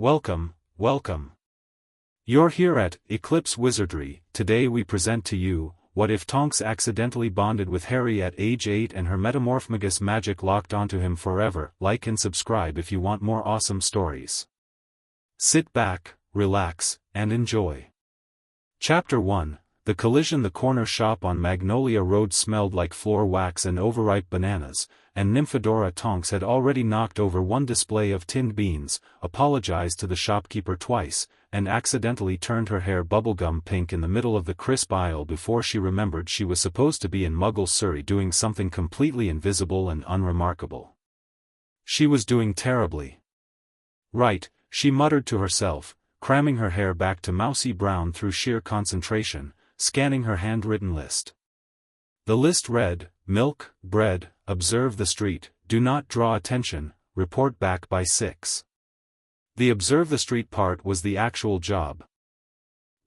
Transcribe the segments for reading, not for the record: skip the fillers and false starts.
Welcome, welcome. You're here at Eclipse Wizardry. Today we present to you, what if Tonks accidentally bonded with Harry at age 8 and her Metamorphmagus magic locked onto him forever. Like and subscribe if you want more awesome stories. Sit back, relax, and enjoy. Chapter 1, The Collision. The corner shop on Magnolia Road smelled like floor wax and overripe bananas, and Nymphadora Tonks had already knocked over one display of tinned beans, apologized to the shopkeeper twice, and accidentally turned her hair bubblegum pink in the middle of the crisp aisle before she remembered she was supposed to be in Muggle Surrey doing something completely invisible and unremarkable. She was doing terribly. Right, she muttered to herself, cramming her hair back to mousy brown through sheer concentration, scanning her handwritten list. The list read, milk, bread, observe the street, do not draw attention, report back by 6. The observe the street part was the actual job.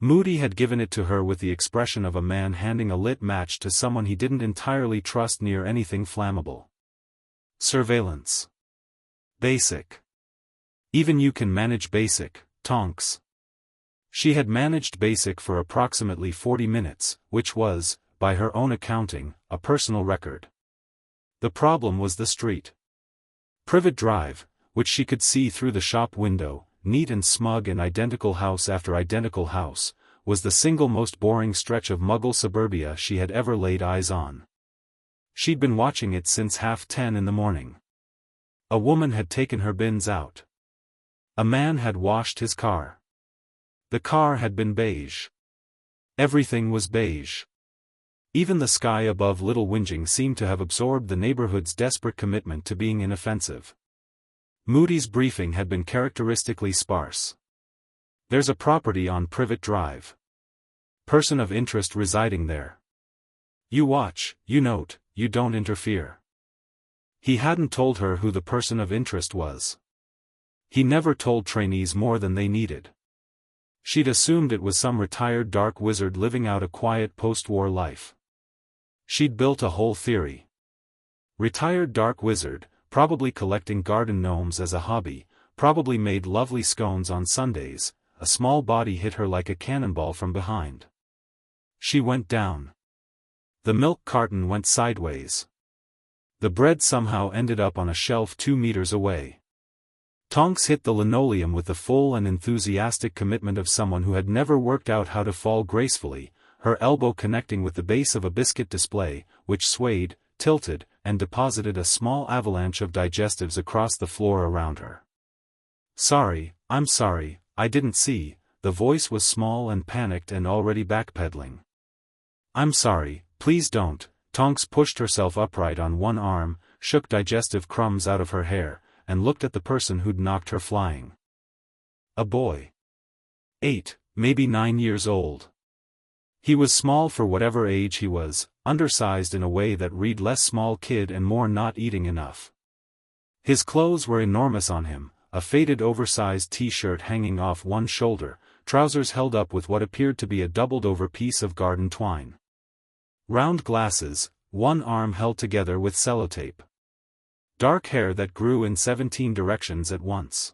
Moody had given it to her with the expression of a man handing a lit match to someone he didn't entirely trust near anything flammable. Surveillance. Basic. Even you can manage basic, Tonks. She had managed basic for approximately 40 minutes, which was, by her own accounting, a personal record. The problem was the street. Privet Drive, which she could see through the shop window, neat and smug and identical house after identical house, was the single most boring stretch of Muggle suburbia she had ever laid eyes on. She'd been watching it since 10:30 in the morning. A woman had taken her bins out. A man had washed his car. The car had been beige. Everything was beige. Even the sky above Little Whinging seemed to have absorbed the neighborhood's desperate commitment to being inoffensive. Moody's briefing had been characteristically sparse. There's a property on Privet Drive. Person of interest residing there. You watch, you note, you don't interfere. He hadn't told her who the person of interest was. He never told trainees more than they needed. She'd assumed it was some retired dark wizard living out a quiet post-war life. She'd built a whole theory. Retired dark wizard, probably collecting garden gnomes as a hobby, probably made lovely scones on Sundays. A small body hit her like a cannonball from behind. She went down. The milk carton went sideways. The bread somehow ended up on a shelf 2 meters away. Tonks hit the linoleum with the full and enthusiastic commitment of someone who had never worked out how to fall gracefully, her elbow connecting with the base of a biscuit display, which swayed, tilted, and deposited a small avalanche of digestives across the floor around her. Sorry, I'm sorry, I didn't see. The voice was small and panicked and already backpedaling. I'm sorry, please don't. Tonks pushed herself upright on one arm, shook digestive crumbs out of her hair, and looked at the person who'd knocked her flying. A boy. 8, maybe 9 years old. He was small for whatever age he was, undersized in a way that read less small kid and more not eating enough. His clothes were enormous on him, a faded oversized t-shirt hanging off one shoulder, trousers held up with what appeared to be a doubled-over piece of garden twine. Round glasses, one arm held together with sellotape. Dark hair that grew in 17 directions at once.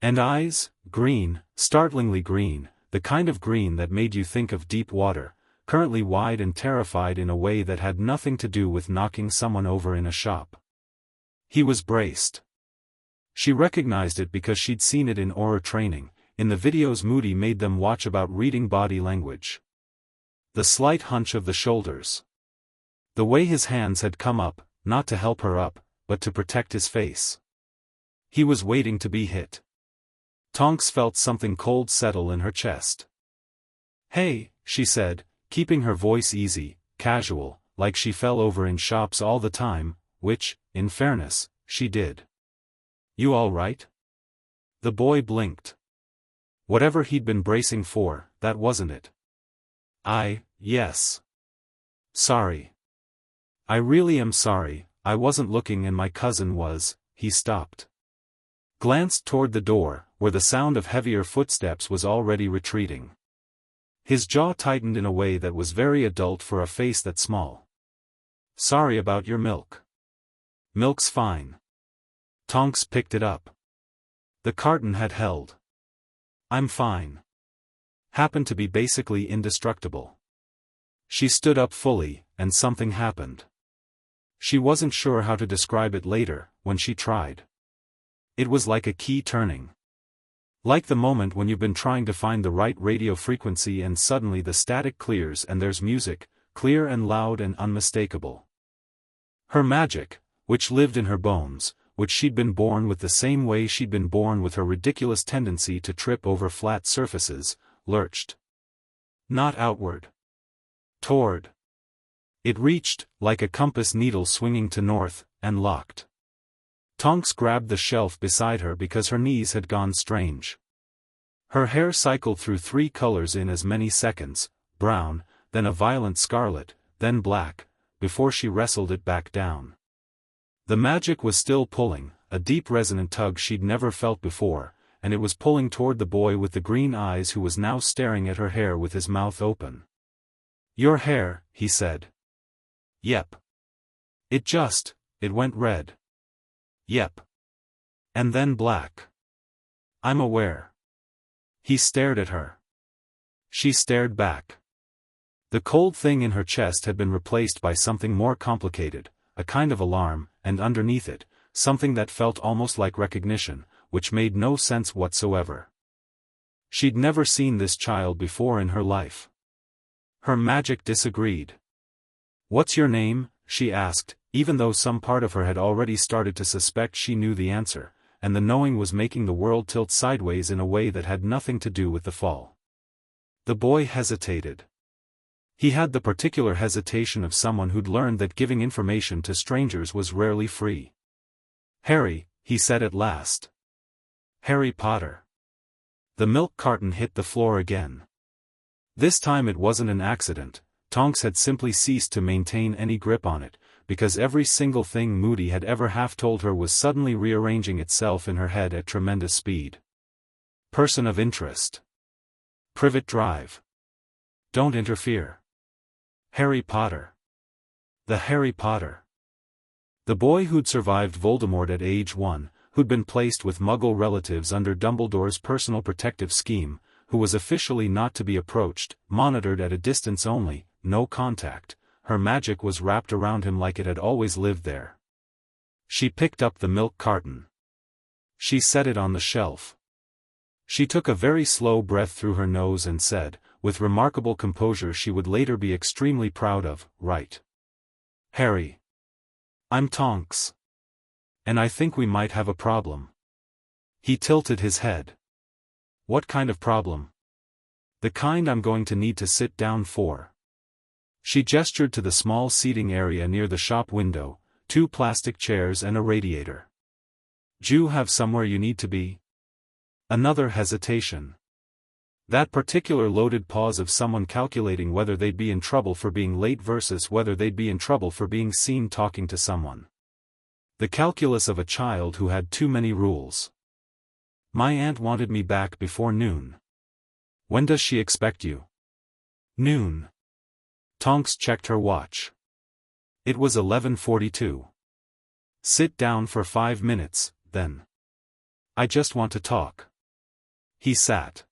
And eyes, green, startlingly green, the kind of green that made you think of deep water, currently wide and terrified in a way that had nothing to do with knocking someone over in a shop. He was braced. She recognized it because she'd seen it in Aura training, in the videos Moody made them watch about reading body language. The slight hunch of the shoulders. The way his hands had come up, not to help her up, but to protect his face. He was waiting to be hit. Tonks felt something cold settle in her chest. Hey, she said, keeping her voice easy, casual, like she fell over in shops all the time, which, in fairness, she did. You all right? The boy blinked. Whatever he'd been bracing for, that wasn't it. Yes. Sorry. I really am sorry, I wasn't looking and my cousin was. He stopped. Glanced toward the door, where the sound of heavier footsteps was already retreating. His jaw tightened in a way that was very adult for a face that small. Sorry about your milk. Milk's fine. Tonks picked it up. The carton had held. "I'm fine." Happened to be basically indestructible. She stood up fully, and something happened. She wasn't sure how to describe it later, when she tried. It was like a key turning. Like the moment when you've been trying to find the right radio frequency and suddenly the static clears and there's music, clear and loud and unmistakable. Her magic, which lived in her bones, which she'd been born with the same way she'd been born with her ridiculous tendency to trip over flat surfaces, lurched. Not outward. Toward. It reached, like a compass needle swinging to north, and locked. Tonks grabbed the shelf beside her because her knees had gone strange. Her hair cycled through 3 colors in as many seconds, brown, then a violent scarlet, then black, before she wrestled it back down. The magic was still pulling, a deep resonant tug she'd never felt before, and it was pulling toward the boy with the green eyes who was now staring at her hair with his mouth open. "Your hair," he said. "Yep." It went red. "Yep. And then black." "I'm aware." He stared at her. She stared back. The cold thing in her chest had been replaced by something more complicated, a kind of alarm, and underneath it, something that felt almost like recognition, which made no sense whatsoever. She'd never seen this child before in her life. Her magic disagreed. "What's your name?" she asked, even though some part of her had already started to suspect she knew the answer, and the knowing was making the world tilt sideways in a way that had nothing to do with the fall. The boy hesitated. He had the particular hesitation of someone who'd learned that giving information to strangers was rarely free. "Harry," he said at last. "Harry Potter." The milk carton hit the floor again. This time it wasn't an accident. Tonks had simply ceased to maintain any grip on it, because every single thing Moody had ever half told her was suddenly rearranging itself in her head at tremendous speed. Person of interest. Privet Drive. Don't interfere. Harry Potter. The Harry Potter. The boy who'd survived Voldemort at age 1, who'd been placed with Muggle relatives under Dumbledore's personal protective scheme, who was officially not to be approached, monitored at a distance only, no contact. Her magic was wrapped around him like it had always lived there. She picked up the milk carton. She set it on the shelf. She took a very slow breath through her nose and said, with remarkable composure she would later be extremely proud of, "Right. Harry. I'm Tonks. And I think we might have a problem." He tilted his head. "What kind of problem?" "The kind I'm going to need to sit down for." She gestured to the small seating area near the shop window, 2 plastic chairs and a radiator. "You have somewhere you need to be?" Another hesitation. That particular loaded pause of someone calculating whether they'd be in trouble for being late versus whether they'd be in trouble for being seen talking to someone. The calculus of a child who had too many rules. "My aunt wanted me back before noon." "When does she expect you?" "Noon." Tonks checked her watch. It was 11:42. "Sit down for 5 minutes, then." "I just want to talk." He sat.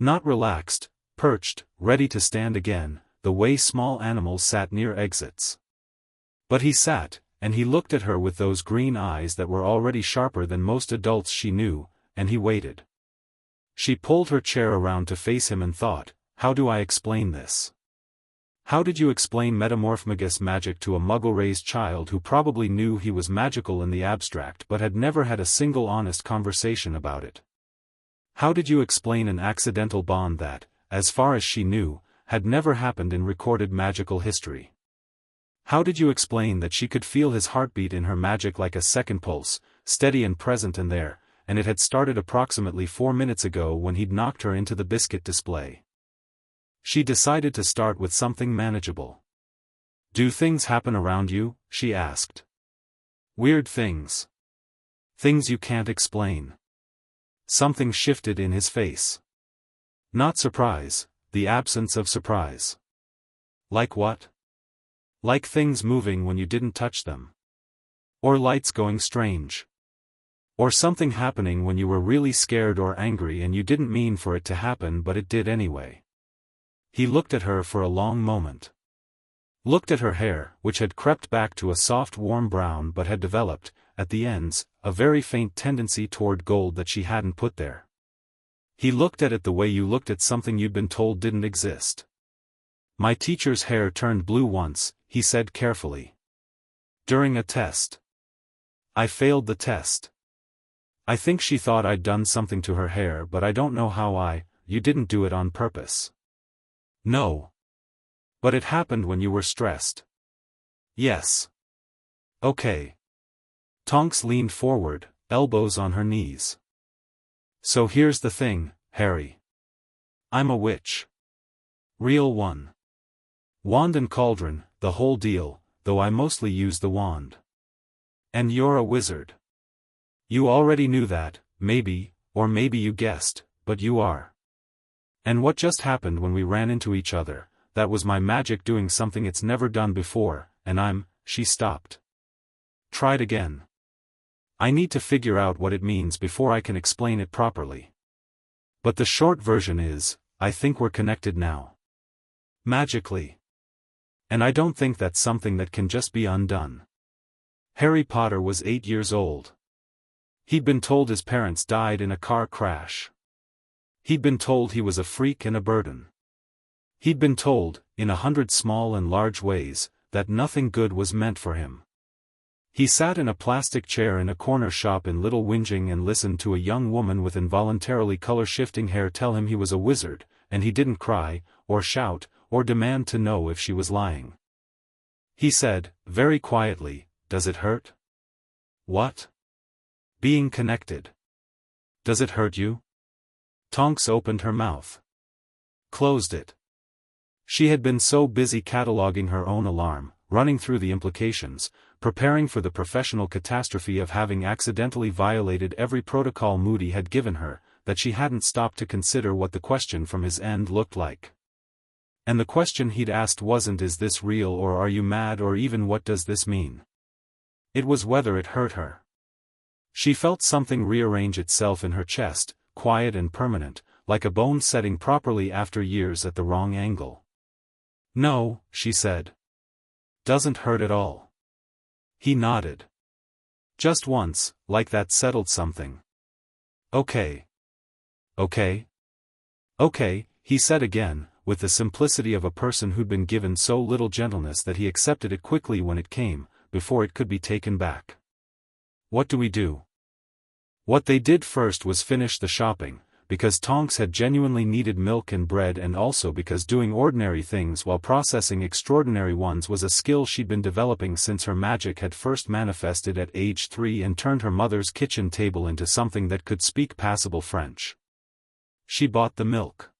Not relaxed, perched, ready to stand again, the way small animals sat near exits. But he sat, and he looked at her with those green eyes that were already sharper than most adults she knew, and he waited. She pulled her chair around to face him and thought, how do I explain this? How did you explain Metamorphmagus magic to a Muggle-raised child who probably knew he was magical in the abstract but had never had a single honest conversation about it? How did you explain an accidental bond that, as far as she knew, had never happened in recorded magical history? How did you explain that she could feel his heartbeat in her magic like a second pulse, steady and present and there, and it had started approximately 4 minutes ago when he'd knocked her into the biscuit display? She decided to start with something manageable. "Do things happen around you?" she asked. "Weird things. Things you can't explain." Something shifted in his face. Not surprise, the absence of surprise. "Like what?" "Like things moving when you didn't touch them. Or lights going strange. Or something happening when you were really scared or angry and you didn't mean for it to happen but it did anyway. He looked at her for a long moment. Looked at her hair, which had crept back to a soft warm brown but had developed, at the ends, a very faint tendency toward gold that she hadn't put there. He looked at it the way you looked at something you'd been told didn't exist. My teacher's hair turned blue once, he said carefully. During a test. I failed the test. I think she thought I'd done something to her hair but I don't know how you didn't do it on purpose. No. But it happened when you were stressed. Yes. Okay. Tonks leaned forward, elbows on her knees. So here's the thing, Harry. I'm a witch. Real one. Wand and cauldron, the whole deal, though I mostly use the wand. And you're a wizard. You already knew that, maybe, or maybe you guessed, but you are. And what just happened when we ran into each other, that was my magic doing something it's never done before, and she stopped. Tried again. I need to figure out what it means before I can explain it properly. But the short version is, I think we're connected now. Magically. And I don't think that's something that can just be undone. Harry Potter was 8 years old. He'd been told his parents died in a car crash. He'd been told he was a freak and a burden. He'd been told, in 100 small and large ways, that nothing good was meant for him. He sat in a plastic chair in a corner shop in Little Whinging and listened to a young woman with involuntarily color-shifting hair tell him he was a wizard, and he didn't cry, or shout, or demand to know if she was lying. He said, very quietly, "Does it hurt?" "What?" "Being connected. Does it hurt you?" Tonks opened her mouth. Closed it. She had been so busy cataloging her own alarm, running through the implications, preparing for the professional catastrophe of having accidentally violated every protocol Moody had given her, that she hadn't stopped to consider what the question from his end looked like. And the question he'd asked wasn't "Is this real?" or "Are you mad?" or even "What does this mean?" It was whether it hurt her. She felt something rearrange itself in her chest, quiet and permanent, like a bone setting properly after years at the wrong angle. "No," she said. "Doesn't hurt at all." He nodded. "Just once, like that settled something." "Okay. Okay. Okay," he said again, with the simplicity of a person who'd been given so little gentleness that he accepted it quickly when it came, before it could be taken back. "What do we do?" What they did first was finish the shopping, because Tonks had genuinely needed milk and bread, and also because doing ordinary things while processing extraordinary ones was a skill she'd been developing since her magic had first manifested at age 3 and turned her mother's kitchen table into something that could speak passable French. She bought the milk.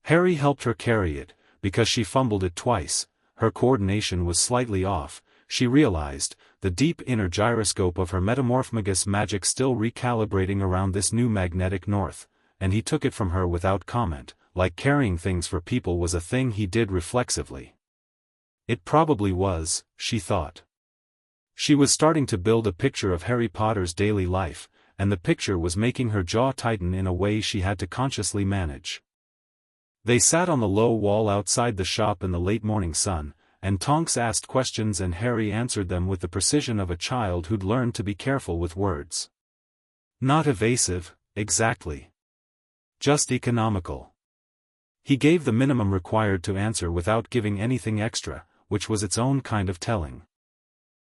Harry helped her carry it, because she fumbled it twice, her coordination was slightly off, she realized, the deep inner gyroscope of her Metamorphmagus magic still recalibrating around this new magnetic north, and he took it from her without comment, like carrying things for people was a thing he did reflexively. It probably was, she thought. She was starting to build a picture of Harry Potter's daily life, and the picture was making her jaw tighten in a way she had to consciously manage. They sat on the low wall outside the shop in the late morning sun, and Tonks asked questions and Harry answered them with the precision of a child who'd learned to be careful with words. Not evasive, exactly. Just economical. He gave the minimum required to answer without giving anything extra, which was its own kind of telling.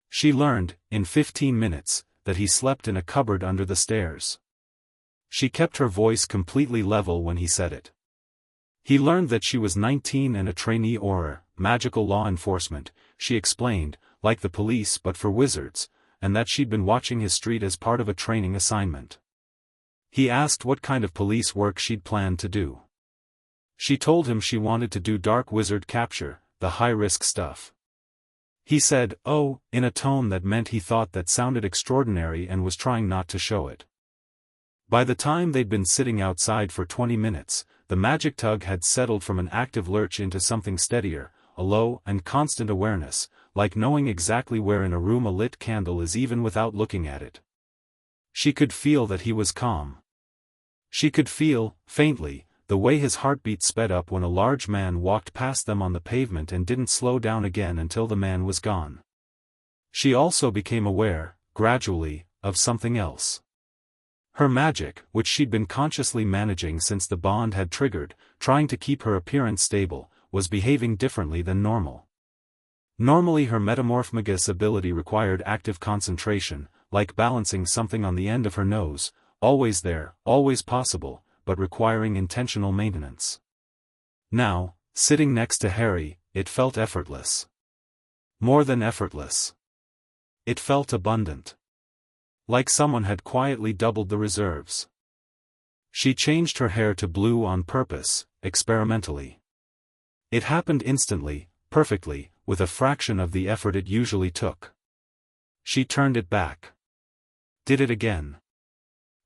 She learned, in 15 minutes, that he slept in a cupboard under the stairs. She kept her voice completely level when he said it. He learned that she was 19 and a trainee Auror, magical law enforcement, she explained, like the police but for wizards, and that she'd been watching his street as part of a training assignment. He asked what kind of police work she'd planned to do. She told him she wanted to do dark wizard capture, the high-risk stuff. He said, "Oh," in a tone that meant he thought that sounded extraordinary and was trying not to show it. By the time they'd been sitting outside for 20 minutes, the magic tug had settled from an active lurch into something steadier, a low and constant awareness, like knowing exactly where in a room a lit candle is even without looking at it. She could feel that he was calm. She could feel, faintly, the way his heartbeat sped up when a large man walked past them on the pavement and didn't slow down again until the man was gone. She also became aware, gradually, of something else. Her magic, which she'd been consciously managing since the bond had triggered, trying to keep her appearance stable, was behaving differently than normal. Normally her Metamorphmagus ability required active concentration, like balancing something on the end of her nose, always there, always possible, but requiring intentional maintenance. Now, sitting next to Harry, it felt effortless. More than effortless. It felt abundant. Like someone had quietly doubled the reserves. She changed her hair to blue on purpose, experimentally. It happened instantly, perfectly, with a fraction of the effort it usually took. She turned it back. Did it again.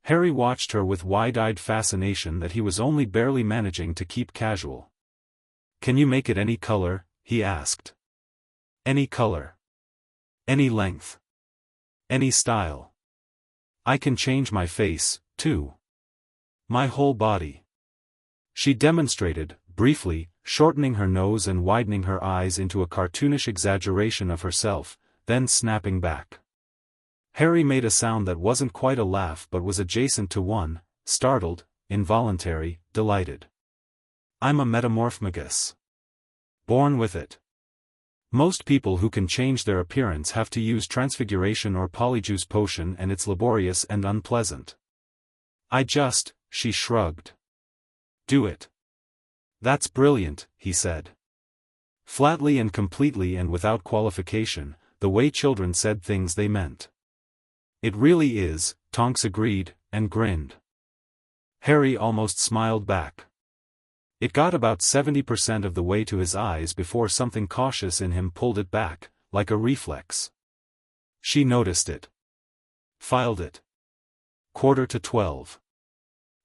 Harry watched her with wide-eyed fascination that he was only barely managing to keep casual. "Can you make it any color?" he asked. "Any color. Any length. Any style. I can change my face, too. My whole body." She demonstrated, briefly, shortening her nose and widening her eyes into a cartoonish exaggeration of herself, then snapping back. Harry made a sound that wasn't quite a laugh but was adjacent to one, startled, involuntary, delighted. "I'm a Metamorphmagus. Born with it. Most people who can change their appearance have to use transfiguration or polyjuice potion and it's laborious and unpleasant. She shrugged. Do it." "That's brilliant," he said. Flatly and completely and without qualification, the way children said things they meant. "It really is," Tonks agreed, and grinned. Harry almost smiled back. It got about 70% of the way to his eyes before something cautious in him pulled it back, like a reflex. She noticed it. Filed it. 11:45.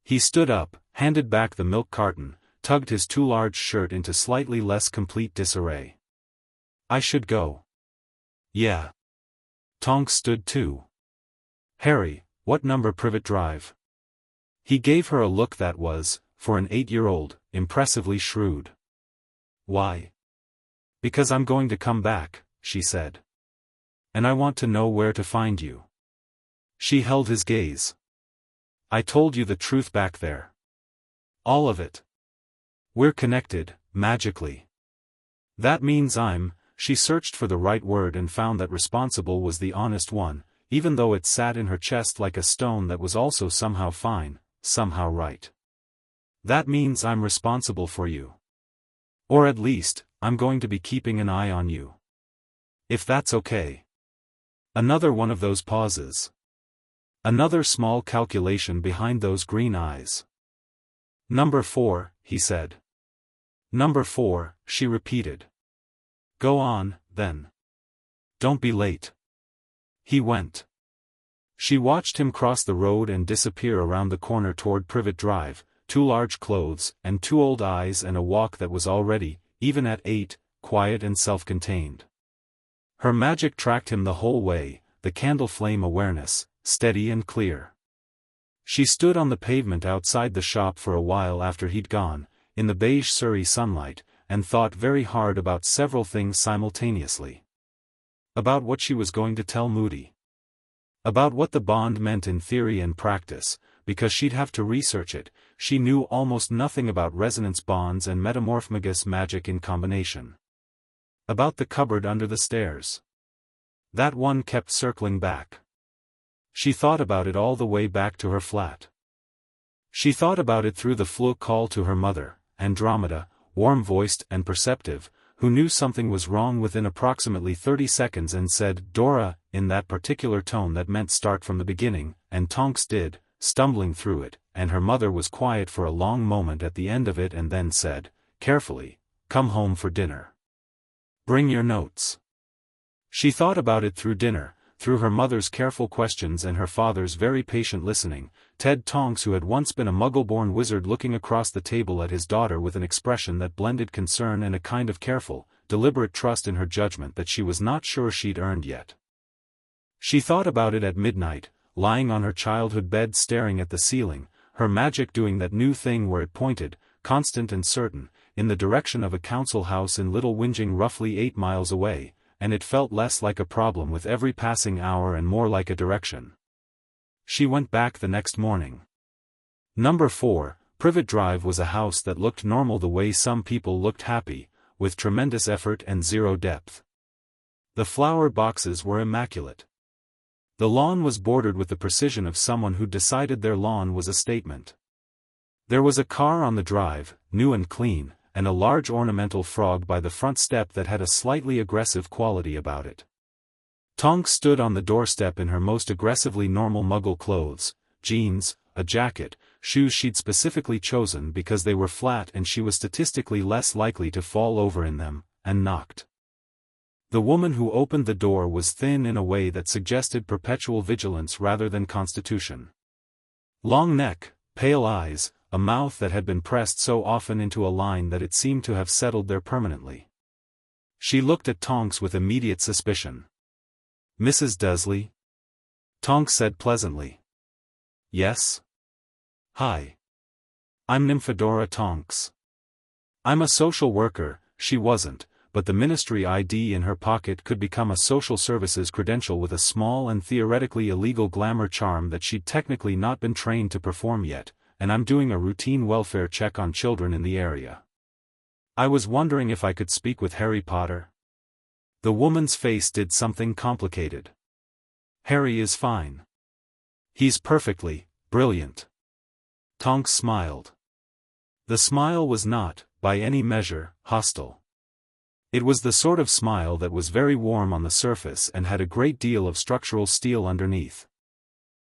He stood up, handed back the milk carton, tugged his too large shirt into slightly less complete disarray. "I should go." "Yeah." Tonks stood too. "Harry, what number Privet Drive?" He gave her a look that was, for an 8-year-old, impressively shrewd. "Why?" "Because I'm going to come back," she said. "And I want to know where to find you." She held his gaze. "I told you the truth back there. All of it. We're connected, magically. That means She searched for the right word and found that responsible was the honest one, even though it sat in her chest like a stone that was also somehow fine, somehow right. "That means I'm responsible for you. Or at least, I'm going to be keeping an eye on you. If that's okay." Another one of those pauses. Another small calculation behind those green eyes. "Number 4, he said. "Number 4, she repeated. "Go on, then. Don't be late." He went. She watched him cross the road and disappear around the corner toward Privet Drive, 2 large clothes and 2 old eyes and a walk that was already, even at 8, quiet and self-contained. Her magic tracked him the whole way, the candle flame awareness, steady and clear. She stood on the pavement outside the shop for a while after he'd gone, in the beige Surrey sunlight, and thought very hard about several things simultaneously. About what she was going to tell Moody. About what the bond meant in theory and practice, because she'd have to research it. She knew almost nothing about resonance bonds and Metamorphmagus magic in combination. About the cupboard under the stairs. That one kept circling back. She thought about it all the way back to her flat. She thought about it through the fluke call to her mother, Andromeda, warm-voiced and perceptive, who knew something was wrong within approximately 30 seconds and said "Dora" in that particular tone that meant start from the beginning, and Tonks did, stumbling through it, and her mother was quiet for a long moment at the end of it and then said, carefully, "Come home for dinner. Bring your notes." She thought about it through dinner, through her mother's careful questions and her father's very patient listening. Ted Tonks, who had once been a Muggle-born wizard, looking across the table at his daughter with an expression that blended concern and a kind of careful, deliberate trust in her judgment that she was not sure she'd earned yet. She thought about it at midnight, lying on her childhood bed staring at the ceiling, her magic doing that new thing where it pointed, constant and certain, in the direction of a council house in Little Whinging roughly 8 miles away, and it felt less like a problem with every passing hour and more like a direction. She went back the next morning. Number 4, Privet Drive was a house that looked normal the way some people looked happy, with tremendous effort and zero depth. The flower boxes were immaculate. The lawn was bordered with the precision of someone who decided their lawn was a statement. There was a car on the drive, new and clean, and a large ornamental frog by the front step that had a slightly aggressive quality about it. Tonks stood on the doorstep in her most aggressively normal Muggle clothes, jeans, a jacket, shoes she'd specifically chosen because they were flat and she was statistically less likely to fall over in them, and knocked. The woman who opened the door was thin in a way that suggested perpetual vigilance rather than constitution. Long neck, pale eyes, a mouth that had been pressed so often into a line that it seemed to have settled there permanently. She looked at Tonks with immediate suspicion. "Mrs. Dursley?" Tonks said pleasantly. "Yes? Hi. I'm Nymphadora Tonks. I'm a social worker." She wasn't, but the ministry ID in her pocket could become a social services credential with a small and theoretically illegal glamour charm that she'd technically not been trained to perform yet, and I'm doing a routine welfare check on children in the area. I was wondering if I could speak with Harry Potter. The woman's face did something complicated. Harry is fine. He's perfectly brilliant. Tonks smiled. The smile was not, by any measure, hostile. It was the sort of smile that was very warm on the surface and had a great deal of structural steel underneath.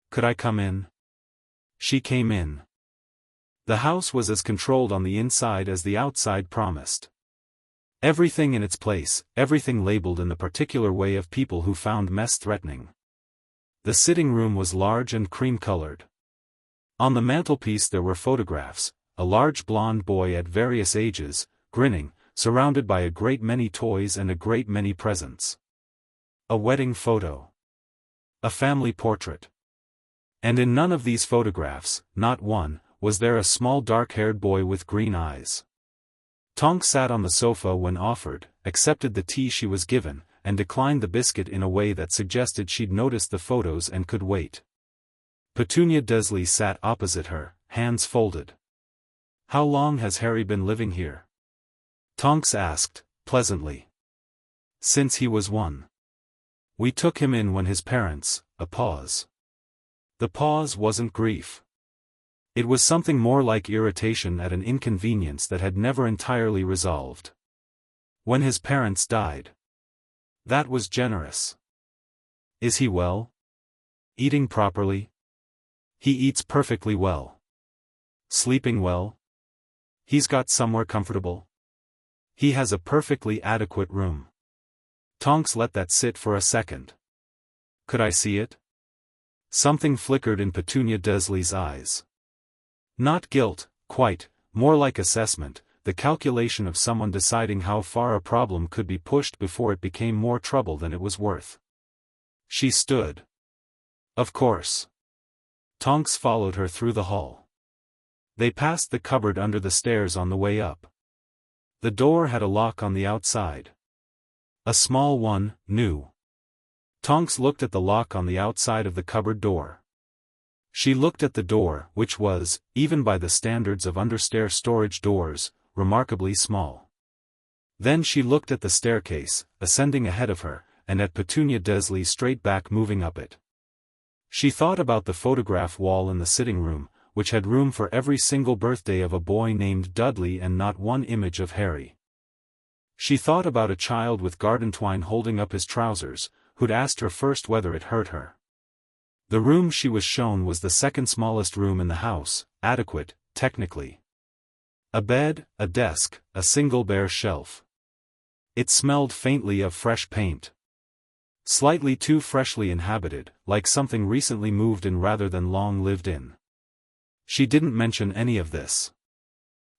"Could I come in?" She came in. The house was as controlled on the inside as the outside promised. Everything in its place, everything labeled in the particular way of people who found mess threatening. The sitting room was large and cream-colored. On the mantelpiece there were photographs, a large blond boy at various ages, grinning, surrounded by a great many toys and a great many presents. A wedding photo. A family portrait. And in none of these photographs, not one, was there a small dark-haired boy with green eyes. Tonks sat on the sofa when offered, accepted the tea she was given, and declined the biscuit in a way that suggested she'd noticed the photos and could wait. Petunia Dursley sat opposite her, hands folded. "How long has Harry been living here?" Tonks asked, pleasantly. "Since he was 1. We took him in when his parents." A pause. The pause wasn't grief. It was something more like irritation at an inconvenience that had never entirely resolved. "When his parents died." That was generous. "Is he well? Eating properly?" "He eats perfectly well." "Sleeping well?" "He's got somewhere comfortable?" "He has a perfectly adequate room." Tonks let that sit for a second. "Could I see it?" Something flickered in Petunia Dursley's eyes. Not guilt, quite, more like assessment, the calculation of someone deciding how far a problem could be pushed before it became more trouble than it was worth. She stood. "Of course." Tonks followed her through the hall. They passed the cupboard under the stairs on the way up. The door had a lock on the outside. A small one, new. Tonks looked at the lock on the outside of the cupboard door. She looked at the door, which was, even by the standards of understair storage doors, remarkably small. Then she looked at the staircase, ascending ahead of her, and at Petunia Dursley straight back moving up it. She thought about the photograph wall in the sitting room, which had room for every single birthday of a boy named Dudley and not one image of Harry. She thought about a child with garden twine holding up his trousers, who'd asked her first whether it hurt her. The room she was shown was the second smallest room in the house, adequate, technically. A bed, a desk, a single bare shelf. It smelled faintly of fresh paint. Slightly too freshly inhabited, like something recently moved in rather than long lived in. She didn't mention any of this.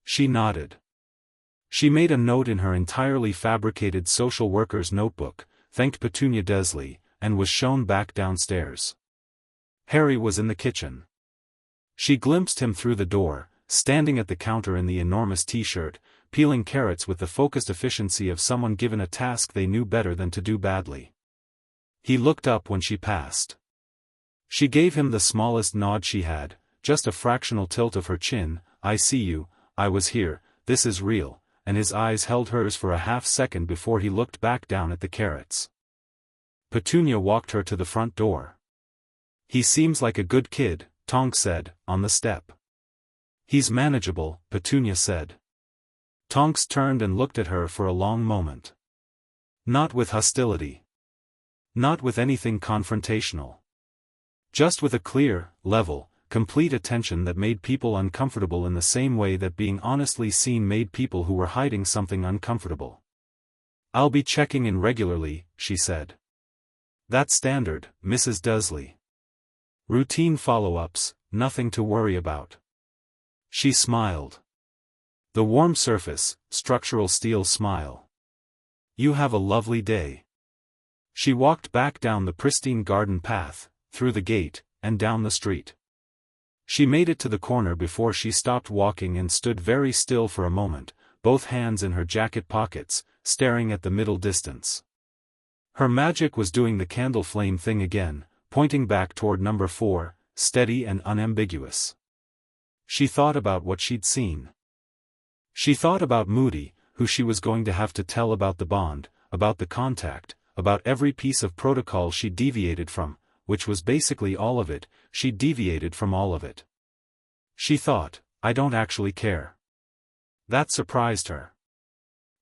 She nodded. She made a note in her entirely fabricated social worker's notebook, thanked Petunia Dursley, and was shown back downstairs. Harry was in the kitchen. She glimpsed him through the door, standing at the counter in the enormous t-shirt, peeling carrots with the focused efficiency of someone given a task they knew better than to do badly. He looked up when she passed. She gave him the smallest nod she had, just a fractional tilt of her chin. "I see you, I was here, this is real," and his eyes held hers for a half-second before he looked back down at the carrots. Petunia walked her to the front door. "He seems like a good kid," Tonks said, on the step. "He's manageable," Petunia said. Tonks turned and looked at her for a long moment. Not with hostility. Not with anything confrontational. Just with a clear, level, complete attention that made people uncomfortable in the same way that being honestly seen made people who were hiding something uncomfortable. "I'll be checking in regularly," she said. "That's standard, Mrs. Dursley. Routine follow-ups, nothing to worry about." She smiled. The warm surface, structural steel smile. "You have a lovely day." She walked back down the pristine garden path, through the gate, and down the street. She made it to the corner before she stopped walking and stood very still for a moment, both hands in her jacket pockets, staring at the middle distance. Her magic was doing the candle flame thing again, pointing back toward number 4, steady and unambiguous. She thought about what she'd seen. She thought about Moody, who she was going to have to tell about the bond, about the contact, about every piece of protocol she deviated from, which was basically all of it. She deviated from all of it. She thought, "I don't actually care." That surprised her.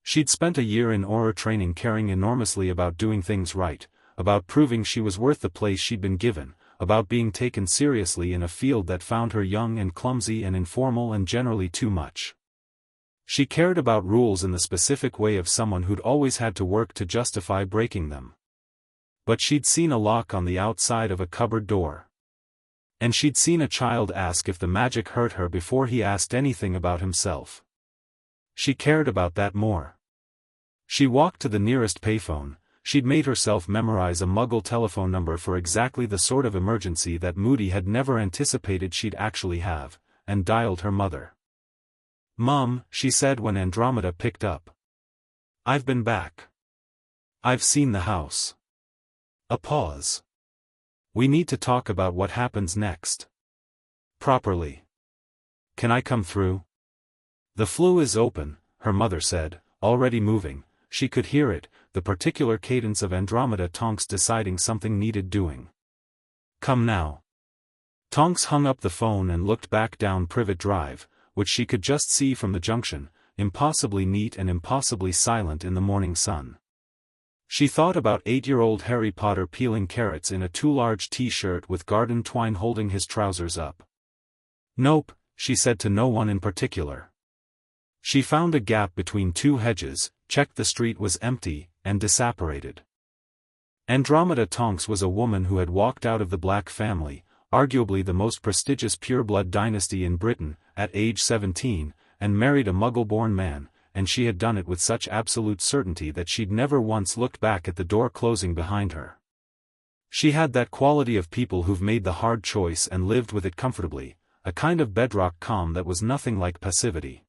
She'd spent a year in Aura training caring enormously about doing things right, about proving she was worth the place she'd been given, about being taken seriously in a field that found her young and clumsy and informal and generally too much. She cared about rules in the specific way of someone who'd always had to work to justify breaking them. But she'd seen a lock on the outside of a cupboard door. And she'd seen a child ask if the magic hurt her before he asked anything about himself. She cared about that more. She walked to the nearest payphone. She'd made herself memorize a Muggle telephone number for exactly the sort of emergency that Moody had never anticipated she'd actually have, and dialed her mother. "Mom," she said when Andromeda picked up. "I've been back. I've seen the house." A pause. "We need to talk about what happens next. Properly. Can I come through?" "The flue is open," her mother said, already moving. She could hear it, the particular cadence of Andromeda Tonks deciding something needed doing. "Come now." Tonks hung up the phone and looked back down Privet Drive, which she could just see from the junction, impossibly neat and impossibly silent in the morning sun. She thought about 8-year-old Harry Potter peeling carrots in a too-large t-shirt with garden twine holding his trousers up. "Nope," she said to no one in particular. She found a gap between two hedges, checked the street was empty, and disapparated. Andromeda Tonks was a woman who had walked out of the Black family, arguably the most prestigious pureblood dynasty in Britain, at age 17, and married a Muggle-born man, and she had done it with such absolute certainty that she'd never once looked back at the door closing behind her. She had that quality of people who've made the hard choice and lived with it comfortably, a kind of bedrock calm that was nothing like passivity.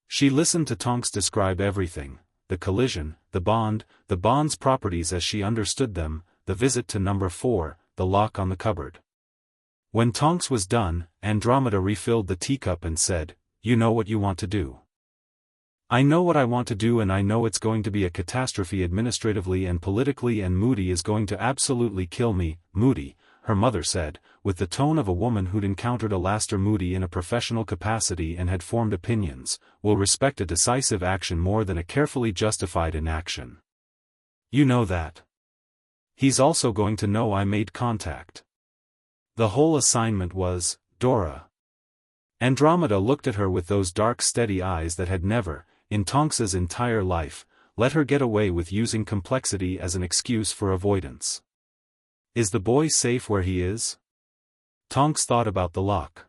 She listened to Tonks describe everything, the collision, the bond's properties as she understood them, the visit to number 4, the lock on the cupboard. When Tonks was done, Andromeda refilled the teacup and said, "You know what you want to do." "I know what I want to do, and I know it's going to be a catastrophe administratively and politically, and Moody is going to absolutely kill me." "Moody," her mother said, with the tone of a woman who'd encountered Alastair Moody in a professional capacity and had formed opinions, "will respect a decisive action more than a carefully justified inaction. You know that. He's also going to know I made contact. The whole assignment was, Dora." Andromeda looked at her with those dark steady eyes that had never, in Tonks's entire life, let her get away with using complexity as an excuse for avoidance. "Is the boy safe where he is?" Tonks thought about the lock.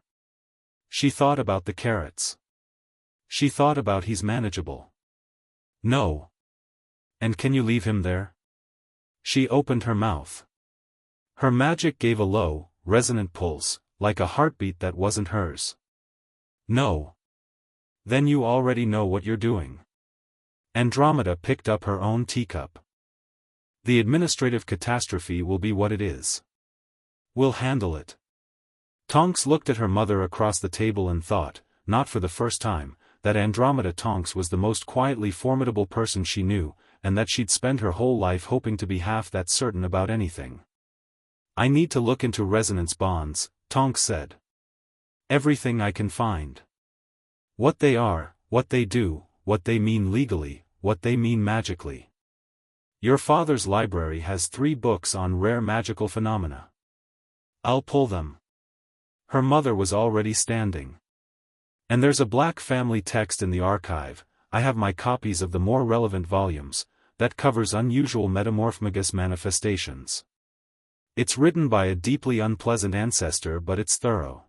She thought about the carrots. She thought about he's manageable. "No." "And can you leave him there?" She opened her mouth. Her magic gave a low, resonant pulse, like a heartbeat that wasn't hers. No. Then you already know what you're doing. Andromeda picked up her own teacup. The administrative catastrophe will be what it is. We'll handle it. Tonks looked at her mother across the table and thought, not for the first time, that Andromeda Tonks was the most quietly formidable person she knew, and that she'd spend her whole life hoping to be half that certain about anything. I need to look into resonance bonds, Tonks said. Everything I can find. What they are, what they do, what they mean legally, what they mean magically. Your father's library has 3 books on rare magical phenomena. I'll pull them. Her mother was already standing. And there's a black family text in the archive. I have my copies of the more relevant volumes, that covers unusual Metamorphmagus manifestations. It's written by a deeply unpleasant ancestor, but it's thorough.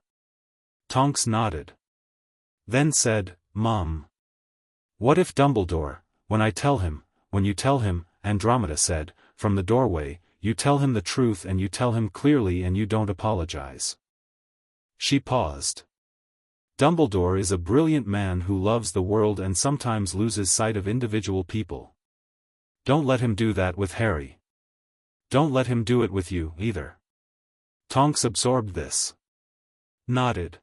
Tonks nodded. Then said, Mom. What if Dumbledore, when you tell him, Andromeda said, from the doorway, you tell him the truth and you tell him clearly and you don't apologize. She paused. Dumbledore is a brilliant man who loves the world and sometimes loses sight of individual people. Don't let him do that with Harry. Don't let him do it with you, either. Tonks absorbed this. Nodded.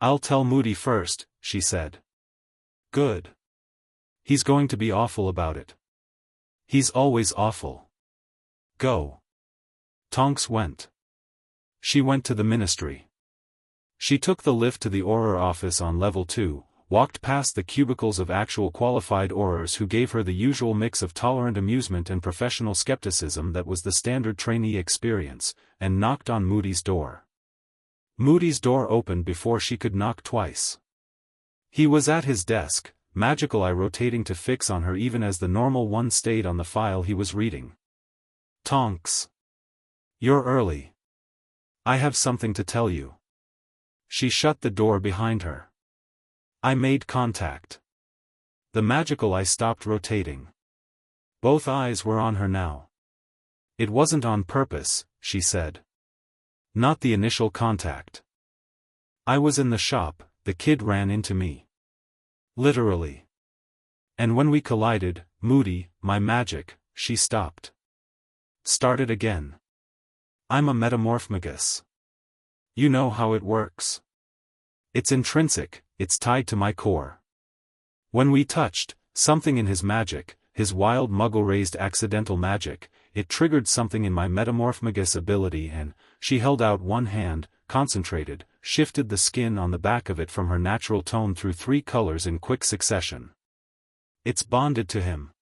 I'll tell Moody first, she said. Good. He's going to be awful about it. He's always awful. Go. Tonks went. She went to the ministry. She took the lift to the Auror office on level 2, walked past the cubicles of actual qualified Aurors who gave her the usual mix of tolerant amusement and professional skepticism that was the standard trainee experience, and knocked on Moody's door. Moody's door opened before she could knock twice. He was at his desk, magical eye rotating to fix on her even as the normal one stayed on the file he was reading. Tonks. You're early. I have something to tell you. She shut the door behind her. I made contact. The magical eye stopped rotating. Both eyes were on her now. It wasn't on purpose, she said. Not the initial contact. I was in the shop, the kid ran into me. Literally. And when we collided, Moody, my magic, she stopped. Started again. I'm a Metamorphmagus. You know how it works. It's intrinsic, it's tied to my core. When we touched, something in his magic, his wild muggle-raised accidental magic, it triggered something in my Metamorphmagus ability and, she held out one hand, concentrated, shifted the skin on the back of it from her natural tone through 3 colors in quick succession. It's bonded to him.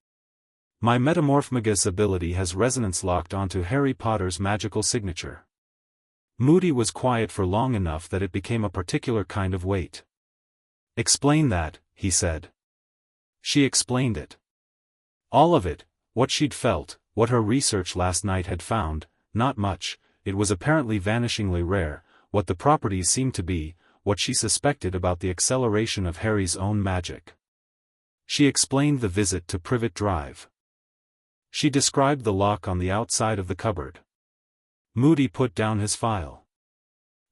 My Metamorphmagus ability has resonance locked onto Harry Potter's magical signature. Moody was quiet for long enough that it became a particular kind of weight. Explain that, he said. She explained it. All of it, what she'd felt, what her research last night had found, not much, it was apparently vanishingly rare, what the properties seemed to be, what she suspected about the acceleration of Harry's own magic. She explained the visit to Privet Drive. She described the lock on the outside of the cupboard. Moody put down his file.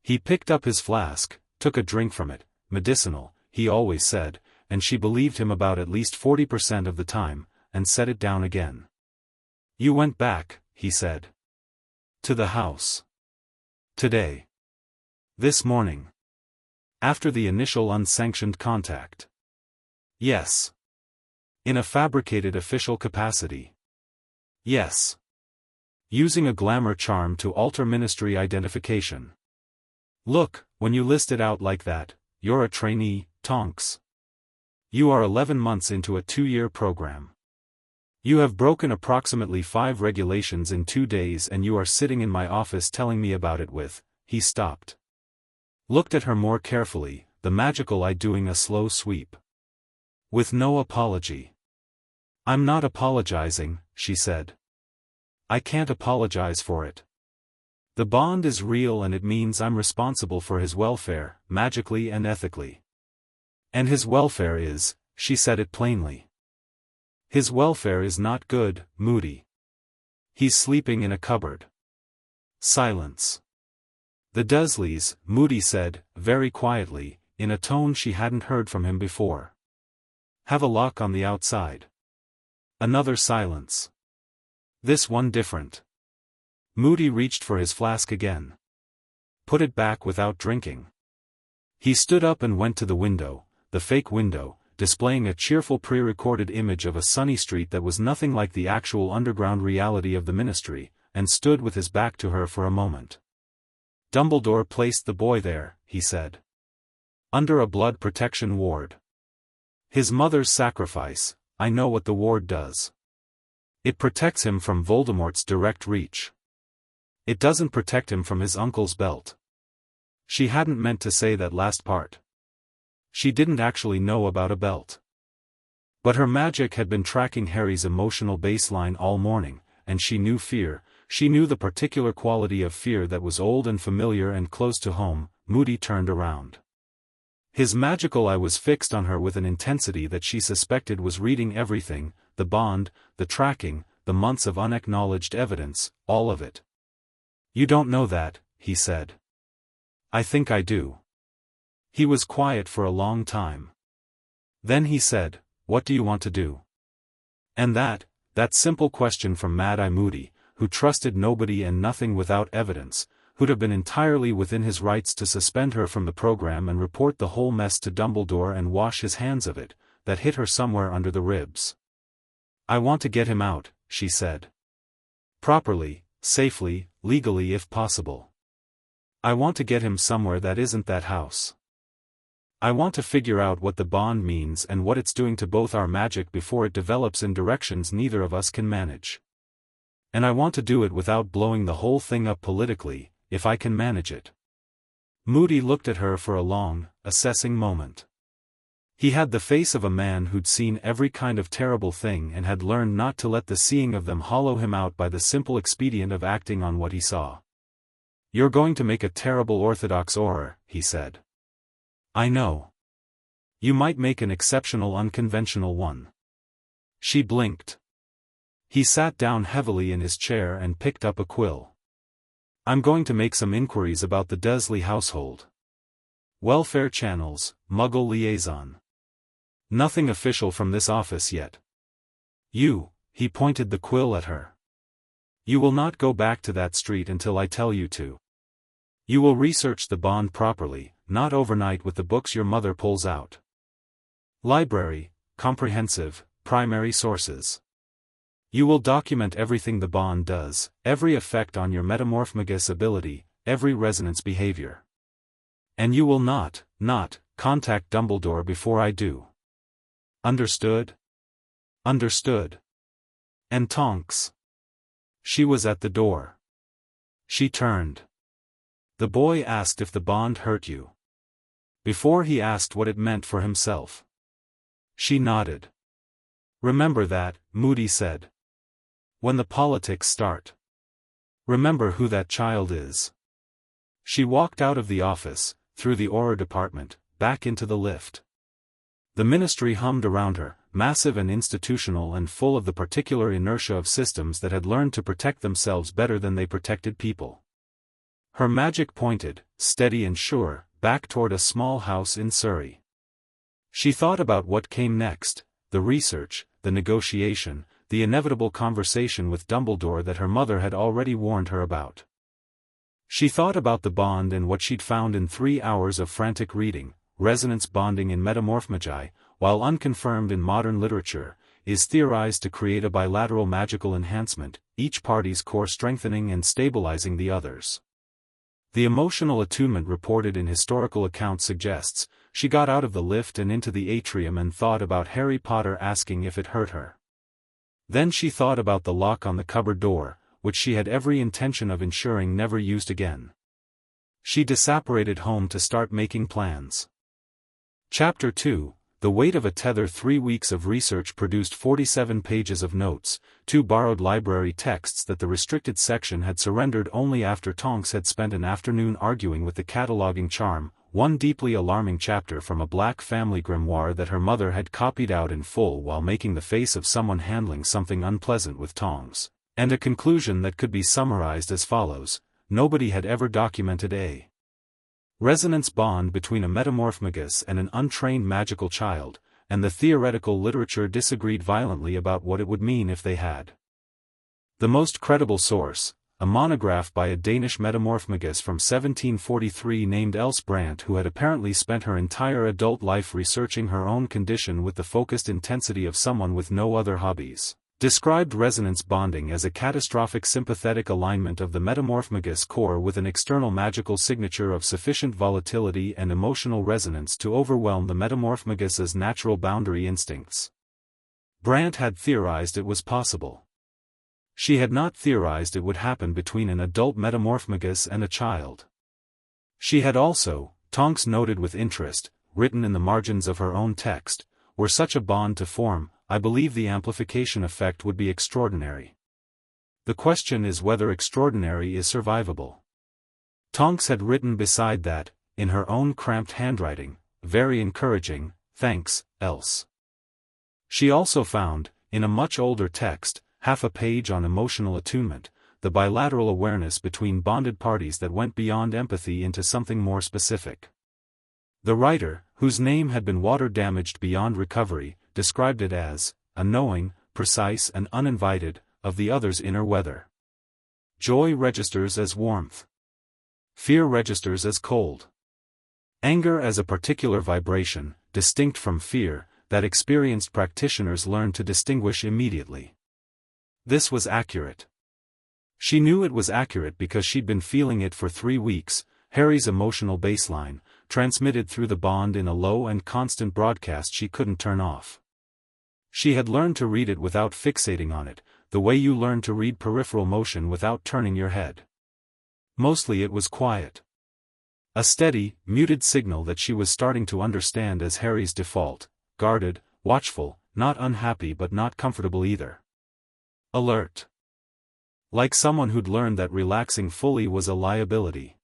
He picked up his flask, took a drink from it, medicinal, he always said, and she believed him about at least 40% of the time, and set it down again. You went back, he said. To the house. Today. This morning. After the initial unsanctioned contact. Yes. In a fabricated official capacity. Yes. Using a glamour charm to alter ministry identification. Look, when you list it out like that, you're a trainee, Tonks. You are 11 months into a 2-year program. You have broken approximately 5 regulations in 2 days and you are sitting in my office telling me about it with, he stopped. Looked at her more carefully, the magical eye doing a slow sweep. With no apology. I'm not apologizing, she said. I can't apologize for it. The bond is real and it means I'm responsible for his welfare, magically and ethically. And his welfare is, she said it plainly. His welfare is not good, Moody. He's sleeping in a cupboard. Silence. The Dursleys, Moody said, very quietly, in a tone she hadn't heard from him before. Have a lock on the outside. Another silence. This one different. Moody reached for his flask again. Put it back without drinking. He stood up and went to the window, the fake window, displaying a cheerful pre-recorded image of a sunny street that was nothing like the actual underground reality of the Ministry, and stood with his back to her for a moment. Dumbledore placed the boy there, he said. Under a blood protection ward. His mother's sacrifice, I know what the ward does. It protects him from Voldemort's direct reach. It doesn't protect him from his uncle's belt. She hadn't meant to say that last part. She didn't actually know about a belt. But her magic had been tracking Harry's emotional baseline all morning, and she knew fear. She knew the particular quality of fear that was old and familiar and close to home. Moody turned around. His magical eye was fixed on her with an intensity that she suspected was reading everything, the bond, the tracking, the months of unacknowledged evidence, all of it. You don't know that, he said. I think I do. He was quiet for a long time. Then he said, what do you want to do? And that simple question from Mad-Eye Moody, who trusted nobody and nothing without evidence, who'd have been entirely within his rights to suspend her from the program and report the whole mess to Dumbledore and wash his hands of it, that hit her somewhere under the ribs. I want to get him out, she said. Properly, safely, legally if possible. I want to get him somewhere that isn't that house. I want to figure out what the bond means and what it's doing to both our magic before it develops in directions neither of us can manage. And I want to do it without blowing the whole thing up politically, if I can manage it. Moody looked at her for a long, assessing moment. He had the face of a man who'd seen every kind of terrible thing and had learned not to let the seeing of them hollow him out by the simple expedient of acting on what he saw. You're going to make a terrible Orthodox Auror, he said. I know. You might make an exceptional unconventional one. She blinked. He sat down heavily in his chair and picked up a quill. I'm going to make some inquiries about the Dursley household. Welfare channels, Muggle liaison. Nothing official from this office yet. He pointed the quill at her. You will not go back to that street until I tell you to. You will research the bond properly, not overnight with the books your mother pulls out. Library, comprehensive, primary sources. You will document everything the bond does, every effect on your Metamorphmagus ability, every resonance behavior. And you will not contact Dumbledore before I do. Understood? Understood. And Tonks. She was at the door. She turned. The boy asked if the bond hurt you. Before he asked what it meant for himself. She nodded. Remember that, Moody said. When the politics start. Remember who that child is. She walked out of the office, through the Auror department, back into the lift. The Ministry hummed around her, massive and institutional and full of the particular inertia of systems that had learned to protect themselves better than they protected people. Her magic pointed, steady and sure, back toward a small house in Surrey. She thought about what came next, the research, the negotiation, the inevitable conversation with Dumbledore that her mother had already warned her about. She thought about the bond and what she'd found in 3 hours of frantic reading. Resonance bonding in Metamorphmagus, while unconfirmed in modern literature, is theorized to create a bilateral magical enhancement, each party's core strengthening and stabilizing the others. The emotional attunement reported in historical accounts suggests, she got out of the lift and into the atrium and thought about Harry Potter asking if it hurt her. Then she thought about the lock on the cupboard door, which she had every intention of ensuring never used again. She disapparated home to start making plans. Chapter 2, The Weight of a Tether. 3 weeks of research produced 47 pages of notes, 2 borrowed library texts that the restricted section had surrendered only after Tonks had spent an afternoon arguing with the cataloging charm, 1 deeply alarming chapter from a black family grimoire that her mother had copied out in full while making the face of someone handling something unpleasant with tongs, and a conclusion that could be summarized as follows: nobody had ever documented a resonance bond between a Metamorphmagus and an untrained magical child, and the theoretical literature disagreed violently about what it would mean if they had. The most credible source, a monograph by a Danish Metamorphmagus from 1743 named Else Brandt, who had apparently spent her entire adult life researching her own condition with the focused intensity of someone with no other hobbies, described resonance bonding as a catastrophic sympathetic alignment of the Metamorphmagus core with an external magical signature of sufficient volatility and emotional resonance to overwhelm the Metamorphmagus's natural boundary instincts. Brandt had theorized it was possible. She had not theorized it would happen between an adult Metamorphmagus and a child. She had also, Tonks noted with interest, written in the margins of her own text, were such a bond to form, I believe the amplification effect would be extraordinary. The question is whether extraordinary is survivable. Tonks had written beside that, in her own cramped handwriting, very encouraging, thanks, Else. She also found, in a much older text, half a page on emotional attunement, the bilateral awareness between bonded parties that went beyond empathy into something more specific. The writer, whose name had been water-damaged beyond recovery, described it as, a knowing, precise and uninvited, of the other's inner weather. Joy registers as warmth. Fear registers as cold. Anger as a particular vibration, distinct from fear, that experienced practitioners learn to distinguish immediately. This was accurate. She knew it was accurate because she'd been feeling it for 3 weeks, Harry's emotional baseline, transmitted through the bond in a low and constant broadcast she couldn't turn off. She had learned to read it without fixating on it, the way you learn to read peripheral motion without turning your head. Mostly it was quiet. A steady, muted signal that she was starting to understand as Harry's default, guarded, watchful, not unhappy but not comfortable either. Alert. Like someone who'd learned that relaxing fully was a liability.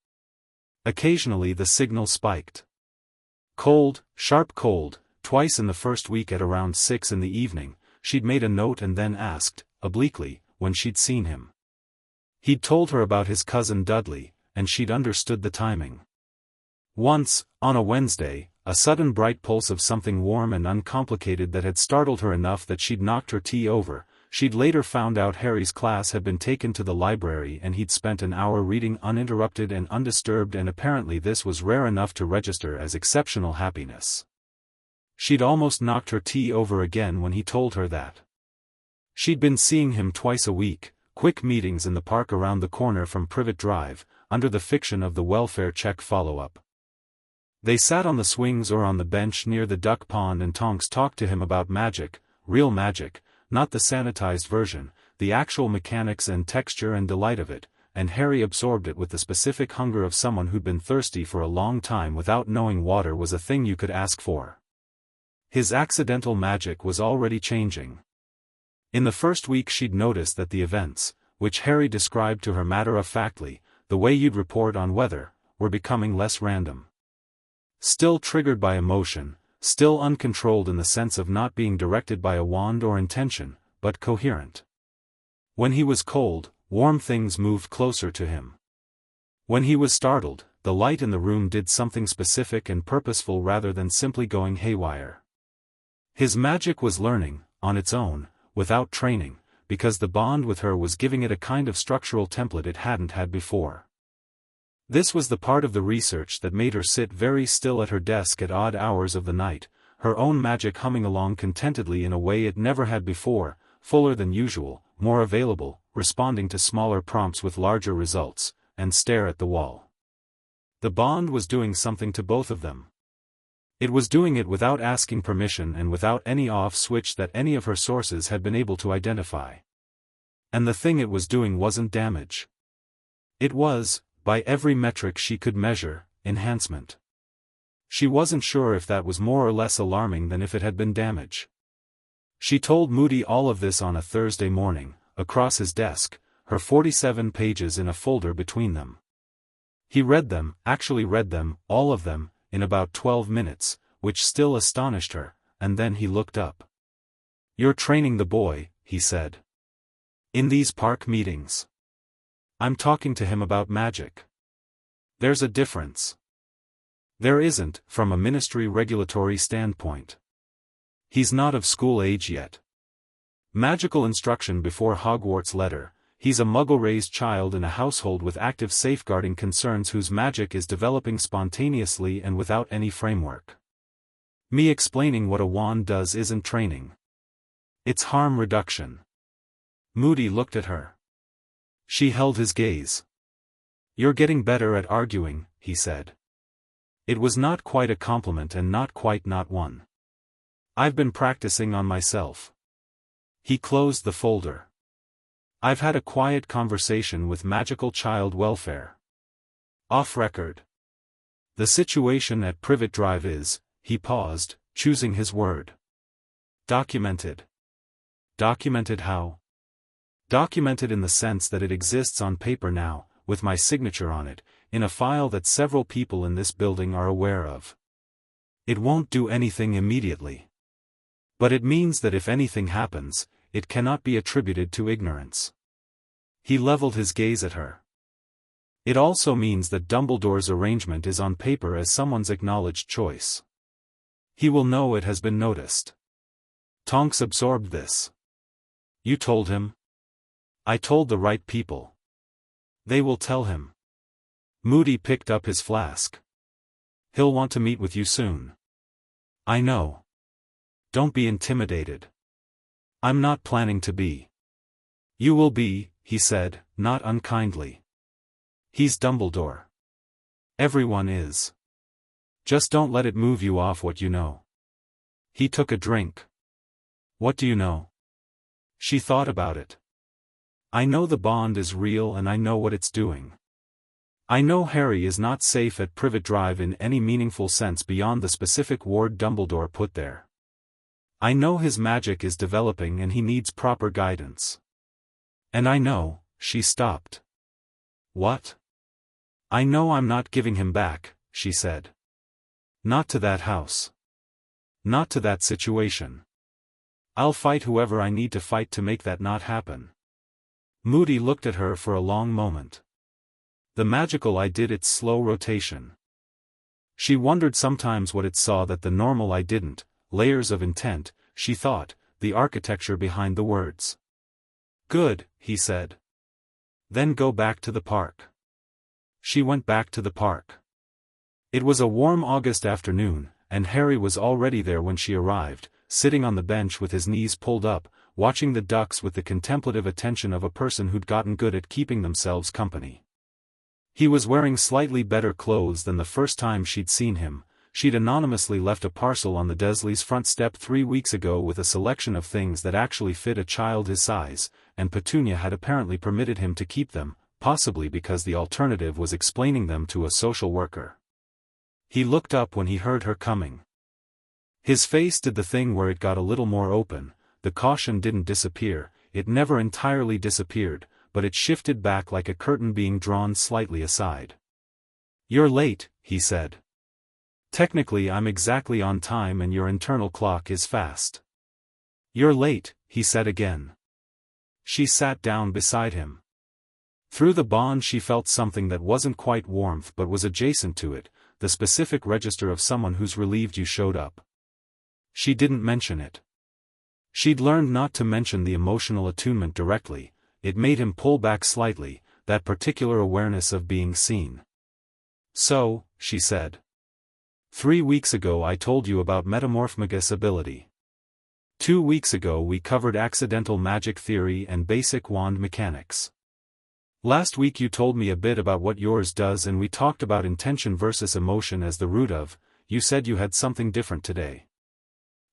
Occasionally the signal spiked. Cold, sharp cold, twice in the first week at around 6 in the evening, she'd made a note and then asked, obliquely, when she'd seen him. He'd told her about his cousin Dudley, and she'd understood the timing. Once, on a Wednesday, a sudden bright pulse of something warm and uncomplicated that had startled her enough that she'd knocked her tea over. She'd later found out Harry's class had been taken to the library and he'd spent an hour reading uninterrupted and undisturbed, and apparently this was rare enough to register as exceptional happiness. She'd almost knocked her tea over again when he told her that. She'd been seeing him twice a week, quick meetings in the park around the corner from Privet Drive, under the fiction of the welfare check follow-up. They sat on the swings or on the bench near the duck pond and Tonks talked to him about magic, real magic, not the sanitized version, the actual mechanics and texture and delight of it, and Harry absorbed it with the specific hunger of someone who'd been thirsty for a long time without knowing water was a thing you could ask for. His accidental magic was already changing. In the first week she'd noticed that the events, which Harry described to her matter-of-factly, the way you'd report on weather, were becoming less random. Still triggered by emotion, still uncontrolled in the sense of not being directed by a wand or intention, but coherent. When he was cold, warm things moved closer to him. When he was startled, the light in the room did something specific and purposeful rather than simply going haywire. His magic was learning, on its own, without training, because the bond with her was giving it a kind of structural template it hadn't had before. This was the part of the research that made her sit very still at her desk at odd hours of the night, her own magic humming along contentedly in a way it never had before, fuller than usual, more available, responding to smaller prompts with larger results, and stare at the wall. The bond was doing something to both of them. It was doing it without asking permission and without any off switch that any of her sources had been able to identify. And the thing it was doing wasn't damage. It was, by every metric she could measure, enhancement. She wasn't sure if that was more or less alarming than if it had been damage. She told Moody all of this on a Thursday morning, across his desk, her 47 pages in a folder between them. He read them, actually read them, all of them, in about 12 minutes, which still astonished her, and then he looked up. "You're training the boy," he said. "In these park meetings." I'm talking to him about magic. There's a difference. There isn't, from a ministry regulatory standpoint. He's not of school age yet. Magical instruction before Hogwarts letter. He's a muggle-raised child in a household with active safeguarding concerns whose magic is developing spontaneously and without any framework. Me explaining what a wand does isn't training. It's harm reduction. Moody looked at her. She held his gaze. You're getting better at arguing, he said. It was not quite a compliment and not quite not one. I've been practicing on myself. He closed the folder. I've had a quiet conversation with magical child welfare. Off record. The situation at Privet Drive is, he paused, choosing his word. Documented. Documented how? Documented in the sense that it exists on paper now, with my signature on it, in a file that several people in this building are aware of. It won't do anything immediately. But it means that if anything happens, it cannot be attributed to ignorance. He leveled his gaze at her. It also means that Dumbledore's arrangement is on paper as someone's acknowledged choice. He will know it has been noticed. Tonks absorbed this. You told him? I told the right people. They will tell him. Moody picked up his flask. He'll want to meet with you soon. I know. Don't be intimidated. I'm not planning to be. You will be, he said, not unkindly. He's Dumbledore. Everyone is. Just don't let it move you off what you know. He took a drink. What do you know? She thought about it. I know the bond is real and I know what it's doing. I know Harry is not safe at Privet Drive in any meaningful sense beyond the specific ward Dumbledore put there. I know his magic is developing and he needs proper guidance. And I know, she stopped. What? I know I'm not giving him back, she said. Not to that house. Not to that situation. I'll fight whoever I need to fight to make that not happen. Moody looked at her for a long moment. The magical eye did its slow rotation. She wondered sometimes what it saw that the normal eye didn't, layers of intent, she thought, the architecture behind the words. Good, he said. Then go back to the park. She went back to the park. It was a warm August afternoon, and Harry was already there when she arrived, sitting on the bench with his knees pulled up, watching the ducks with the contemplative attention of a person who'd gotten good at keeping themselves company. He was wearing slightly better clothes than the first time she'd seen him. She'd anonymously left a parcel on the Dursley's front step 3 weeks ago with a selection of things that actually fit a child his size, and Petunia had apparently permitted him to keep them, possibly because the alternative was explaining them to a social worker. He looked up when he heard her coming. His face did the thing where it got a little more open. The caution didn't disappear, it never entirely disappeared, but it shifted back like a curtain being drawn slightly aside. You're late, he said. Technically I'm exactly on time and your internal clock is fast. You're late, he said again. She sat down beside him. Through the bond she felt something that wasn't quite warmth but was adjacent to it, the specific register of someone who's relieved you showed up. She didn't mention it. She'd learned not to mention the emotional attunement directly. It made him pull back slightly, that particular awareness of being seen. So, she said. 3 weeks ago I told you about Metamorphmagus ability. 2 weeks ago we covered accidental magic theory and basic wand mechanics. Last week you told me a bit about what yours does and we talked about intention versus emotion as the root of. You said you had something different today.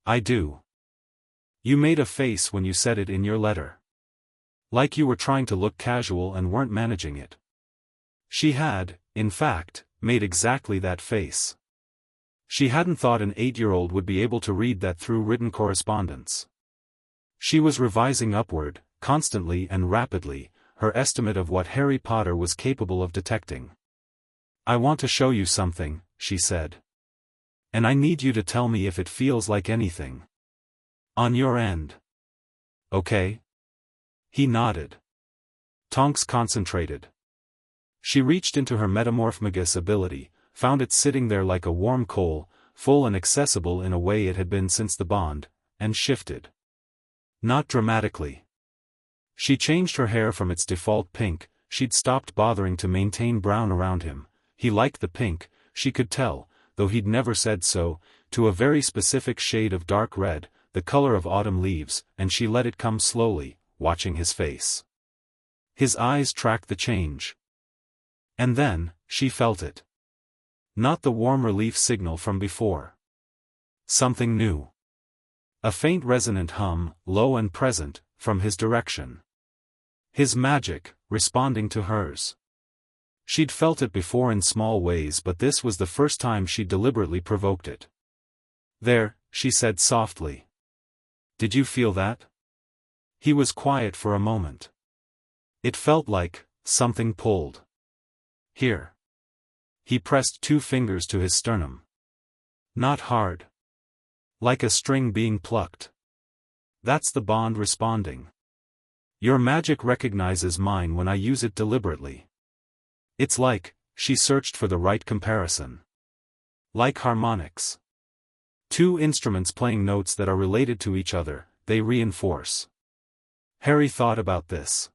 I do. You made a face when you said it in your letter. Like you were trying to look casual and weren't managing it. She had, in fact, made exactly that face. She hadn't thought an 8-year-old would be able to read that through written correspondence. She was revising upward, constantly and rapidly, her estimate of what Harry Potter was capable of detecting. I want to show you something, she said. And I need you to tell me if it feels like anything. On your end. Okay? He nodded. Tonks concentrated. She reached into her Metamorphmagus ability, found it sitting there like a warm coal, full and accessible in a way it had been since the bond, and shifted. Not dramatically. She changed her hair from its default pink. She'd stopped bothering to maintain brown around him. He liked the pink, she could tell, though he'd never said so, to a very specific shade of dark red, the color of autumn leaves, and she let it come slowly, watching his face. His eyes tracked the change. And then, she felt it. Not the warm relief signal from before. Something new. A faint resonant hum, low and present, from his direction. His magic, responding to hers. She'd felt it before in small ways, but this was the first time she'd deliberately provoked it. "There," she said softly. "Did you feel that?" He was quiet for a moment. It felt like something pulled. "Here." He pressed 2 fingers to his sternum. "Not hard. Like a string being plucked. That's the bond responding. Your magic recognizes mine when I use it deliberately. It's like," she searched for the right comparison. "Like harmonics. 2 instruments playing notes that are related to each other, they reinforce." Harry thought about this.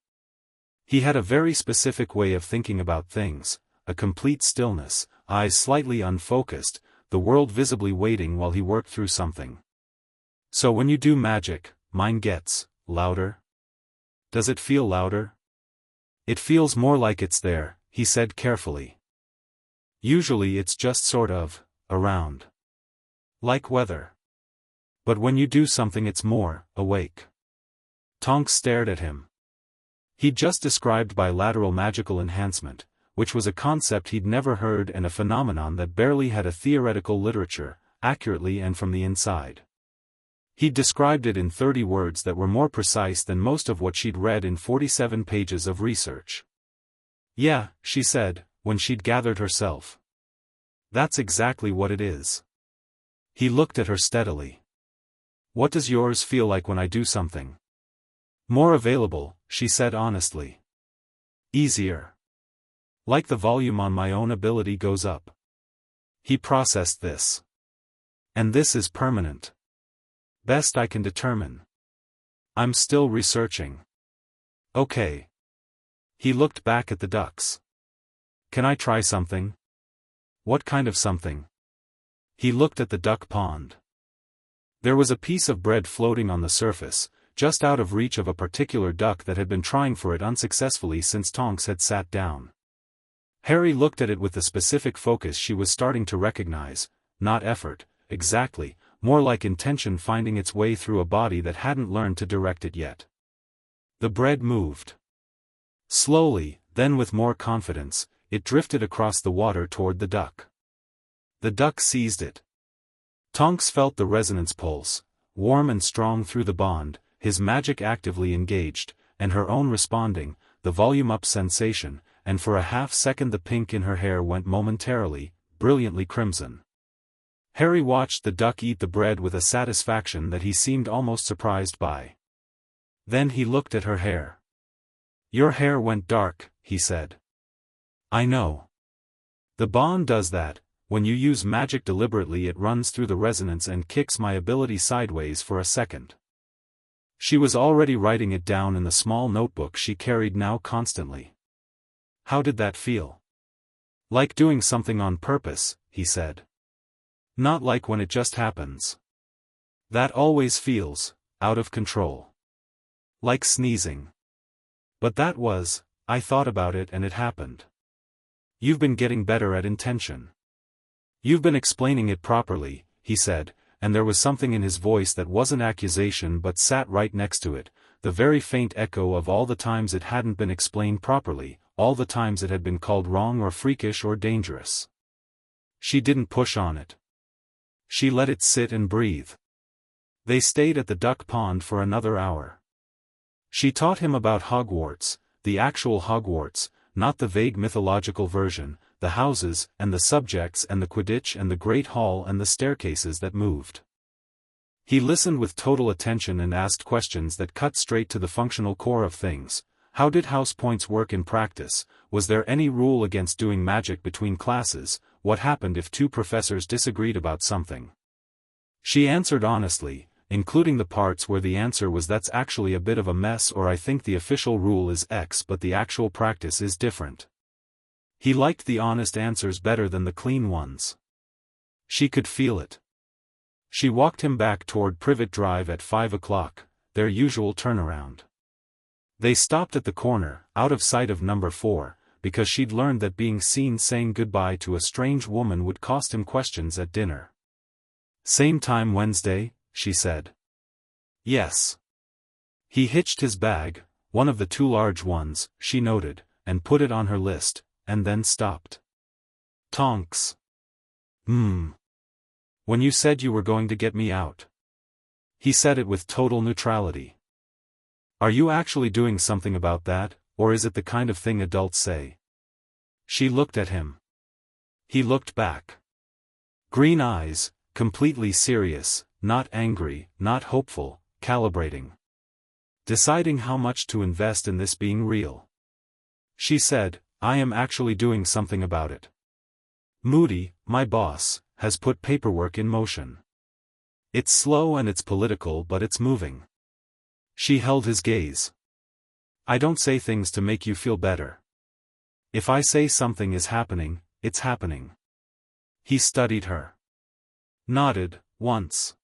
He had a very specific way of thinking about things, a complete stillness, eyes slightly unfocused, the world visibly waiting while he worked through something. "So when you do magic, mine gets louder? Does it feel louder?" "It feels more like it's there," he said carefully. "Usually it's just sort of around. Like weather. But when you do something it's more awake." Tonks stared at him. He'd just described bilateral magical enhancement, which was a concept he'd never heard and a phenomenon that barely had a theoretical literature, accurately and from the inside. He'd described it in 30 words that were more precise than most of what she'd read in 47 pages of research. "Yeah," she said, when she'd gathered herself. "That's exactly what it is." He looked at her steadily. "What does yours feel like when I do something?" "More available," she said honestly. "Easier. Like the volume on my own ability goes up." He processed this. "And this is permanent?" "Best I can determine. I'm still researching." "Okay." He looked back at the ducks. "Can I try something?" "What kind of something?" He looked at the duck pond. There was a piece of bread floating on the surface, just out of reach of a particular duck that had been trying for it unsuccessfully since Tonks had sat down. Harry looked at it with the specific focus she was starting to recognize, not effort, exactly, more like intention finding its way through a body that hadn't learned to direct it yet. The bread moved. Slowly, then with more confidence, it drifted across the water toward the duck. The duck seized it. Tonks felt the resonance pulse, warm and strong through the bond, his magic actively engaged, and her own responding, the volume-up sensation, and for a half-second the pink in her hair went momentarily, brilliantly crimson. Harry watched the duck eat the bread with a satisfaction that he seemed almost surprised by. Then he looked at her hair. "Your hair went dark," he said. "I know. The bond does that. When you use magic deliberately it runs through the resonance and kicks my ability sideways for a second." She was already writing it down in the small notebook she carried now constantly. "How did that feel?" "Like doing something on purpose," he said. "Not like when it just happens. That always feels out of control. Like sneezing. But that was, I thought about it and it happened." "You've been getting better at intention. You've been explaining it properly," he said, and there was something in his voice that wasn't accusation but sat right next to it, the very faint echo of all the times it hadn't been explained properly, all the times it had been called wrong or freakish or dangerous. She didn't push on it. She let it sit and breathe. They stayed at the duck pond for another hour. She taught him about Hogwarts, the actual Hogwarts, not the vague mythological version, the houses and the subjects and the Quidditch and the Great Hall and the staircases that moved. He listened with total attention and asked questions that cut straight to the functional core of things. How did house points work in practice? Was there any rule against doing magic between classes? What happened if two professors disagreed about something? She answered honestly, including the parts where the answer was that's actually a bit of a mess, or I think the official rule is X but the actual practice is different. He liked the honest answers better than the clean ones. She could feel it. She walked him back toward Privet Drive at 5 o'clock, their usual turnaround. They stopped at the corner, out of sight of number 4, because she'd learned that being seen saying goodbye to a strange woman would cost him questions at dinner. "Same time Wednesday?" she said. "Yes." He hitched his bag, one of the two large ones, she noted, and put it on her list, and then stopped. "Tonks. When you said you were going to get me out." He said it with total neutrality. "Are you actually doing something about that, or is it the kind of thing adults say?" She looked at him. He looked back. Green eyes, completely serious, not angry, not hopeful, calibrating. Deciding how much to invest in this being real. She said, "I am actually doing something about it. Moody, my boss, has put paperwork in motion. It's slow and it's political, but it's moving." She held his gaze. "I don't say things to make you feel better. If I say something is happening, it's happening." He studied her. Nodded, once.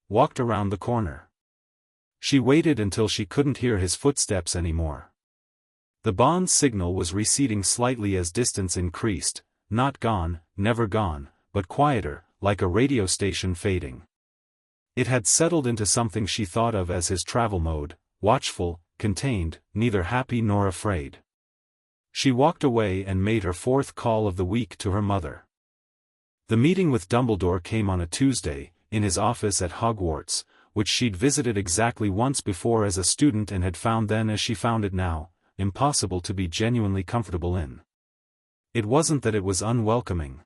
Walked around the corner. She waited until she couldn't hear his footsteps anymore. The bond signal was receding slightly as distance increased, not gone, never gone, but quieter, like a radio station fading. It had settled into something she thought of as his travel mode, watchful, contained, neither happy nor afraid. She walked away and made her 4th call of the week to her mother. The meeting with Dumbledore came on a Tuesday, in his office at Hogwarts, which she'd visited exactly once before as a student and had found then as she found it now, impossible to be genuinely comfortable in. It wasn't that it was unwelcoming.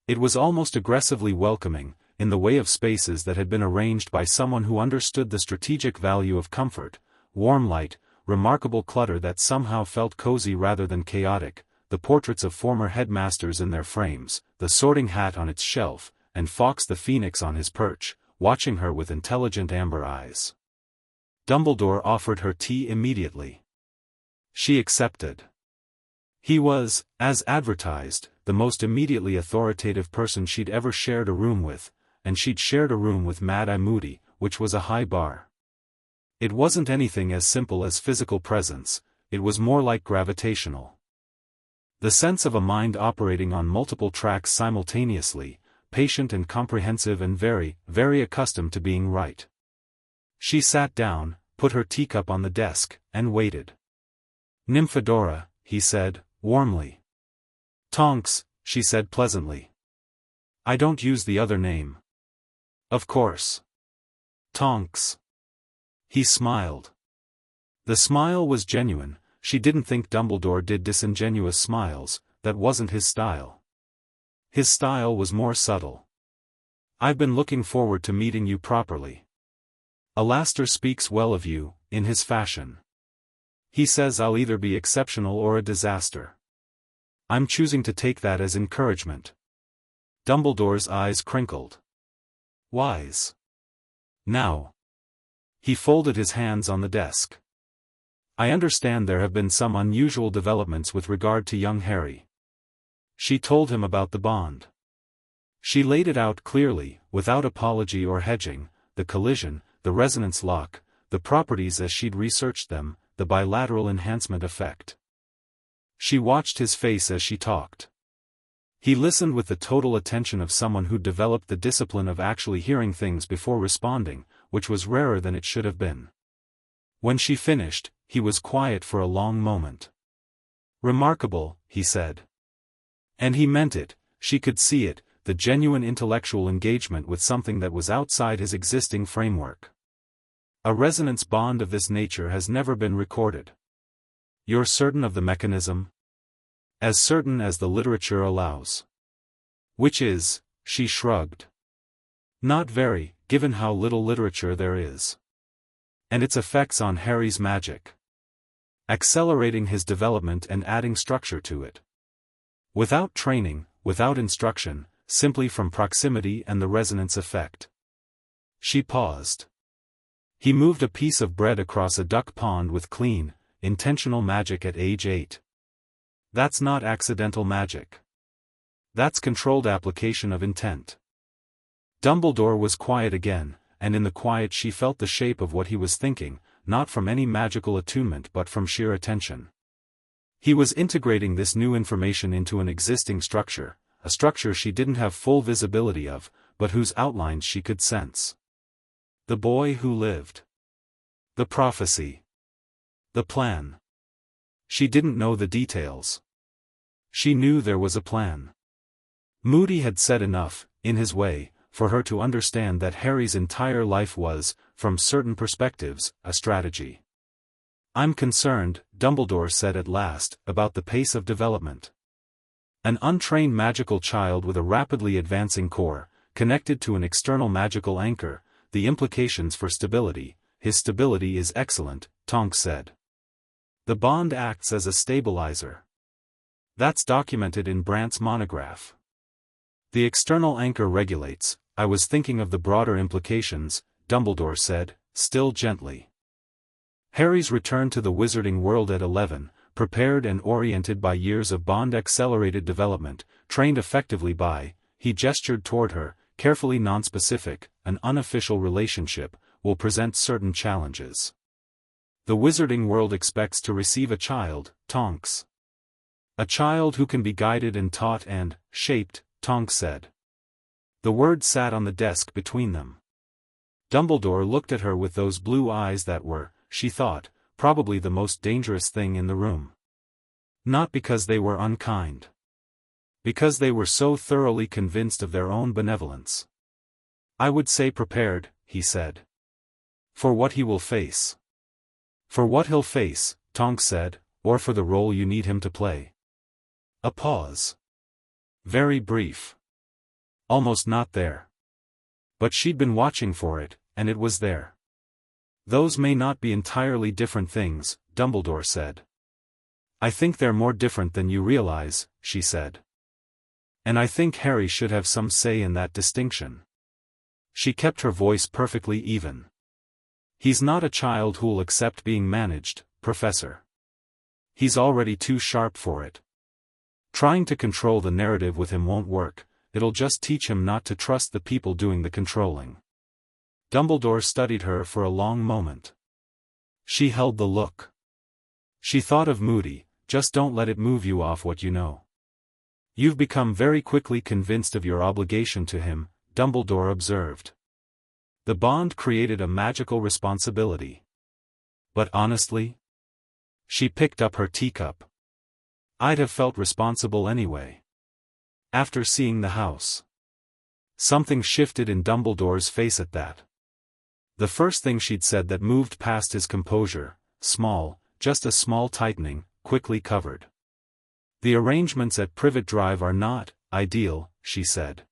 It was almost aggressively welcoming, in the way of spaces that had been arranged by someone who understood the strategic value of comfort, warm light, remarkable clutter that somehow felt cozy rather than chaotic, the portraits of former headmasters in their frames, the sorting hat on its shelf, and Fawkes the Phoenix on his perch, watching her with intelligent amber eyes. Dumbledore offered her tea immediately. She accepted. He was, as advertised, the most immediately authoritative person she'd ever shared a room with, and she'd shared a room with Mad-Eye Moody, which was a high bar. It wasn't anything as simple as physical presence, it was more like gravitational. The sense of a mind operating on multiple tracks simultaneously, patient and comprehensive and very, very accustomed to being right. She sat down, put her teacup on the desk, and waited. "Nymphadora," he said, warmly. "Tonks," she said pleasantly. "I don't use the other name." "Of course. Tonks." He smiled. The smile was genuine. She didn't think Dumbledore did disingenuous smiles, that wasn't his style. His style was more subtle. "I've been looking forward to meeting you properly. Alastor speaks well of you, in his fashion. He says I'll either be exceptional or a disaster. I'm choosing to take that as encouragement." Dumbledore's eyes crinkled. "Wise. Now." He folded his hands on the desk. "I understand there have been some unusual developments with regard to young Harry." She told him about the bond. She laid it out clearly, without apology or hedging, the collision, the resonance lock, the properties as she'd researched them, the bilateral enhancement effect. She watched his face as she talked. He listened with the total attention of someone who'd developed the discipline of actually hearing things before responding, which was rarer than it should have been. When she finished, he was quiet for a long moment. "Remarkable," he said. And he meant it, she could see it, the genuine intellectual engagement with something that was outside his existing framework. A resonance bond of this nature has never been recorded. "You're certain of the mechanism?" "As certain as the literature allows." "Which is," she shrugged. "Not very, given how little literature there is. And its effects on Harry's magic." accelerating his development and adding structure to it. Without training, without instruction, simply from proximity and the resonance effect. She paused. He moved a piece of bread across a duck pond with clean, intentional magic at age 8. That's not accidental magic. That's controlled application of intent. Dumbledore was quiet again, and in the quiet she felt the shape of what he was thinking, not from any magical attunement but from sheer attention. He was integrating this new information into an existing structure, a structure she didn't have full visibility of, but whose outlines she could sense. The boy who lived. The prophecy. The plan. She didn't know the details. She knew there was a plan. Moody had said enough, in his way, for her to understand that Harry's entire life was, from certain perspectives, a strategy. "I'm concerned," Dumbledore said at last, "about the pace of development. An untrained magical child with a rapidly advancing core, connected to an external magical anchor, the implications for stability." "His stability is excellent," Tonks said. "The bond acts as a stabilizer. That's documented in Brandt's monograph. The external anchor regulates." "I was thinking of the broader implications," Dumbledore said, still gently. Harry's return to the wizarding world at 11, prepared and oriented by years of bond-accelerated development, trained effectively by, he gestured toward her, carefully nonspecific, an unofficial relationship, will present certain challenges. The wizarding world expects to receive a child, Tonks. A child who can be guided and taught and shaped, Tonks said. The word sat on the desk between them. Dumbledore looked at her with those blue eyes that were, she thought, probably the most dangerous thing in the room. Not because they were unkind. Because they were so thoroughly convinced of their own benevolence. "I would say prepared," he said. "For what he will face." "For what he'll face," Tonks said, "or for the role you need him to play." A pause. Very brief. Almost not there. But she'd been watching for it, and it was there. "Those may not be entirely different things," Dumbledore said. "I think they're more different than you realize," she said. "And I think Harry should have some say in that distinction." She kept her voice perfectly even. "He's not a child who'll accept being managed, Professor. He's already too sharp for it. Trying to control the narrative with him won't work, it'll just teach him not to trust the people doing the controlling." Dumbledore studied her for a long moment. She held the look. She thought of Moody, "Just don't let it move you off what you know. You've become very quickly convinced of your obligation to him," Dumbledore observed. "The bond created a magical responsibility. But honestly?" She picked up her teacup. "I'd have felt responsible anyway. After seeing the house." Something shifted in Dumbledore's face at that. The first thing she'd said that moved past his composure, small, just a small tightening, quickly covered. "The arrangements at Privet Drive are not ideal," she said.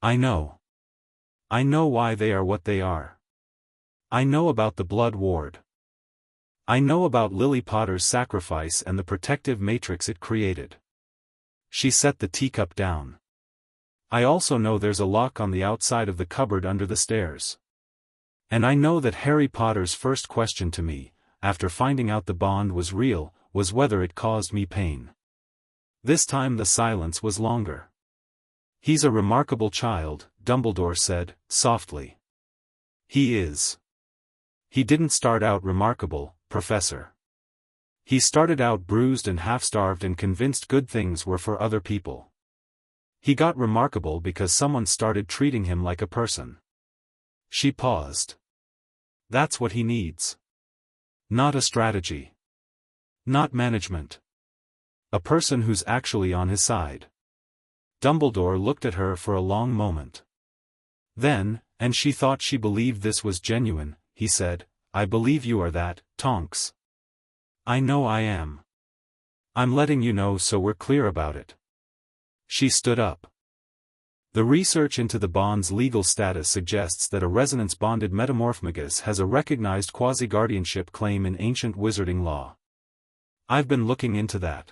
"I know. I know why they are what they are. I know about the Blood Ward. I know about Lily Potter's sacrifice and the protective matrix it created." She set the teacup down. "I also know there's a lock on the outside of the cupboard under the stairs. And I know that Harry Potter's first question to me, after finding out the bond was real, was whether it caused me pain." This time the silence was longer. "He's a remarkable child," Dumbledore said, softly. "He is. He didn't start out remarkable, Professor. He started out bruised and half-starved and convinced good things were for other people. He got remarkable because someone started treating him like a person." She paused. "That's what he needs. Not a strategy. Not management. A person who's actually on his side." Dumbledore looked at her for a long moment. Then, and she thought she believed this was genuine, he said, "I believe you are that, Tonks. I know I am. I'm letting you know so we're clear about it." She stood up. "The research into the bond's legal status suggests that a resonance-bonded Metamorphmagus has a recognized quasi-guardianship claim in ancient wizarding law. I've been looking into that.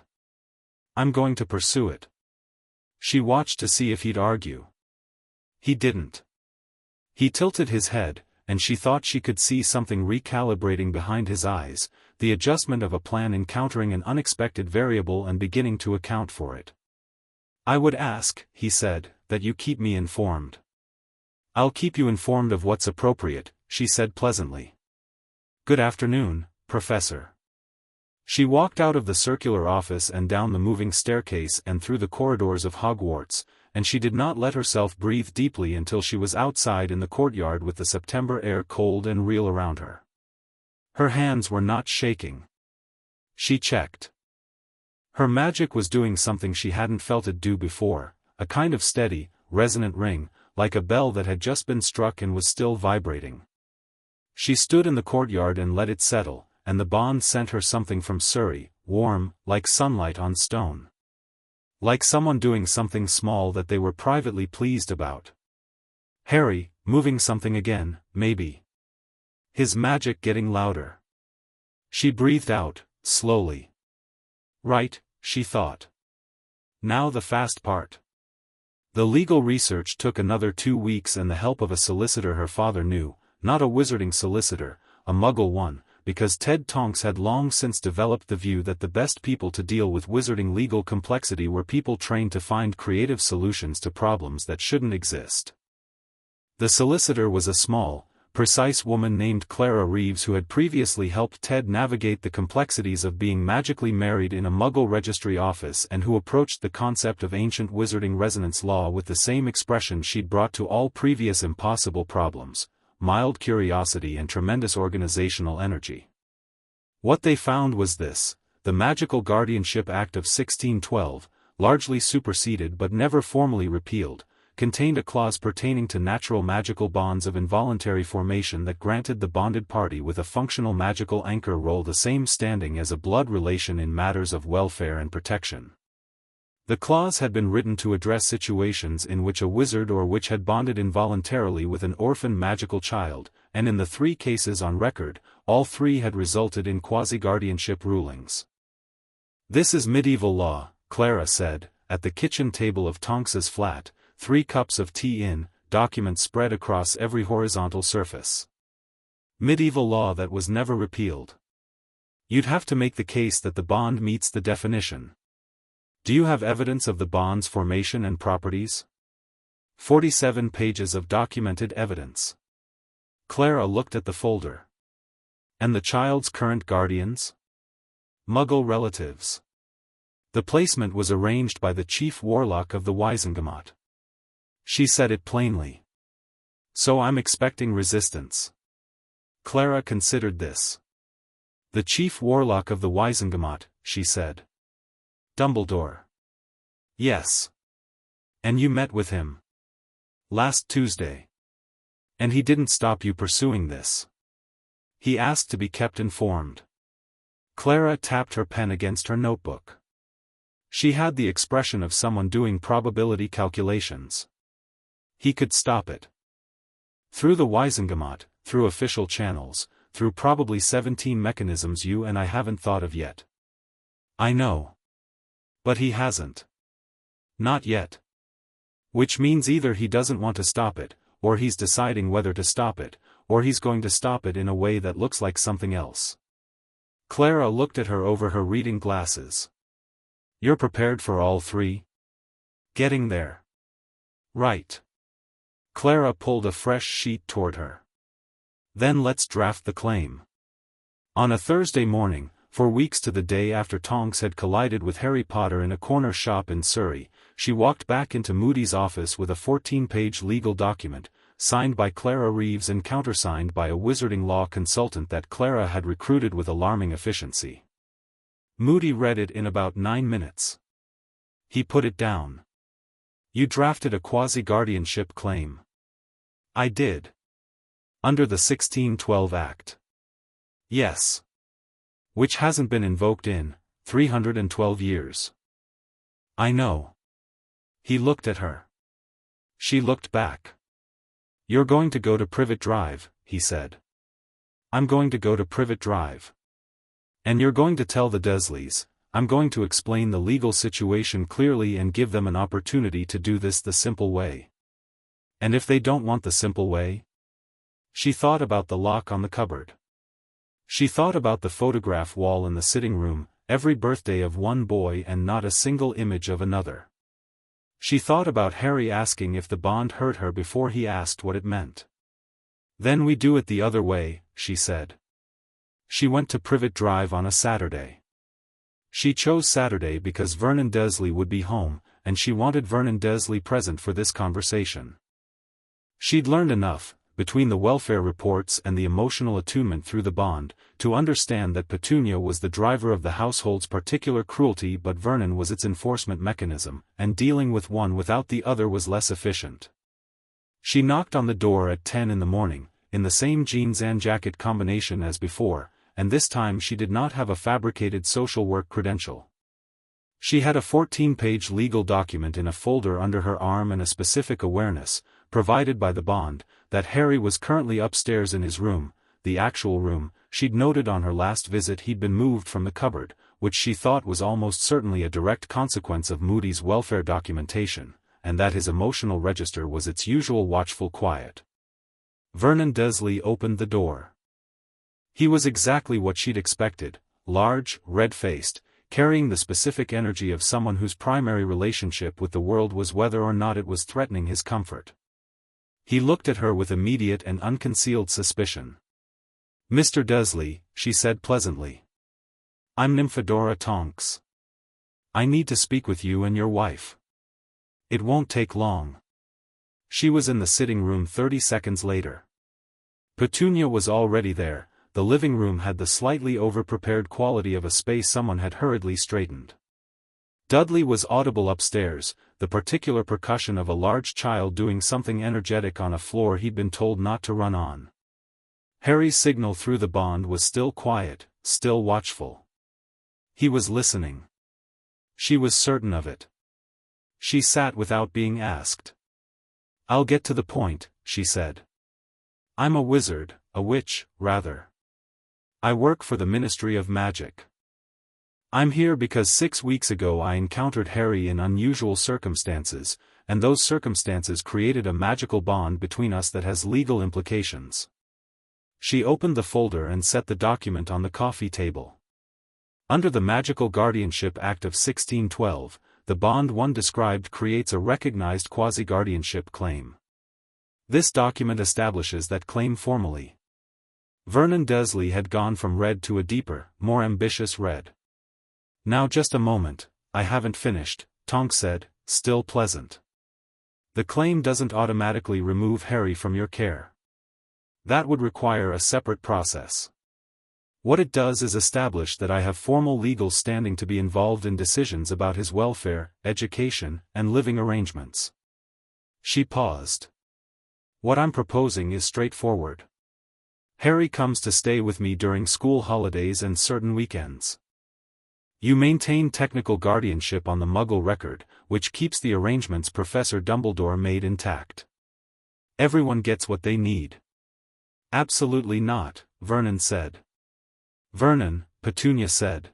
I'm going to pursue it. She watched to see if he'd argue. He didn't. He tilted his head, and she thought she could see something recalibrating behind his eyes, the adjustment of a plan encountering an unexpected variable and beginning to account for it. I would ask, he said, that you keep me informed. I'll keep you informed of what's appropriate, she said pleasantly. Good afternoon, Professor. She walked out of the circular office and down the moving staircase and through the corridors of Hogwarts, and she did not let herself breathe deeply until she was outside in the courtyard with the September air cold and real around her. Her hands were not shaking. She checked. Her magic was doing something she hadn't felt it do before, a kind of steady, resonant ring, like a bell that had just been struck and was still vibrating. She stood in the courtyard and let it settle, and the bond sent her something from Surrey, warm, like sunlight on stone. Like someone doing something small that they were privately pleased about. Harry, moving something again, maybe. His magic getting louder. She breathed out, slowly. Right, she thought. Now the fast part. The legal research took another 2 weeks and the help of a solicitor her father knew, not a wizarding solicitor, a muggle one, because Ted Tonks had long since developed the view that the best people to deal with wizarding legal complexity were people trained to find creative solutions to problems that shouldn't exist. The solicitor was a small, precise woman named Clara Reeves who had previously helped Ted navigate the complexities of being magically married in a Muggle registry office and who approached the concept of ancient wizarding resonance law with the same expression she'd brought to all previous impossible problems: mild curiosity and tremendous organizational energy. What they found was this: the Magical Guardianship Act of 1612, largely superseded but never formally repealed, contained a clause pertaining to natural magical bonds of involuntary formation that granted the bonded party with a functional magical anchor role the same standing as a blood relation in matters of welfare and protection. The clause had been written to address situations in which a wizard or witch had bonded involuntarily with an orphan magical child, and in the 3 cases on record, all 3 had resulted in quasi-guardianship rulings. This is medieval law, Clara said, at the kitchen table of Tonks's flat, 3 cups of tea in, documents spread across every horizontal surface. Medieval law that was never repealed. You'd have to make the case that the bond meets the definition. Do you have evidence of the bond's formation and properties? 47 pages of documented evidence. Clara looked at the folder. And the child's current guardians? Muggle relatives. The placement was arranged by the chief warlock of the Wizengamot. She said it plainly. So I'm expecting resistance. Clara considered this. The chief warlock of the Wizengamot, she said. Dumbledore. Yes. And you met with him. Last Tuesday. And he didn't stop you pursuing this. He asked to be kept informed. Clara tapped her pen against her notebook. She had the expression of someone doing probability calculations. He could stop it. Through the Wizengamot, through official channels, through probably 17 mechanisms you and I haven't thought of yet. I know. But he hasn't. Not yet. Which means either he doesn't want to stop it, or he's deciding whether to stop it, or he's going to stop it in a way that looks like something else. Clara looked at her over her reading glasses. You're prepared for all 3? Getting there. Right. Clara pulled a fresh sheet toward her. Then let's draft the claim. On a Thursday morning, for weeks to the day after Tonks had collided with Harry Potter in a corner shop in Surrey, she walked back into Moody's office with a 14-page legal document, signed by Clara Reeves and countersigned by a wizarding law consultant that Clara had recruited with alarming efficiency. Moody read it in about 9 minutes. He put it down. You drafted a quasi-guardianship claim. I did. Under the 1612 Act. Yes. Which hasn't been invoked in 312 years. I know. He looked at her. She looked back. You're going to go to Privet Drive, he said. I'm going to go to Privet Drive. And you're going to tell the Dursleys. I'm going to explain the legal situation clearly and give them an opportunity to do this the simple way. And if they don't want the simple way? She thought about the lock on the cupboard. She thought about the photograph wall in the sitting room, every birthday of one boy and not a single image of another. She thought about Harry asking if the bond hurt her before he asked what it meant. Then we do it the other way, she said. She went to Privet Drive on a Saturday. She chose Saturday because Vernon Dursley would be home, and she wanted Vernon Dursley present for this conversation. She'd learned enough, between the welfare reports and the emotional attunement through the bond, to understand that Petunia was the driver of the household's particular cruelty but Vernon was its enforcement mechanism, and dealing with one without the other was less efficient. She knocked on the door at 10 in the morning, in the same jeans and jacket combination as before, and this time she did not have a fabricated social work credential. She had a 14-page legal document in a folder under her arm and a specific awareness, provided by the bond, that Harry was currently upstairs in his room, the actual room. She'd noted on her last visit he'd been moved from the cupboard, which she thought was almost certainly a direct consequence of Moody's welfare documentation, and that his emotional register was its usual watchful quiet. Vernon Dursley opened the door. He was exactly what she'd expected, large, red-faced, carrying the specific energy of someone whose primary relationship with the world was whether or not it was threatening his comfort. He looked at her with immediate and unconcealed suspicion. "Mr. Dursley," she said pleasantly. "I'm Nymphadora Tonks. I need to speak with you and your wife. It won't take long." She was in the sitting room 30 seconds later. Petunia was already there. The living room had the slightly over-prepared quality of a space someone had hurriedly straightened. Dudley was audible upstairs, the particular percussion of a large child doing something energetic on a floor he'd been told not to run on. Harry's signal through the bond was still quiet, still watchful. He was listening. She was certain of it. She sat without being asked. "I'll get to the point," she said. "I'm a wizard, a witch, rather. I work for the Ministry of Magic. I'm here because 6 weeks ago I encountered Harry in unusual circumstances, and those circumstances created a magical bond between us that has legal implications." She opened the folder and set the document on the coffee table. Under the Magical Guardianship Act of 1612, the bond one described creates a recognized quasi-guardianship claim. This document establishes that claim formally. Vernon Dursley had gone from red to a deeper, more ambitious red. "Now just a moment, I haven't finished," Tonks said, still pleasant. "The claim doesn't automatically remove Harry from your care. That would require a separate process. What it does is establish that I have formal legal standing to be involved in decisions about his welfare, education, and living arrangements." She paused. "What I'm proposing is straightforward. Harry comes to stay with me during school holidays and certain weekends. You maintain technical guardianship on the Muggle record, which keeps the arrangements Professor Dumbledore made intact. Everyone gets what they need." "Absolutely not," Vernon said. "Vernon," Petunia said.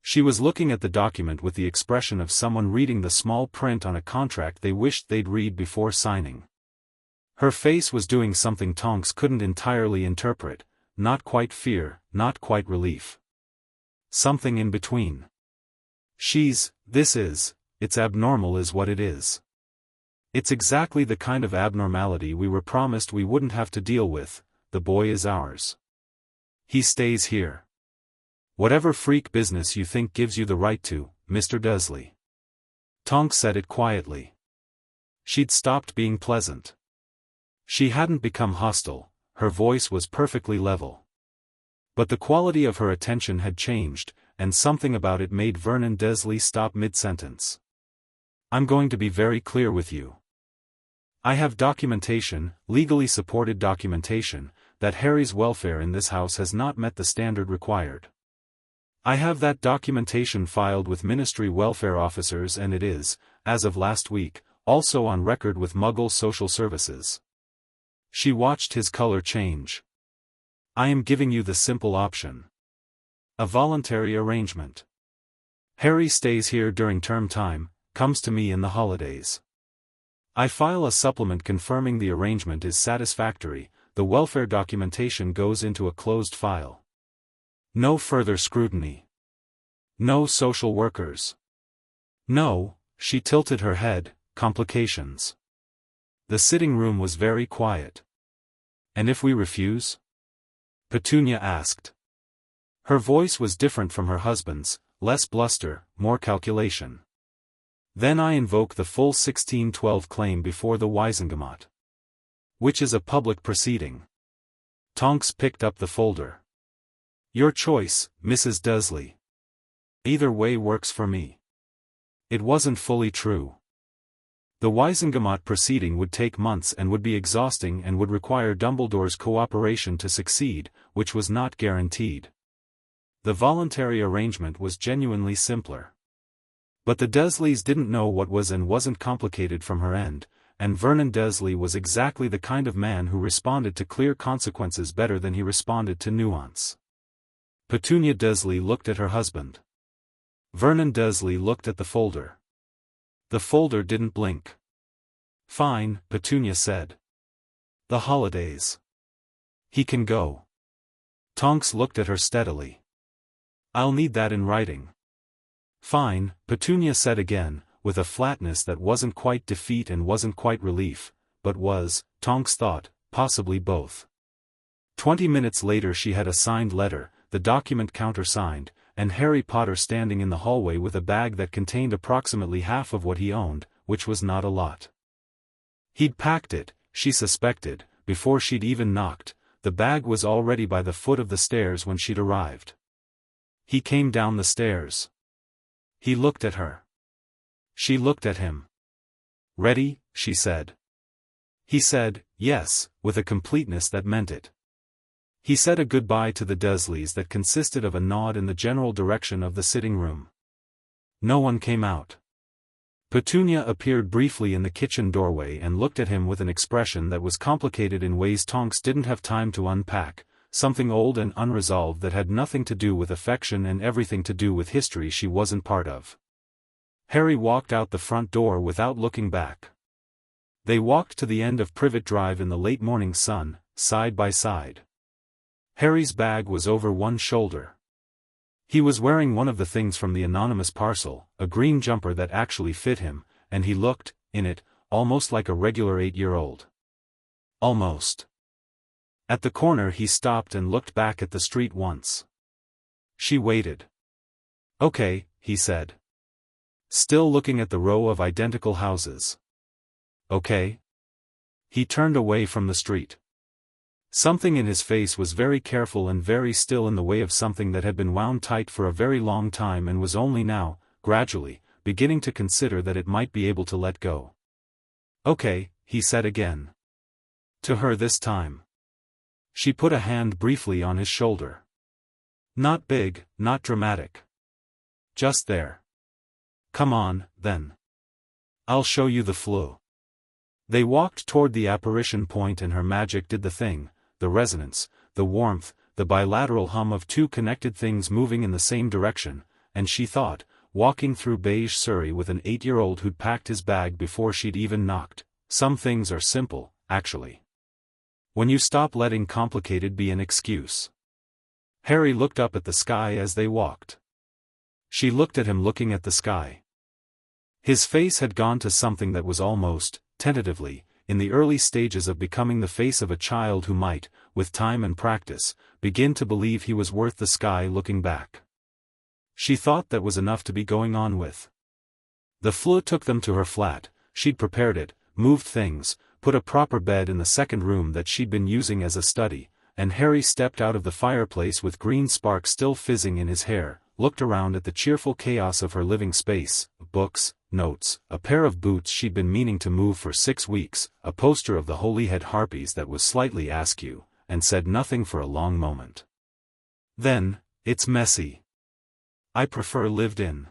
She was looking at the document with the expression of someone reading the small print on a contract they wished they'd read before signing. Her face was doing something Tonks couldn't entirely interpret, not quite fear, not quite relief. Something in between. It's abnormal is what it is. It's exactly the kind of abnormality we were promised we wouldn't have to deal with. The boy is ours. He stays here. Whatever freak business you think gives you the right to, Mr. Dursley." Tonks said it quietly. She'd stopped being pleasant. She hadn't become hostile, her voice was perfectly level. But the quality of her attention had changed, and something about it made Vernon Dursley stop mid-sentence. "I'm going to be very clear with you. I have documentation, legally supported documentation, that Harry's welfare in this house has not met the standard required. I have that documentation filed with Ministry welfare officers and it is, as of last week, also on record with Muggle Social Services." She watched his color change. "I am giving you the simple option. A voluntary arrangement. Harry stays here during term time, comes to me in the holidays. I file a supplement confirming the arrangement is satisfactory, the welfare documentation goes into a closed file. No further scrutiny. No social workers. No, she tilted her head, complications. The sitting room was very quiet. And if we refuse? Petunia asked. Her voice was different from her husband's, less bluster, more calculation. Then I invoke the full 1612 claim before the Wiesengemot. Which is a public proceeding. Tonks picked up the folder. Your choice, Mrs. Dursley. Either way works for me. It wasn't fully true. The Wiesengemot proceeding would take months and would be exhausting and would require Dumbledore's cooperation to succeed, which was not guaranteed. The voluntary arrangement was genuinely simpler. But the Dursleys didn't know what was and wasn't complicated from her end, and Vernon Dursley was exactly the kind of man who responded to clear consequences better than he responded to nuance. Petunia Dursley looked at her husband. Vernon Dursley looked at the folder. The folder didn't blink. Fine, Petunia said. The holidays. He can go. Tonks looked at her steadily. I'll need that in writing. Fine, Petunia said again, with a flatness that wasn't quite defeat and wasn't quite relief, but was, Tonks thought, possibly both. 20 minutes later she had a signed letter, the document countersigned, and Harry Potter standing in the hallway with a bag that contained approximately half of what he owned, which was not a lot. He'd packed it, she suspected, before she'd even knocked. The bag was already by the foot of the stairs when she'd arrived. He came down the stairs. He looked at her. She looked at him. Ready, she said. He said, yes, with a completeness that meant it. He said a goodbye to the Dursleys that consisted of a nod in the general direction of the sitting room. No one came out. Petunia appeared briefly in the kitchen doorway and looked at him with an expression that was complicated in ways Tonks didn't have time to unpack, something old and unresolved that had nothing to do with affection and everything to do with history she wasn't part of. Harry walked out the front door without looking back. They walked to the end of Privet Drive in the late morning sun, side by side. Harry's bag was over one shoulder. He was wearing one of the things from the anonymous parcel, a green jumper that actually fit him, and he looked, in it, almost like a regular 8-year-old. Almost. At the corner he stopped and looked back at the street once. She waited. Okay, he said. Still looking at the row of identical houses. Okay. He turned away from the street. Something in his face was very careful and very still in the way of something that had been wound tight for a very long time and was only now, gradually, beginning to consider that it might be able to let go. Okay, he said again. To her this time. She put a hand briefly on his shoulder. Not big, not dramatic. Just there. Come on, then. I'll show you the flu. They walked toward the apparition point and her magic did the thing. The resonance, the warmth, the bilateral hum of two connected things moving in the same direction, and she thought, walking through beige Surrey with an 8-year-old who'd packed his bag before she'd even knocked, some things are simple, actually. When you stop letting complicated be an excuse. Harry looked up at the sky as they walked. She looked at him looking at the sky. His face had gone to something that was almost, tentatively, in the early stages of becoming the face of a child who might, with time and practice, begin to believe he was worth the sky looking back. She thought that was enough to be going on with. The flu took them to her flat, she'd prepared it, moved things, put a proper bed in the second room that she'd been using as a study, and Harry stepped out of the fireplace with green sparks still fizzing in his hair, looked around at the cheerful chaos of her living space, books, notes, a pair of boots she'd been meaning to move for 6 weeks, a poster of the Holyhead Harpies that was slightly askew, and said nothing for a long moment. Then, it's messy. I prefer lived in.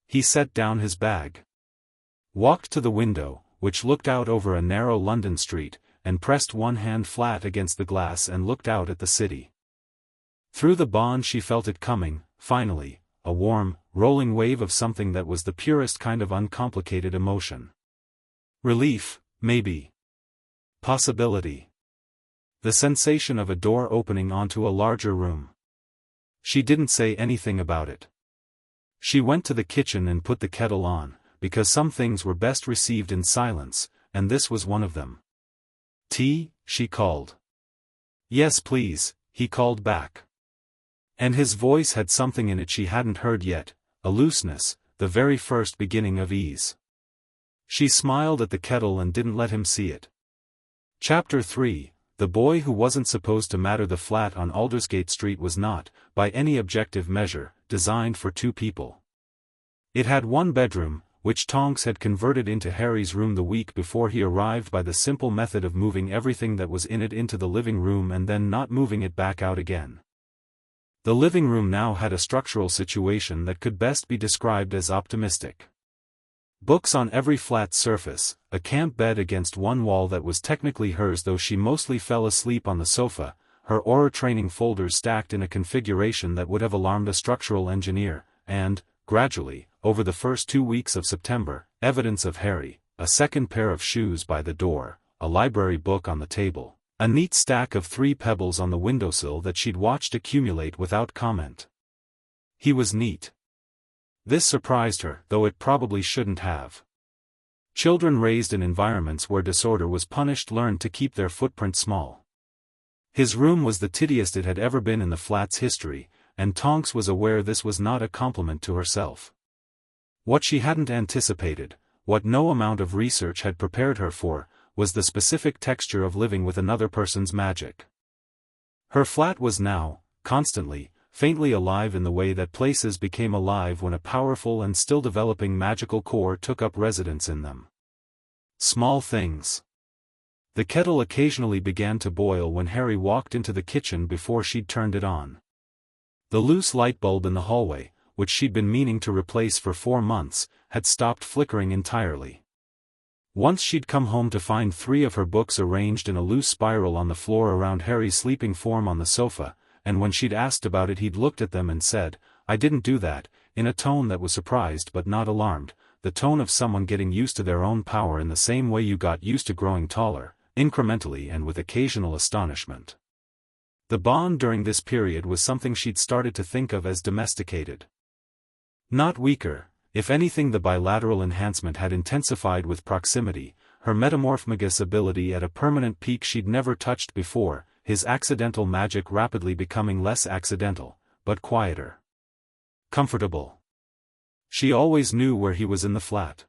He set down his bag. Walked to the window, which looked out over a narrow London street, and pressed one hand flat against the glass and looked out at the city. Through the bond she felt it coming, finally, a warm, rolling wave of something that was the purest kind of uncomplicated emotion. Relief, maybe. Possibility. The sensation of a door opening onto a larger room. She didn't say anything about it. She went to the kitchen and put the kettle on, because some things were best received in silence, and this was one of them. "Tea?" she called. "Yes please," he called back. And his voice had something in it she hadn't heard yet, a looseness, the very first beginning of ease. She smiled at the kettle and didn't let him see it. Chapter 3. The boy who wasn't supposed to matter. The flat on Aldersgate Street was not, by any objective measure, designed for two people. It had one bedroom, which Tonks had converted into Harry's room the week before he arrived by the simple method of moving everything that was in it into the living room and then not moving it back out again. The living room now had a structural situation that could best be described as optimistic. Books on every flat surface, a camp bed against one wall that was technically hers though she mostly fell asleep on the sofa, her aura training folders stacked in a configuration that would have alarmed a structural engineer, and, gradually, over the first 2 weeks of September, evidence of Harry, a second pair of shoes by the door, a library book on the table, a neat stack of 3 pebbles on the windowsill that she'd watched accumulate without comment. He was neat. This surprised her, though it probably shouldn't have. Children raised in environments where disorder was punished learned to keep their footprint small. His room was the tiddiest it had ever been in the flat's history, and Tonks was aware this was not a compliment to herself. What she hadn't anticipated, what no amount of research had prepared her for, was the specific texture of living with another person's magic. Her flat was now, constantly, faintly alive in the way that places became alive when a powerful and still developing magical core took up residence in them. Small things. The kettle occasionally began to boil when Harry walked into the kitchen before she'd turned it on. The loose light bulb in the hallway, which she'd been meaning to replace for 4 months, had stopped flickering entirely. Once she'd come home to find 3 of her books arranged in a loose spiral on the floor around Harry's sleeping form on the sofa, and when she'd asked about it he'd looked at them and said, "I didn't do that," in a tone that was surprised but not alarmed, the tone of someone getting used to their own power in the same way you got used to growing taller, incrementally and with occasional astonishment. The bond during this period was something she'd started to think of as domesticated. Not weaker. If anything, the bilateral enhancement had intensified with proximity, her Metamorphmagus ability at a permanent peak she'd never touched before, his accidental magic rapidly becoming less accidental, but quieter. Comfortable. She always knew where he was in the flat.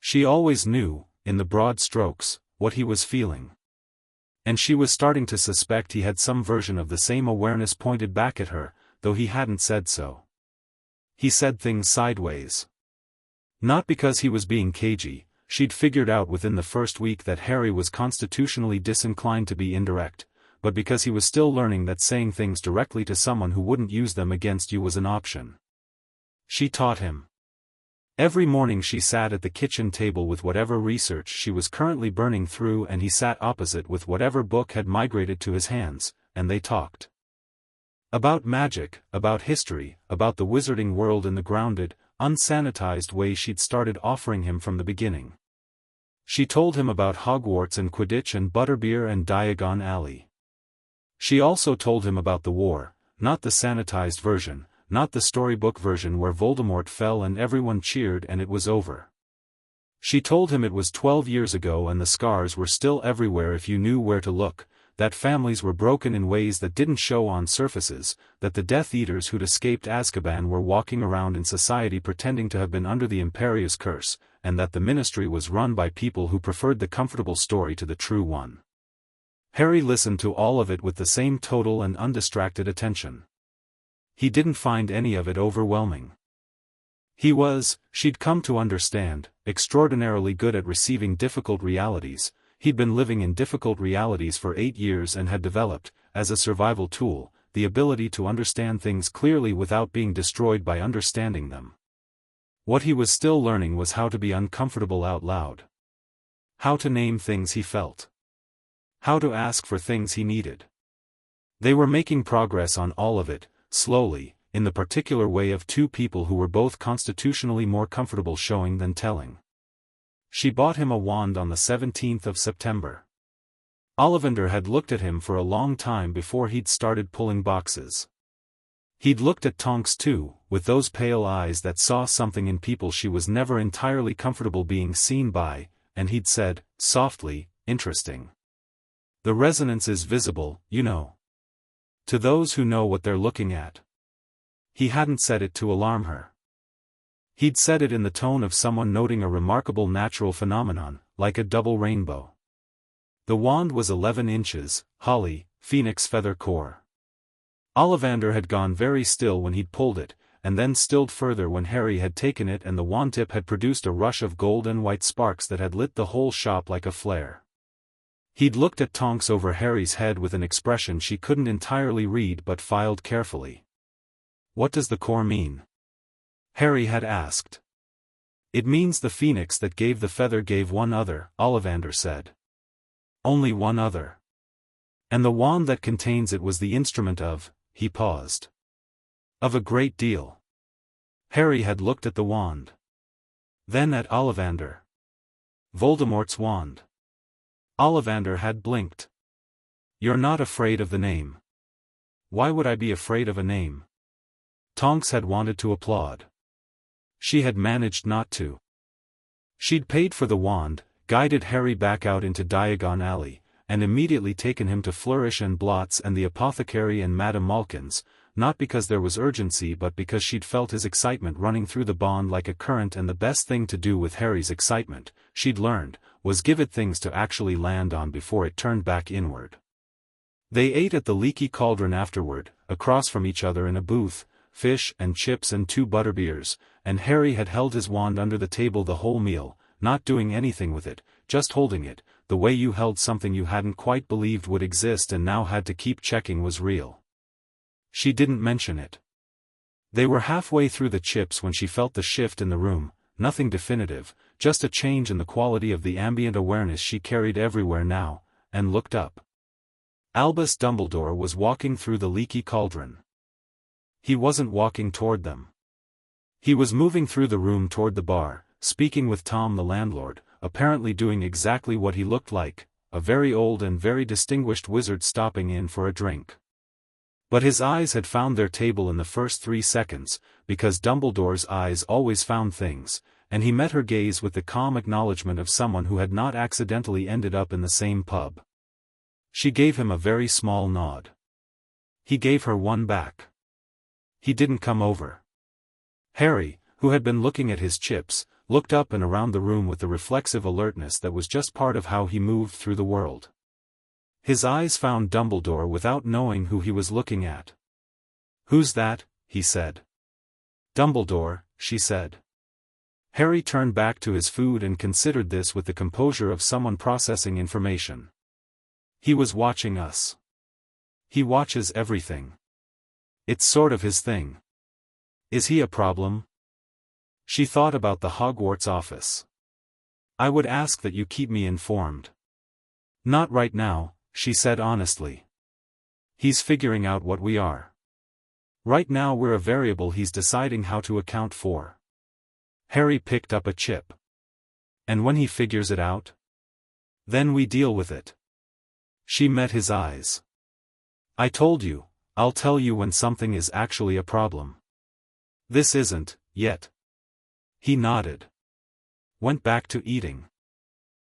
She always knew, in the broad strokes, what he was feeling. And she was starting to suspect he had some version of the same awareness pointed back at her, though he hadn't said so. He said things sideways. Not because he was being cagey, she'd figured out within the first week that Harry was constitutionally disinclined to be indirect, but because he was still learning that saying things directly to someone who wouldn't use them against you was an option. She taught him. Every morning she sat at the kitchen table with whatever research she was currently burning through and he sat opposite with whatever book had migrated to his hands, and they talked. About magic, about history, about the wizarding world in the grounded, unsanitized way she'd started offering him from the beginning. She told him about Hogwarts and Quidditch and Butterbeer and Diagon Alley. She also told him about the war, not the sanitized version, not the storybook version where Voldemort fell and everyone cheered and it was over. She told him it was 12 years ago and the scars were still everywhere if you knew where to look, that families were broken in ways that didn't show on surfaces, that the Death Eaters who'd escaped Azkaban were walking around in society pretending to have been under the Imperius curse, and that the Ministry was run by people who preferred the comfortable story to the true one. Harry listened to all of it with the same total and undistracted attention. He didn't find any of it overwhelming. He was, she'd come to understand, extraordinarily good at receiving difficult realities. He'd been living in difficult realities for 8 years and had developed, as a survival tool, the ability to understand things clearly without being destroyed by understanding them. What he was still learning was how to be uncomfortable out loud. How to name things he felt. How to ask for things he needed. They were making progress on all of it, slowly, in the particular way of two people who were both constitutionally more comfortable showing than telling. She bought him a wand on the 17th of September. Ollivander had looked at him for a long time before he'd started pulling boxes. He'd looked at Tonks too, with those pale eyes that saw something in people she was never entirely comfortable being seen by, and he'd said, softly, interesting. The resonance is visible, you know. To those who know what they're looking at. He hadn't said it to alarm her. He'd said it in the tone of someone noting a remarkable natural phenomenon, like a double rainbow. The wand was 11 inches, holly, phoenix feather core. Ollivander had gone very still when he'd pulled it, and then stilled further when Harry had taken it, and the wand tip had produced a rush of gold and white sparks that had lit the whole shop like a flare. He'd looked at Tonks over Harry's head with an expression she couldn't entirely read but filed carefully. "What does the core mean?" Harry had asked. "It means the phoenix that gave the feather gave one other," Ollivander said. "Only one other. And the wand that contains it was the instrument of," he paused. "Of a great deal." Harry had looked at the wand. Then at Ollivander. "Voldemort's wand." Ollivander had blinked. "You're not afraid of the name." "Why would I be afraid of a name?" Tonks had wanted to applaud. She had managed not to. She'd paid for the wand, guided Harry back out into Diagon Alley, and immediately taken him to Flourish and Blots and the apothecary and Madame Malkin's, not because there was urgency but because she'd felt his excitement running through the bond like a current, and the best thing to do with Harry's excitement, she'd learned, was give it things to actually land on before it turned back inward. They ate at the Leaky Cauldron afterward, across from each other in a booth, fish and chips and 2 butterbeers, and Harry had held his wand under the table the whole meal, not doing anything with it, just holding it, the way you held something you hadn't quite believed would exist and now had to keep checking was real. She didn't mention it. They were halfway through the chips when she felt the shift in the room, nothing definitive, just a change in the quality of the ambient awareness she carried everywhere now, and looked up. Albus Dumbledore was walking through the Leaky Cauldron. He wasn't walking toward them. He was moving through the room toward the bar, speaking with Tom the landlord, apparently doing exactly what he looked like, a very old and very distinguished wizard stopping in for a drink. But his eyes had found their table in the first 3 seconds, because Dumbledore's eyes always found things, and he met her gaze with the calm acknowledgement of someone who had not accidentally ended up in the same pub. She gave him a very small nod. He gave her one back. He didn't come over. Harry, who had been looking at his chips, looked up and around the room with the reflexive alertness that was just part of how he moved through the world. His eyes found Dumbledore without knowing who he was looking at. "Who's that?" he said. "Dumbledore," she said. Harry turned back to his food and considered this with the composure of someone processing information. "He was watching us. He watches everything. It's sort of his thing. Is he a problem?" She thought about the Hogwarts office. "I would ask that you keep me informed." "Not right now," she said honestly. "He's figuring out what we are. Right now we're a variable he's deciding how to account for." Harry picked up a chip. "And when he figures it out? Then we deal with it." She met his eyes. "I told you, I'll tell you when something is actually a problem. This isn't, yet." He nodded. Went back to eating.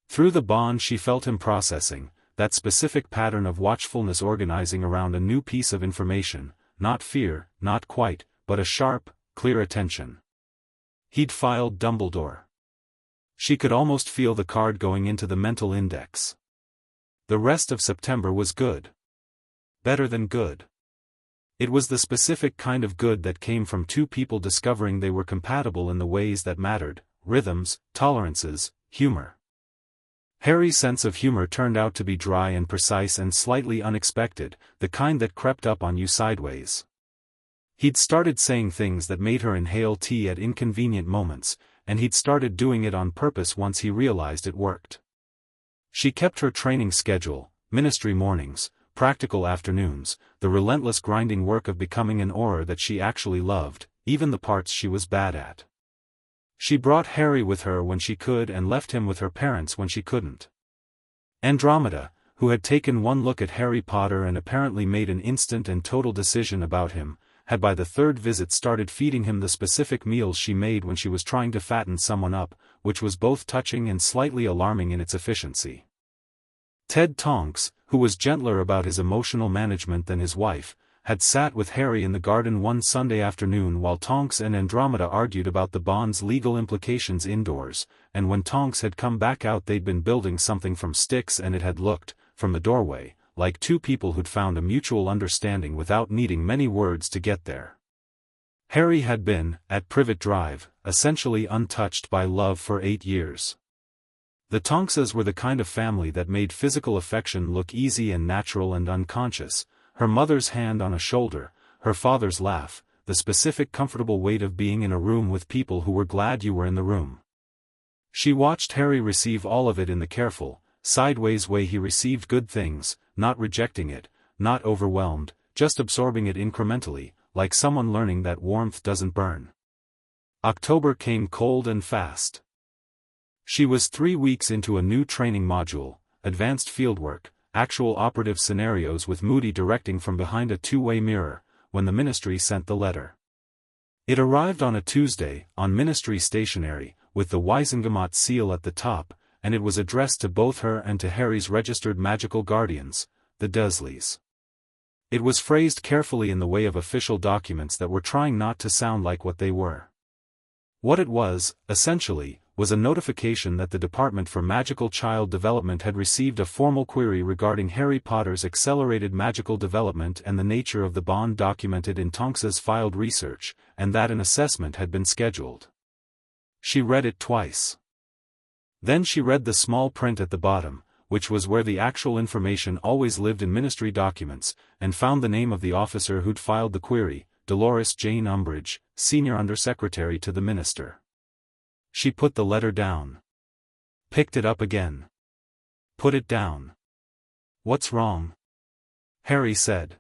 Through the bond she felt him processing, that specific pattern of watchfulness organizing around a new piece of information, not fear, not quite, but a sharp, clear attention. He'd filed Dumbledore. She could almost feel the card going into the mental index. The rest of September was good. Better than good. It was the specific kind of good that came from two people discovering they were compatible in the ways that mattered: rhythms, tolerances, humor. Harry's sense of humor turned out to be dry and precise and slightly unexpected, the kind that crept up on you sideways. He'd started saying things that made her inhale tea at inconvenient moments, and he'd started doing it on purpose once he realized it worked. She kept her training schedule, ministry mornings, practical afternoons, the relentless grinding work of becoming an Auror that she actually loved, even the parts she was bad at. She brought Harry with her when she could and left him with her parents when she couldn't. Andromeda, who had taken one look at Harry Potter and apparently made an instant and total decision about him, had by the third visit started feeding him the specific meals she made when she was trying to fatten someone up, which was both touching and slightly alarming in its efficiency. Ted Tonks, who was gentler about his emotional management than his wife, had sat with Harry in the garden one Sunday afternoon while Tonks and Andromeda argued about the bond's legal implications indoors, and when Tonks had come back out they'd been building something from sticks and it had looked, from the doorway, like two people who'd found a mutual understanding without needing many words to get there. Harry had been, at Privet Drive, essentially untouched by love for 8 years. The Tonkses were the kind of family that made physical affection look easy and natural and unconscious, her mother's hand on a shoulder, her father's laugh, the specific comfortable weight of being in a room with people who were glad you were in the room. She watched Harry receive all of it in the careful, sideways way he received good things, not rejecting it, not overwhelmed, just absorbing it incrementally, like someone learning that warmth doesn't burn. October came cold and fast. She was 3 weeks into a new training module, advanced fieldwork, actual operative scenarios with Moody directing from behind a two-way mirror, when the ministry sent the letter. It arrived on a Tuesday, on ministry stationery, with the Wisengamot seal at the top, and it was addressed to both her and to Harry's registered magical guardians, the Dursleys. It was phrased carefully in the way of official documents that were trying not to sound like what they were. What it was, essentially, was a notification that the Department for Magical Child Development had received a formal query regarding Harry Potter's accelerated magical development and the nature of the bond documented in Tonks's filed research, and that an assessment had been scheduled. She read it twice. Then she read the small print at the bottom, which was where the actual information always lived in ministry documents, and found the name of the officer who'd filed the query, Dolores Jane Umbridge, Senior Undersecretary to the Minister. She put the letter down. Picked it up again. Put it down. "What's wrong?" Harry said.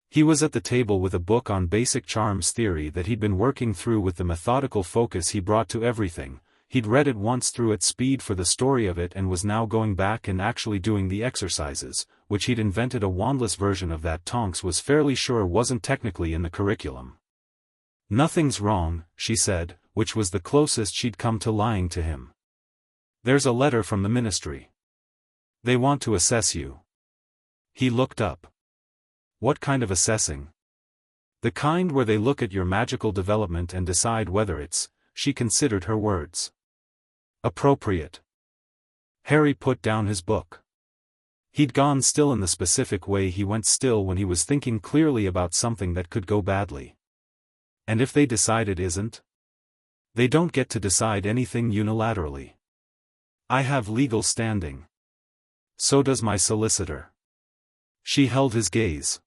He was at the table with a book on basic charms theory that he'd been working through with the methodical focus he brought to everything. He'd read it once through at speed for the story of it and was now going back and actually doing the exercises, which he'd invented a wandless version of that Tonks was fairly sure wasn't technically in the curriculum. "Nothing's wrong," she said, which was the closest she'd come to lying to him. "There's a letter from the ministry. They want to assess you." He looked up. "What kind of assessing?" "The kind where they look at your magical development and decide whether it's," she considered her words, "appropriate." Harry put down his book. He'd gone still in the specific way he went still when he was thinking clearly about something that could go badly. "And if they decide it isn't?" "They don't get to decide anything unilaterally. I have legal standing. So does my solicitor." She held his gaze.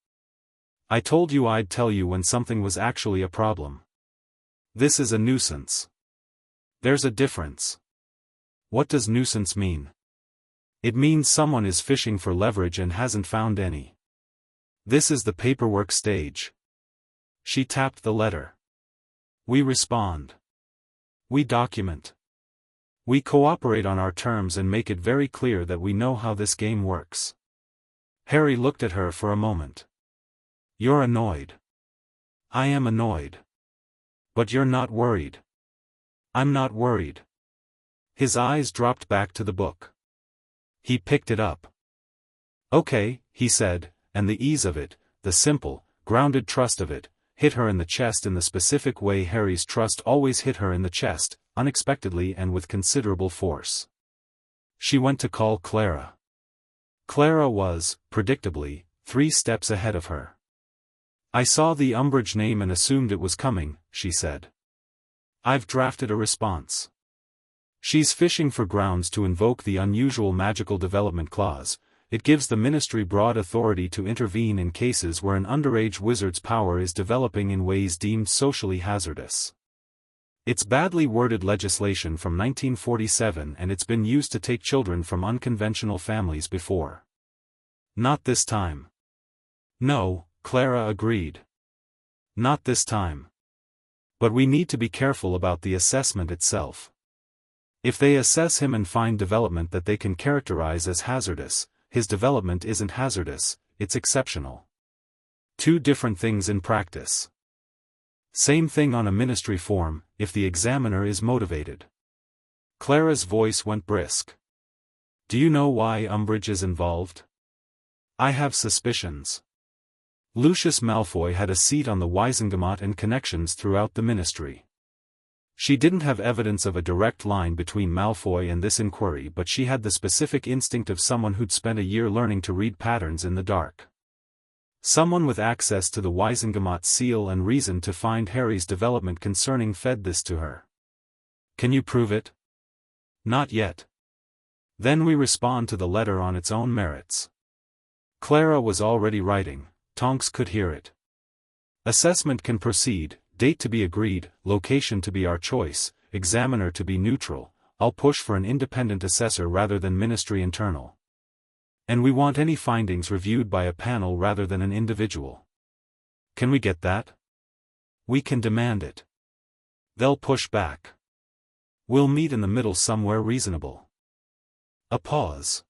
"I told you I'd tell you when something was actually a problem. This is a nuisance. There's a difference." "What does nuisance mean?" "It means someone is fishing for leverage and hasn't found any. This is the paperwork stage." She tapped the letter. "We respond. We document. We cooperate on our terms and make it very clear that we know how this game works." Harry looked at her for a moment. "You're annoyed." "I am annoyed. But you're not worried." "I'm not worried." His eyes dropped back to the book. He picked it up. "Okay," he said, and the ease of it, the simple, grounded trust of it, hit her in the chest in the specific way Harry's trust always hit her in the chest, unexpectedly and with considerable force. She went to call Clara. Clara was, predictably, 3 steps ahead of her. "I saw the Umbridge name and assumed it was coming," she said. "I've drafted a response. She's fishing for grounds to invoke the unusual magical development clause. It gives the ministry broad authority to intervene in cases where an underage wizard's power is developing in ways deemed socially hazardous. It's badly worded legislation from 1947 and it's been used to take children from unconventional families before. Not this time. No, Clara agreed. Not this time. But we need to be careful about the assessment itself. If they assess him and find development that they can characterize as hazardous, his development isn't hazardous, it's exceptional. Two different things in practice. Same thing on a ministry form, if the examiner is motivated. Clara's voice went brisk. Do you know why Umbridge is involved? I have suspicions. Lucius Malfoy had a seat on the Wisengamot and connections throughout the ministry. She didn't have evidence of a direct line between Malfoy and this inquiry, but she had the specific instinct of someone who'd spent a year learning to read patterns in the dark. Someone with access to the Wisengamot seal and reason to find Harry's development concerning fed this to her. Can you prove it? Not yet. Then we respond to the letter on its own merits. Clara was already writing. Tonks could hear it. Assessment can proceed, date to be agreed, location to be our choice, examiner to be neutral. I'll push for an independent assessor rather than ministry internal. And we want any findings reviewed by a panel rather than an individual. Can we get that? We can demand it. They'll push back. We'll meet in the middle somewhere reasonable. A pause.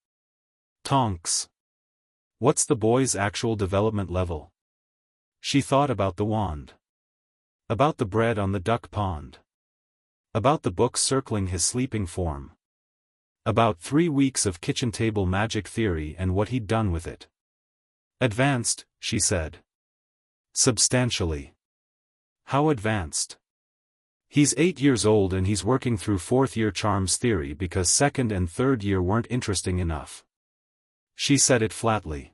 Tonks. What's the boy's actual development level? She thought about the wand. About the bread on the duck pond. About the book circling his sleeping form. About 3 weeks of kitchen table magic theory and what he'd done with it. Advanced, she said. Substantially. How advanced? He's 8 years old and he's working through 4th-year charms theory because 2nd and 3rd year weren't interesting enough. She said it flatly.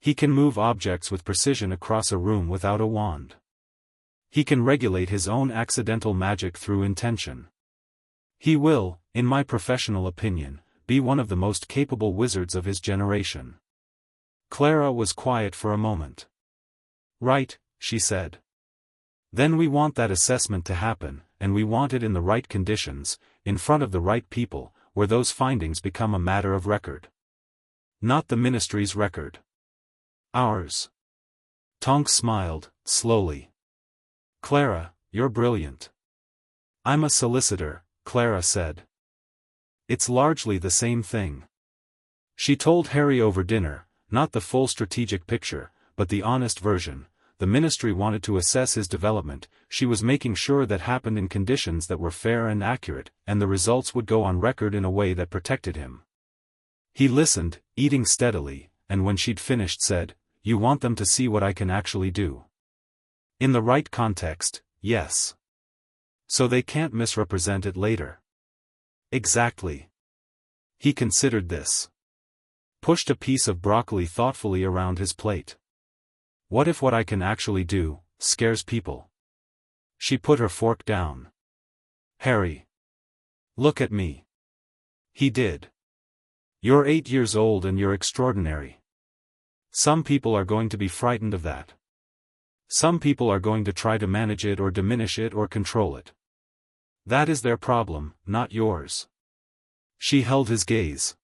He can move objects with precision across a room without a wand. He can regulate his own accidental magic through intention. He will, in my professional opinion, be one of the most capable wizards of his generation. Clara was quiet for a moment. Right, she said. Then we want that assessment to happen, and we want it in the right conditions, in front of the right people, where those findings become a matter of record. Not the ministry's record. Ours. Tonks smiled, slowly. Clara, you're brilliant. I'm a solicitor, Clara said. It's largely the same thing. She told Harry over dinner, not the full strategic picture, but the honest version. The ministry wanted to assess his development, she was making sure that happened in conditions that were fair and accurate, and the results would go on record in a way that protected him. He listened, eating steadily, and when she'd finished said, You want them to see what I can actually do. In the right context, yes. So they can't misrepresent it later. Exactly. He considered this. Pushed a piece of broccoli thoughtfully around his plate. What if what I can actually do scares people? She put her fork down. Harry. Look at me. He did. You're 8 years old and you're extraordinary. Some people are going to be frightened of that. Some people are going to try to manage it or diminish it or control it. That is their problem, not yours. She held his gaze.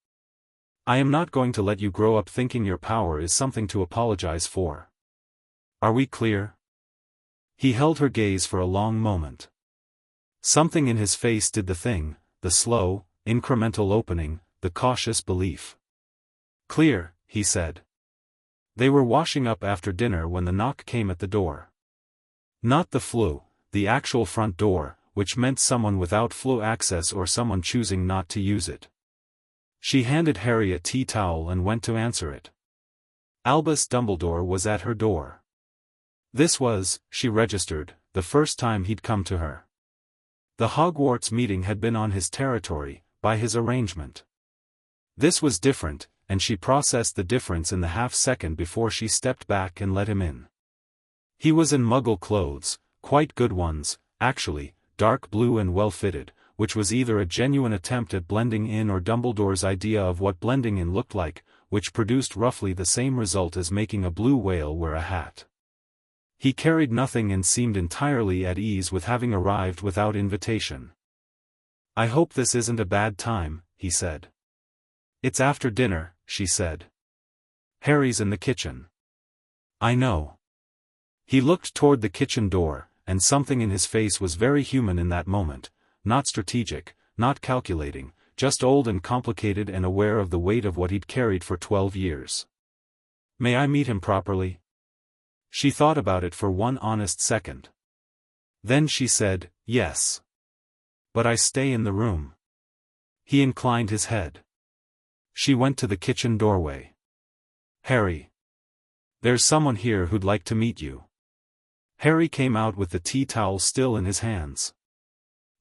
I am not going to let you grow up thinking your power is something to apologize for. Are we clear? He held her gaze for a long moment. Something in his face did the thing, the slow, incremental opening, the cautious belief. Clear, he said. They were washing up after dinner when the knock came at the door. Not the flue, the actual front door, which meant someone without flue access or someone choosing not to use it. She handed Harry a tea towel and went to answer it. Albus Dumbledore was at her door. This was, she registered, the first time he'd come to her. The Hogwarts meeting had been on his territory, by his arrangement. This was different, and she processed the difference in the half-second before she stepped back and let him in. He was in Muggle clothes, quite good ones, actually, dark blue and well-fitted, which was either a genuine attempt at blending in or Dumbledore's idea of what blending in looked like, which produced roughly the same result as making a blue whale wear a hat. He carried nothing and seemed entirely at ease with having arrived without invitation. I hope this isn't a bad time, he said. It's after dinner, she said. Harry's in the kitchen. I know. He looked toward the kitchen door, and something in his face was very human in that moment, not strategic, not calculating, just old and complicated and aware of the weight of what he'd carried for 12 years. May I meet him properly? She thought about it for one honest second. Then she said, yes. But I stay in the room. He inclined his head. She went to the kitchen doorway. Harry. There's someone here who'd like to meet you. Harry came out with the tea towel still in his hands.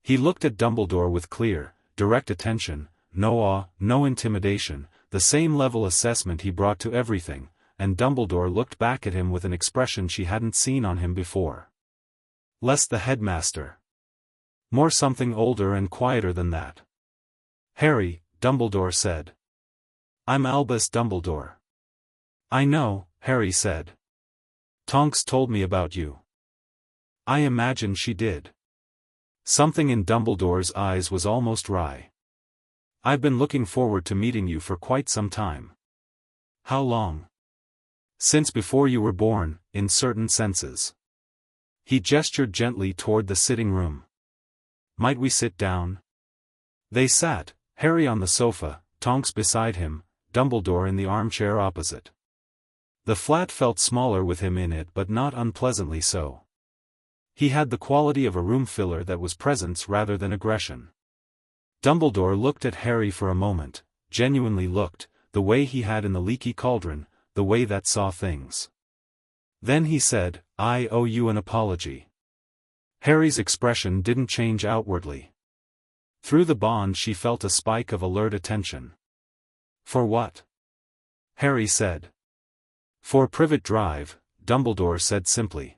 He looked at Dumbledore with clear, direct attention, no awe, no intimidation, the same level assessment he brought to everything, and Dumbledore looked back at him with an expression she hadn't seen on him before. Less the headmaster. More something older and quieter than that. Harry, Dumbledore said. I'm Albus Dumbledore. I know, Harry said. Tonks told me about you. I imagine she did. Something in Dumbledore's eyes was almost wry. I've been looking forward to meeting you for quite some time. How long? Since before you were born, in certain senses. He gestured gently toward the sitting room. Might we sit down? They sat, Harry on the sofa, Tonks beside him, Dumbledore in the armchair opposite. The flat felt smaller with him in it, but not unpleasantly so. He had the quality of a room filler that was presence rather than aggression. Dumbledore looked at Harry for a moment, genuinely looked, the way he had in the leaky cauldron, the way that saw things. Then he said, I owe you an apology. Harry's expression didn't change outwardly. Through the bond she felt a spike of alert attention. For what? Harry said. For Privet Drive, Dumbledore said simply.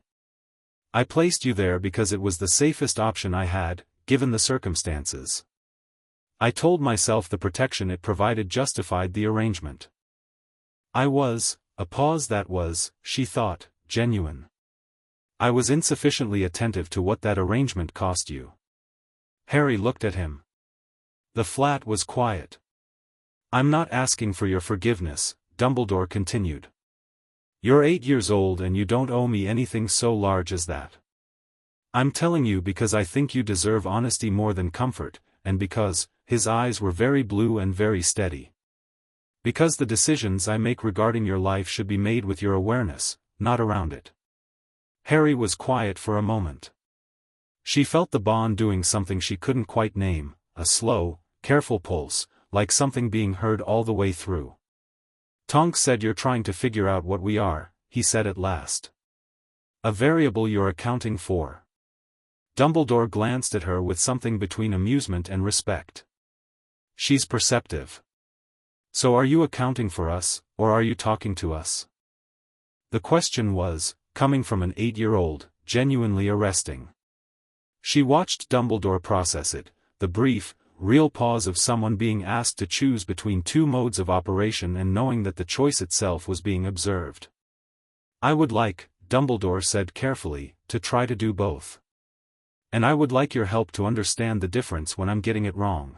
I placed you there because it was the safest option I had, given the circumstances. I told myself the protection it provided justified the arrangement. A pause that was, she thought, genuine. I was insufficiently attentive to what that arrangement cost you. Harry looked at him. The flat was quiet. I'm not asking for your forgiveness, Dumbledore continued. You're 8 years old and you don't owe me anything so large as that. I'm telling you because I think you deserve honesty more than comfort, and because, his eyes were very blue and very steady. Because the decisions I make regarding your life should be made with your awareness, not around it. Harry was quiet for a moment. She felt the bond doing something she couldn't quite name, a slow, careful pulse, like something being heard all the way through. Tonks said you're trying to figure out what we are, he said at last. A variable you're accounting for. Dumbledore glanced at her with something between amusement and respect. She's perceptive. So are you accounting for us, or are you talking to us? The question was, coming from an 8-year-old, genuinely arresting. She watched Dumbledore process it, the brief, real pause of someone being asked to choose between two modes of operation and knowing that the choice itself was being observed. I would like, Dumbledore said carefully, to try to do both. And I would like your help to understand the difference when I'm getting it wrong.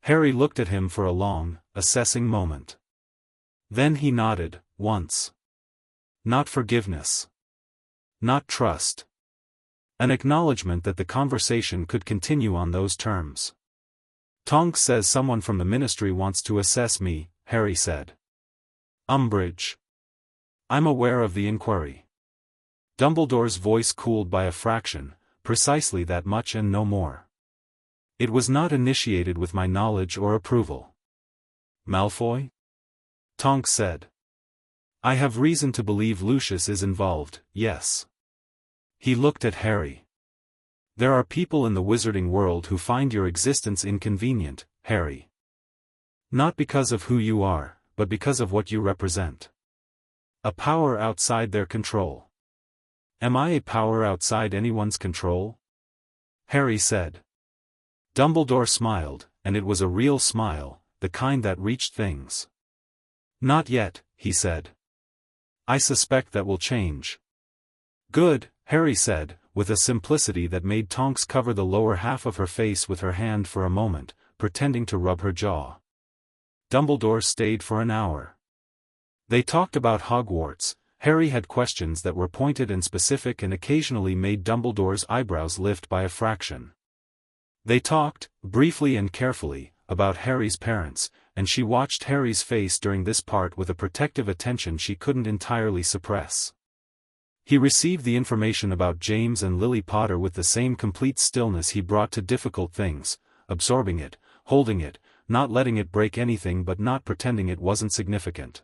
Harry looked at him for a long, assessing moment. Then he nodded, once. Not forgiveness. Not trust. An acknowledgement that the conversation could continue on those terms. Tonks says someone from the ministry wants to assess me, Harry said. Umbridge. I'm aware of the inquiry. Dumbledore's voice cooled by a fraction, precisely that much and no more. It was not initiated with my knowledge or approval. Malfoy? Tonks said. I have reason to believe Lucius is involved, yes. He looked at Harry. There are people in the wizarding world who find your existence inconvenient, Harry. Not because of who you are, but because of what you represent. A power outside their control. Am I a power outside anyone's control? Harry said. Dumbledore smiled, and it was a real smile, the kind that reached things. Not yet, he said. I suspect that will change. Good, Harry said, with a simplicity that made Tonks cover the lower half of her face with her hand for a moment, pretending to rub her jaw. Dumbledore stayed for an hour. They talked about Hogwarts. Harry had questions that were pointed and specific and occasionally made Dumbledore's eyebrows lift by a fraction. They talked, briefly and carefully, about Harry's parents, and she watched Harry's face during this part with a protective attention she couldn't entirely suppress. He received the information about James and Lily Potter with the same complete stillness he brought to difficult things, absorbing it, holding it, not letting it break anything but not pretending it wasn't significant.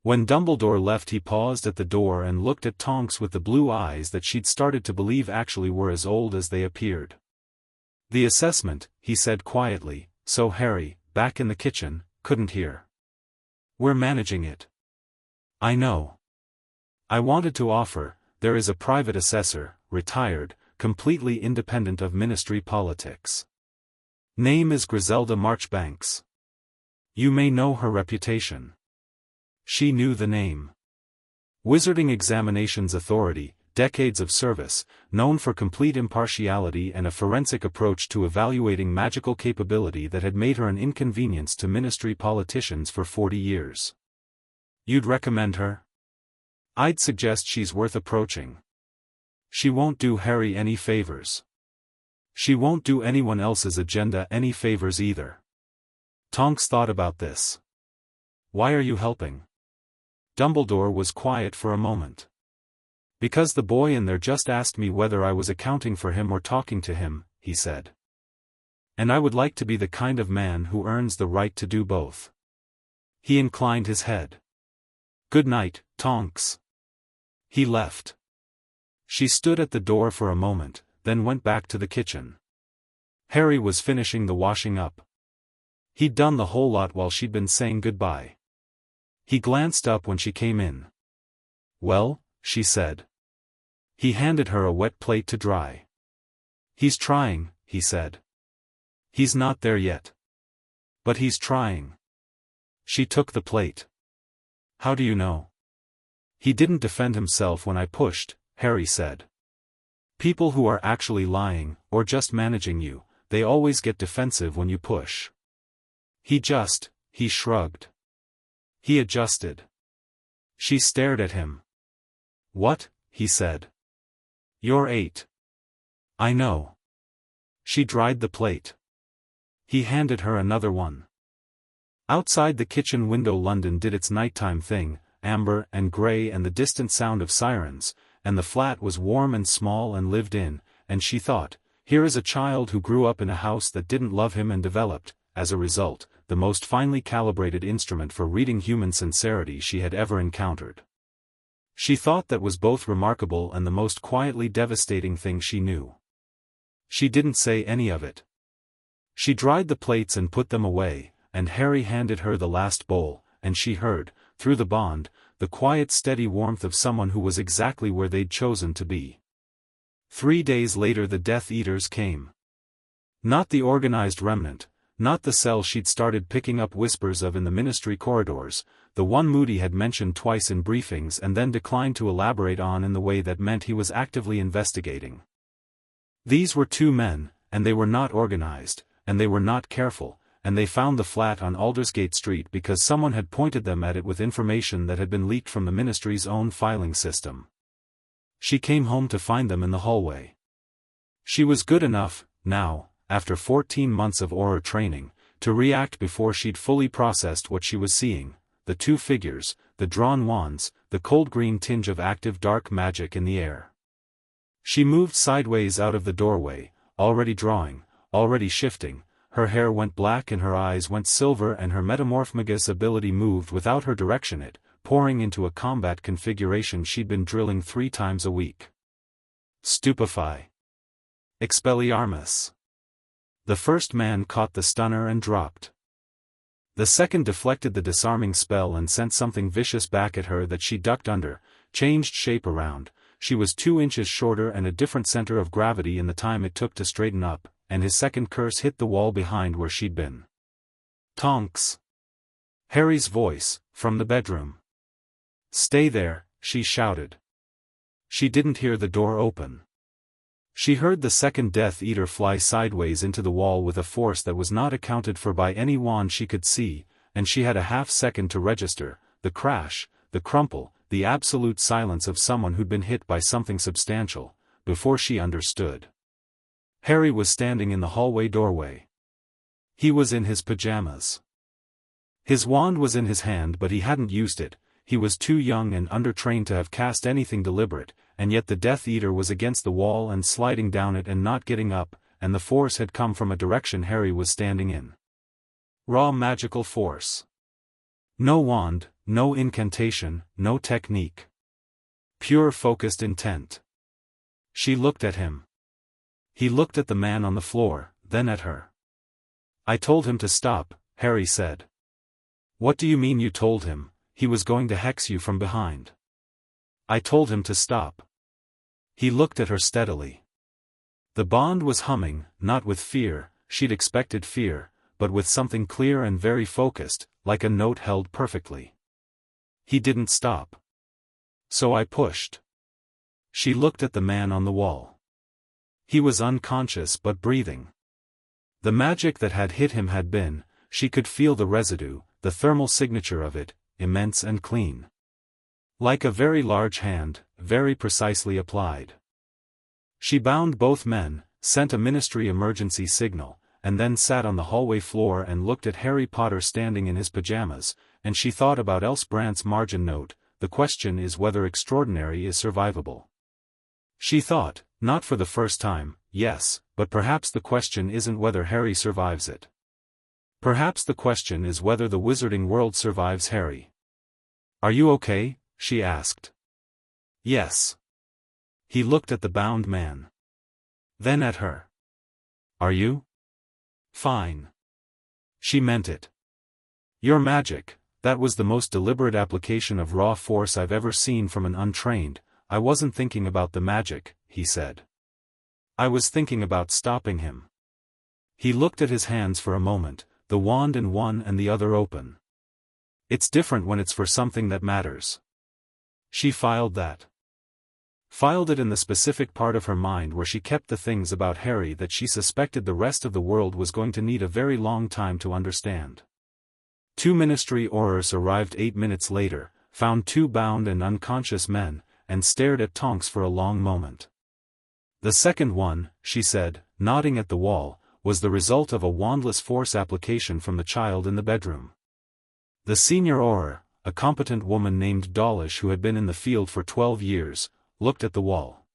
When Dumbledore left, he paused at the door and looked at Tonks with the blue eyes that she'd started to believe actually were as old as they appeared. "The assessment," he said quietly, so Harry, back in the kitchen, couldn't hear. "We're managing it." "I know. I wanted to offer, there is a private assessor, retired, completely independent of ministry politics. Name is Griselda Marchbanks. You may know her reputation." She knew the name. Wizarding Examinations Authority, decades of service, known for complete impartiality and a forensic approach to evaluating magical capability that had made her an inconvenience to ministry politicians for 40 years. "You'd recommend her?" "I'd suggest she's worth approaching. She won't do Harry any favors. She won't do anyone else's agenda any favors either." Tonks thought about this. "Why are you helping?" Dumbledore was quiet for a moment. "Because the boy in there just asked me whether I was accounting for him or talking to him," he said. "And I would like to be the kind of man who earns the right to do both." He inclined his head. "Good night, Tonks." He left. She stood at the door for a moment, then went back to the kitchen. Harry was finishing the washing up. He'd done the whole lot while she'd been saying goodbye. He glanced up when she came in. "Well?" she said. He handed her a wet plate to dry. "He's trying," he said. "He's not there yet. But he's trying." She took the plate. "How do you know?" "He didn't defend himself when I pushed," Harry said. "People who are actually lying, or just managing you, they always get defensive when you push." He shrugged. He adjusted. She stared at him. "What?" he said. "You're 8. "I know." She dried the plate. He handed her another one. Outside the kitchen window London did its nighttime thing, amber and grey and the distant sound of sirens, and the flat was warm and small and lived in, and she thought, here is a child who grew up in a house that didn't love him and developed, as a result, the most finely calibrated instrument for reading human sincerity she had ever encountered. She thought that was both remarkable and the most quietly devastating thing she knew. She didn't say any of it. She dried the plates and put them away, and Harry handed her the last bowl, and she heard, through the bond, the quiet steady warmth of someone who was exactly where they'd chosen to be. 3 days later the Death Eaters came. Not the organized remnant, not the cell she'd started picking up whispers of in the ministry corridors, the one Moody had mentioned twice in briefings and then declined to elaborate on in the way that meant he was actively investigating. These were 2 men, and they were not organized, and they were not careful, and they found the flat on Aldersgate Street because someone had pointed them at it with information that had been leaked from the ministry's own filing system. She came home to find them in the hallway. She was good enough, now, after 14 months of Auror training, to react before she'd fully processed what she was seeing, the 2 figures, the drawn wands, the cold green tinge of active dark magic in the air. She moved sideways out of the doorway, already drawing, already shifting, her hair went black and her eyes went silver and her Metamorphmagus ability moved without her direction it, pouring into a combat configuration she'd been drilling 3 times a week. Stupefy. Expelliarmus. The first man caught the stunner and dropped. The second deflected the disarming spell and sent something vicious back at her that she ducked under, changed shape around. She was 2 inches shorter and a different center of gravity in the time it took to straighten up, and his second curse hit the wall behind where she'd been. "Tonks!" Harry's voice, from the bedroom. "Stay there," she shouted. She didn't hear the door open. She heard the second Death Eater fly sideways into the wall with a force that was not accounted for by any wand she could see, and she had a half-second to register, the crash, the crumple, the absolute silence of someone who'd been hit by something substantial, before she understood. Harry was standing in the hallway doorway. He was in his pajamas. His wand was in his hand, but he hadn't used it. He was too young and undertrained to have cast anything deliberate, and yet the Death Eater was against the wall and sliding down it and not getting up, and the force had come from a direction Harry was standing in. Raw magical force. No wand, no incantation, no technique. Pure focused intent. She looked at him. He looked at the man on the floor, then at her. "I told him to stop," Harry said. "What do you mean you told him? He was going to hex you from behind." "I told him to stop." He looked at her steadily. The bond was humming, not with fear, she'd expected fear, but with something clear and very focused, like a note held perfectly. He didn't stop. So I pushed. She looked at the man on the wall. He was unconscious but breathing. The magic that had hit him had been, she could feel the residue, the thermal signature of it, immense and clean. Like a very large hand, very precisely applied. She bound both men, sent a ministry emergency signal, and then sat on the hallway floor and looked at Harry Potter standing in his pajamas, and she thought about Brandt's margin note, "The question is whether extraordinary is survivable." She thought, not for the first time, yes, but perhaps the question isn't whether Harry survives it. Perhaps the question is whether the wizarding world survives Harry. "Are you okay?" she asked. "Yes." He looked at the bound man. Then at her. "Are you?" "Fine." She meant it. "Your magic, that was the most deliberate application of raw force I've ever seen from an untrained." "I wasn't thinking about the magic," he said. "I was thinking about stopping him." He looked at his hands for a moment, the wand in one and the other open. "It's different when it's for something that matters." She filed that. Filed it in the specific part of her mind where she kept the things about Harry that she suspected the rest of the world was going to need a very long time to understand. 2 ministry Aurors arrived 8 minutes later, found 2 bound and unconscious men, and stared at Tonks for a long moment. "The second one," she said, nodding at the wall, "was the result of a wandless force application from the child in the bedroom." The senior Auror, a competent woman named Dawlish who had been in the field for 12 years, looked at the wall.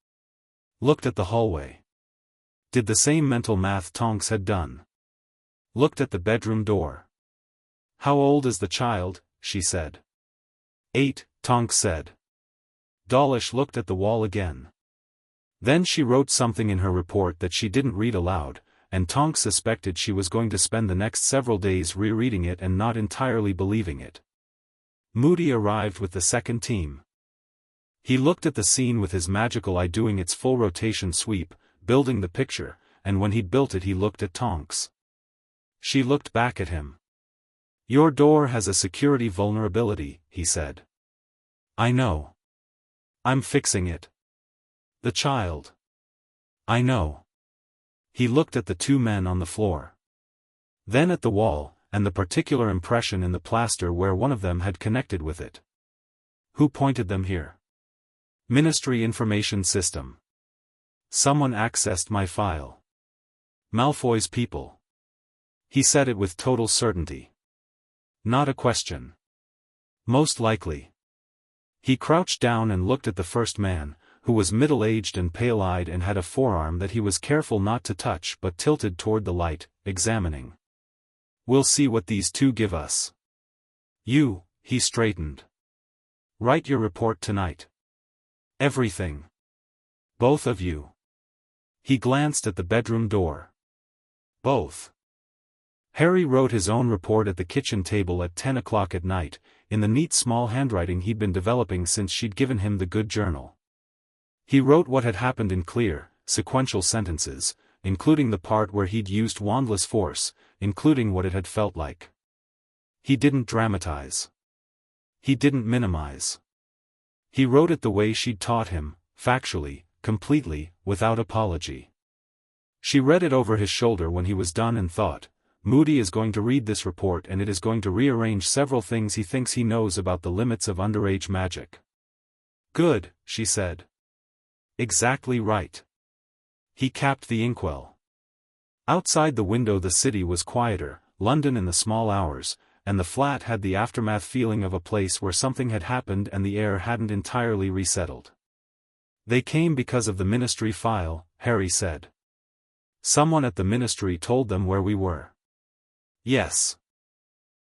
Looked at the hallway. Did the same mental math Tonks had done. Looked at the bedroom door. "How old is the child?" she said. 8, Tonks said. Dawlish looked at the wall again. Then she wrote something in her report that she didn't read aloud, and Tonks suspected she was going to spend the next several days rereading it and not entirely believing it. Moody arrived with the second team. He looked at the scene with his magical eye doing its full rotation sweep, building the picture, and when he'd built it he looked at Tonks. She looked back at him. "Your door has a security vulnerability," he said. "I know. I'm fixing it." "The child." "I know." He looked at the 2 men on the floor. Then at the wall, and the particular impression in the plaster where one of them had connected with it. "Who pointed them here?" "Ministry Information System. Someone accessed my file." "Malfoy's people." He said it with total certainty. Not a question. "Most likely." He crouched down and looked at the first man, who was middle-aged and pale-eyed and had a forearm that he was careful not to touch but tilted toward the light, examining. "We'll see what these 2 give us." "You," he straightened. "Write your report tonight. Everything. Both of you." He glanced at the bedroom door. "Both." Harry wrote his own report at the kitchen table at 10 o'clock at night, in the neat small handwriting he'd been developing since she'd given him the good journal. He wrote what had happened in clear, sequential sentences, including the part where he'd used wandless force, including what it had felt like. He didn't dramatize. He didn't minimize. He wrote it the way she'd taught him, factually, completely, without apology. She read it over his shoulder when he was done and thought, Moody is going to read this report and it is going to rearrange several things he thinks he knows about the limits of underage magic. Good, she said. Exactly right. He capped the inkwell. Outside the window the city was quieter, London in the small hours, and the flat had the aftermath feeling of a place where something had happened and the air hadn't entirely resettled. They came because of the ministry file, Harry said. Someone at the ministry told them where we were. Yes.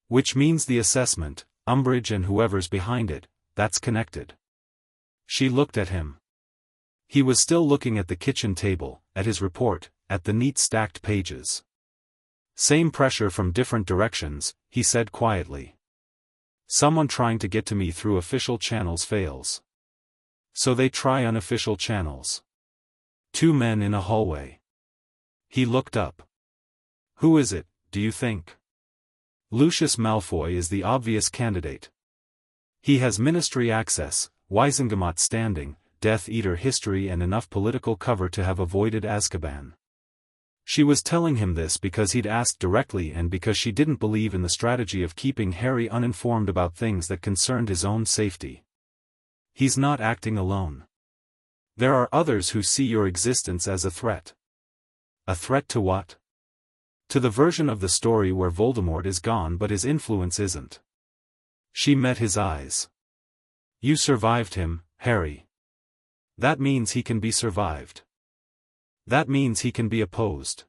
Which means the assessment, Umbridge and whoever's behind it, that's connected. She looked at him. He was still looking at the kitchen table, at his report, at the neat stacked pages. Same pressure from different directions, he said quietly. Someone trying to get to me through official channels fails. So they try unofficial channels. Two men in a hallway. He looked up. Who is it, do you think? Lucius Malfoy is the obvious candidate. He has ministry access, Wizengamot standing, Death Eater history and enough political cover to have avoided Azkaban. She was telling him this because he'd asked directly and because she didn't believe in the strategy of keeping Harry uninformed about things that concerned his own safety. He's not acting alone. There are others who see your existence as a threat. A threat to what? To the version of the story where Voldemort is gone but his influence isn't. She met his eyes. You survived him, Harry. That means he can be survived. That means he can be opposed.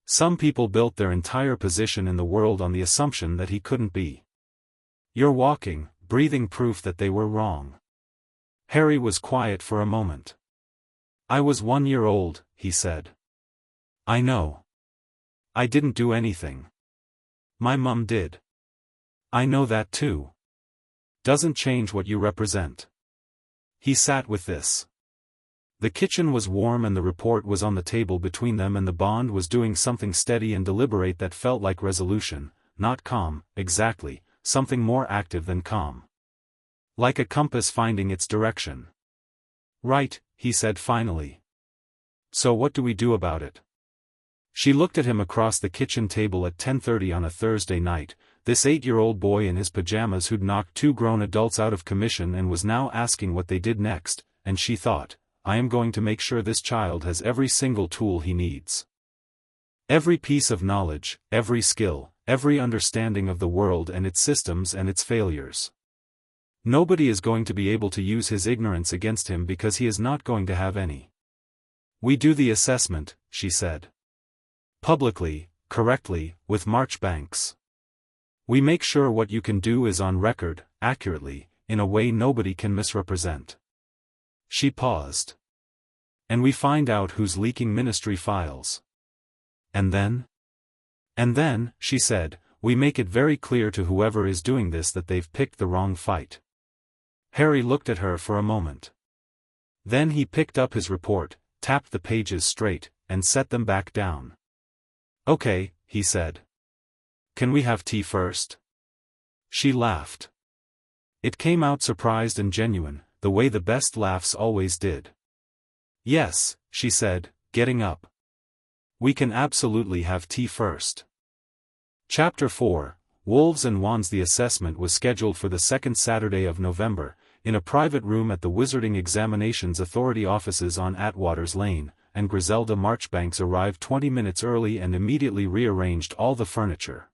Some people built their entire position in the world on the assumption that he couldn't be. You're walking, breathing proof that they were wrong. Harry was quiet for a moment. I was 1 year old, he said. I know. I didn't do anything. My mum did. I know that too. Doesn't change what you represent. He sat with this. The kitchen was warm and the report was on the table between them and the bond was doing something steady and deliberate that felt like resolution, not calm, exactly, something more active than calm. Like a compass finding its direction. Right, he said finally. So what do we do about it? She looked at him across the kitchen table at 10:30 on a Thursday night, this 8-year-old boy in his pajamas who'd knocked 2 grown adults out of commission and was now asking what they did next, and she thought, I am going to make sure this child has every single tool he needs. Every piece of knowledge, every skill, every understanding of the world and its systems and its failures. Nobody is going to be able to use his ignorance against him because he is not going to have any. We do the assessment, she said. Publicly, correctly, with Marchbanks. We make sure what you can do is on record, accurately, in a way nobody can misrepresent. She paused. And we find out who's leaking ministry files. And then? And then, she said, we make it very clear to whoever is doing this that they've picked the wrong fight. Harry looked at her for a moment. Then he picked up his report, tapped the pages straight, and set them back down. Okay, he said. Can we have tea first? She laughed. It came out surprised and genuine, the way the best laughs always did. Yes, she said, getting up. We can absolutely have tea first. Chapter 4, Wolves and Wands. The assessment was scheduled for the second Saturday of November, in a private room at the Wizarding Examinations Authority offices on Atwaters Lane, and Griselda Marchbanks arrived 20 minutes early and immediately rearranged all the furniture.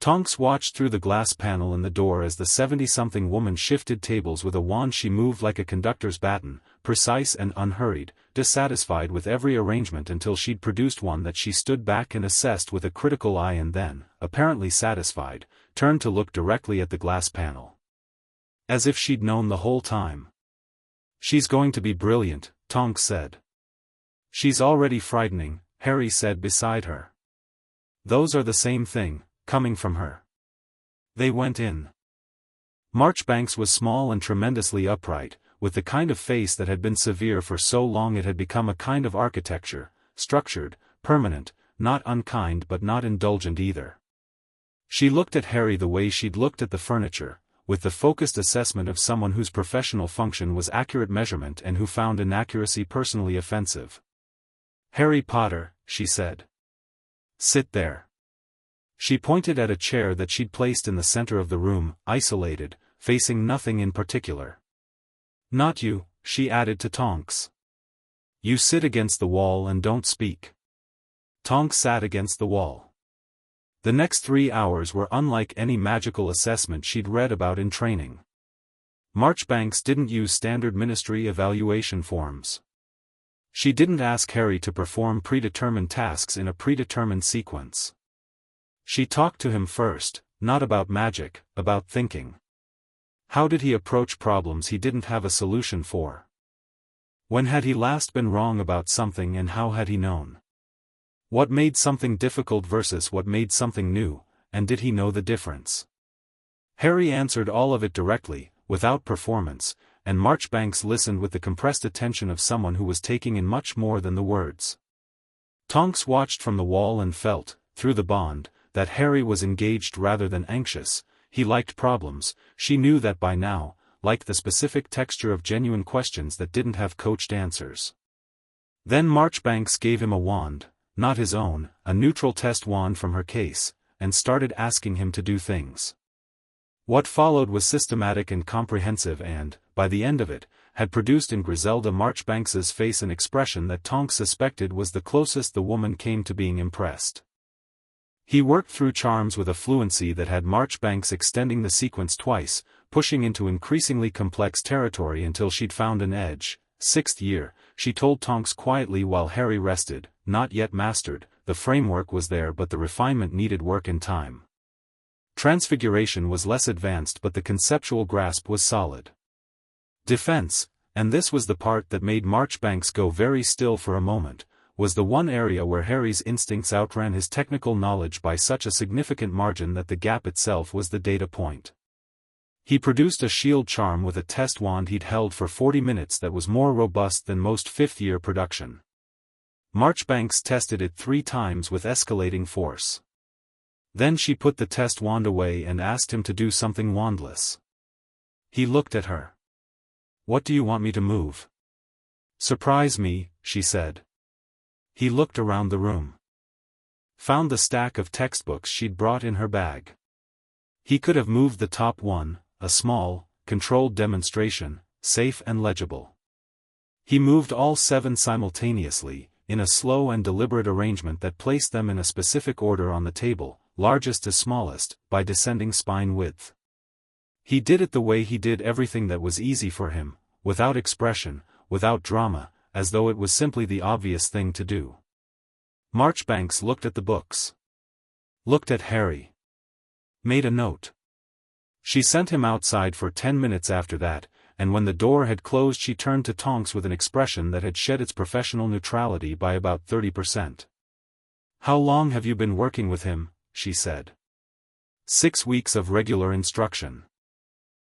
Tonks watched through the glass panel in the door as the 70-something woman shifted tables with a wand. She moved like a conductor's baton, precise and unhurried, dissatisfied with every arrangement until she'd produced one that she stood back and assessed with a critical eye and then, apparently satisfied, turned to look directly at the glass panel. As if she'd known the whole time. She's going to be brilliant, Tonks said. She's already frightening, Harry said beside her. Those are the same thing, coming from her. They went in. Marchbanks was small and tremendously upright, with the kind of face that had been severe for so long it had become a kind of architecture, structured, permanent, not unkind but not indulgent either. She looked at Harry the way she'd looked at the furniture, with the focused assessment of someone whose professional function was accurate measurement and who found inaccuracy personally offensive. Harry Potter, she said. Sit there. She pointed at a chair that she'd placed in the center of the room, isolated, facing nothing in particular. "Not you," she added to Tonks. "You sit against the wall and don't speak." Tonks sat against the wall. The next 3 hours were unlike any magical assessment she'd read about in training. Marchbanks didn't use standard ministry evaluation forms. She didn't ask Harry to perform predetermined tasks in a predetermined sequence. She talked to him first, not about magic, about thinking. How did he approach problems he didn't have a solution for? When had he last been wrong about something, and how had he known? What made something difficult versus what made something new, and did he know the difference? Harry answered all of it directly, without performance, and Marchbanks listened with the compressed attention of someone who was taking in much more than the words. Tonks watched from the wall and felt, through the bond, that Harry was engaged rather than anxious. He liked problems. She knew that by now, liked the specific texture of genuine questions that didn't have coached answers. Then Marchbanks gave him a wand, not his own, a neutral test wand from her case, and started asking him to do things. What followed was systematic and comprehensive and, by the end of it, had produced in Griselda Marchbanks's face an expression that Tonks suspected was the closest the woman came to being impressed. He worked through charms with a fluency that had Marchbanks extending the sequence twice, pushing into increasingly complex territory until she'd found an edge. 6th year, she told Tonks quietly while Harry rested, not yet mastered. The framework was there, but the refinement needed work and time. Transfiguration was less advanced, but the conceptual grasp was solid. Defense, and this was the part that made Marchbanks go very still for a moment, was the one area where Harry's instincts outran his technical knowledge by such a significant margin that the gap itself was the data point. He produced a shield charm with a test wand he'd held for 40 minutes that was more robust than most 5th-year production. Marchbanks tested it 3 times with escalating force. Then she put the test wand away and asked him to do something wandless. He looked at her. "What do you want me to move?" "Surprise me," she said. He looked around the room. Found the stack of textbooks she'd brought in her bag. He could have moved the top one, a small, controlled demonstration, safe and legible. He moved all 7 simultaneously, in a slow and deliberate arrangement that placed them in a specific order on the table, largest to smallest, by descending spine width. He did it the way he did everything that was easy for him, without expression, without drama, as though it was simply the obvious thing to do. Marchbanks looked at the books. Looked at Harry. Made a note. She sent him outside for 10 minutes after that, and when the door had closed she turned to Tonks with an expression that had shed its professional neutrality by about 30%. "How long have you been working with him?" she said. 6 weeks of regular instruction.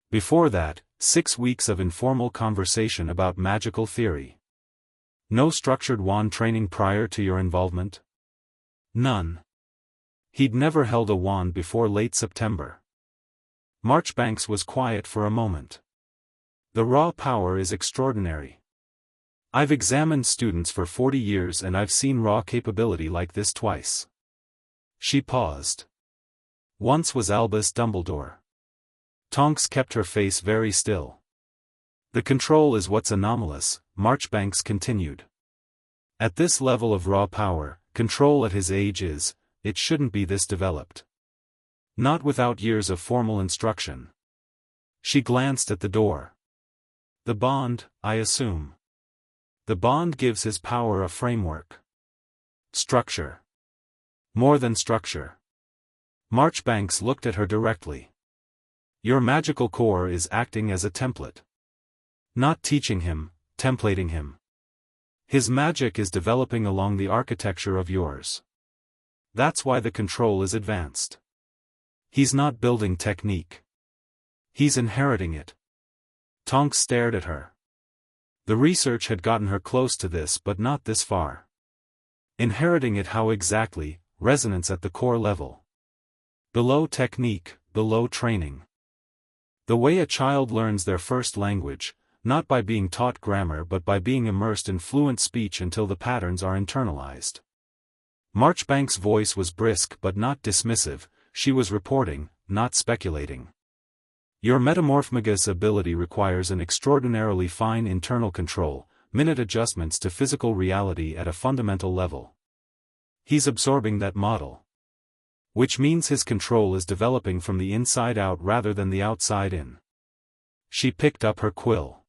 Before that, 6 weeks of informal conversation about magical theory. No structured wand training prior to your involvement? None. He'd never held a wand before late September. Marchbanks was quiet for a moment. "The raw power is extraordinary. I've examined students for 40 years and I've seen raw capability like this twice." She paused. "Once was Albus Dumbledore." Tonks kept her face very still. "The control is what's anomalous," Marchbanks continued. "At this level of raw power, control at his age it shouldn't be this developed. Not without years of formal instruction." She glanced at the door. "The bond, I assume." "The bond gives his power a framework." "Structure." "More than structure." Marchbanks looked at her directly. "Your magical core is acting as a template. Not teaching him, templating him. His magic is developing along the architecture of yours. That's why the control is advanced. He's not building technique. He's inheriting it." Tonks stared at her. The research had gotten her close to this but not this far. Inheriting it how exactly? Resonance at the core level. Below technique, below training. The way a child learns their first language, not by being taught grammar but by being immersed in fluent speech until the patterns are internalized. Marchbank's voice was brisk but not dismissive. She was reporting, not speculating. Your Metamorphmagus ability requires an extraordinarily fine internal control, minute adjustments to physical reality at a fundamental level. He's absorbing that model. Which means his control is developing from the inside out rather than the outside in. She picked up her quill.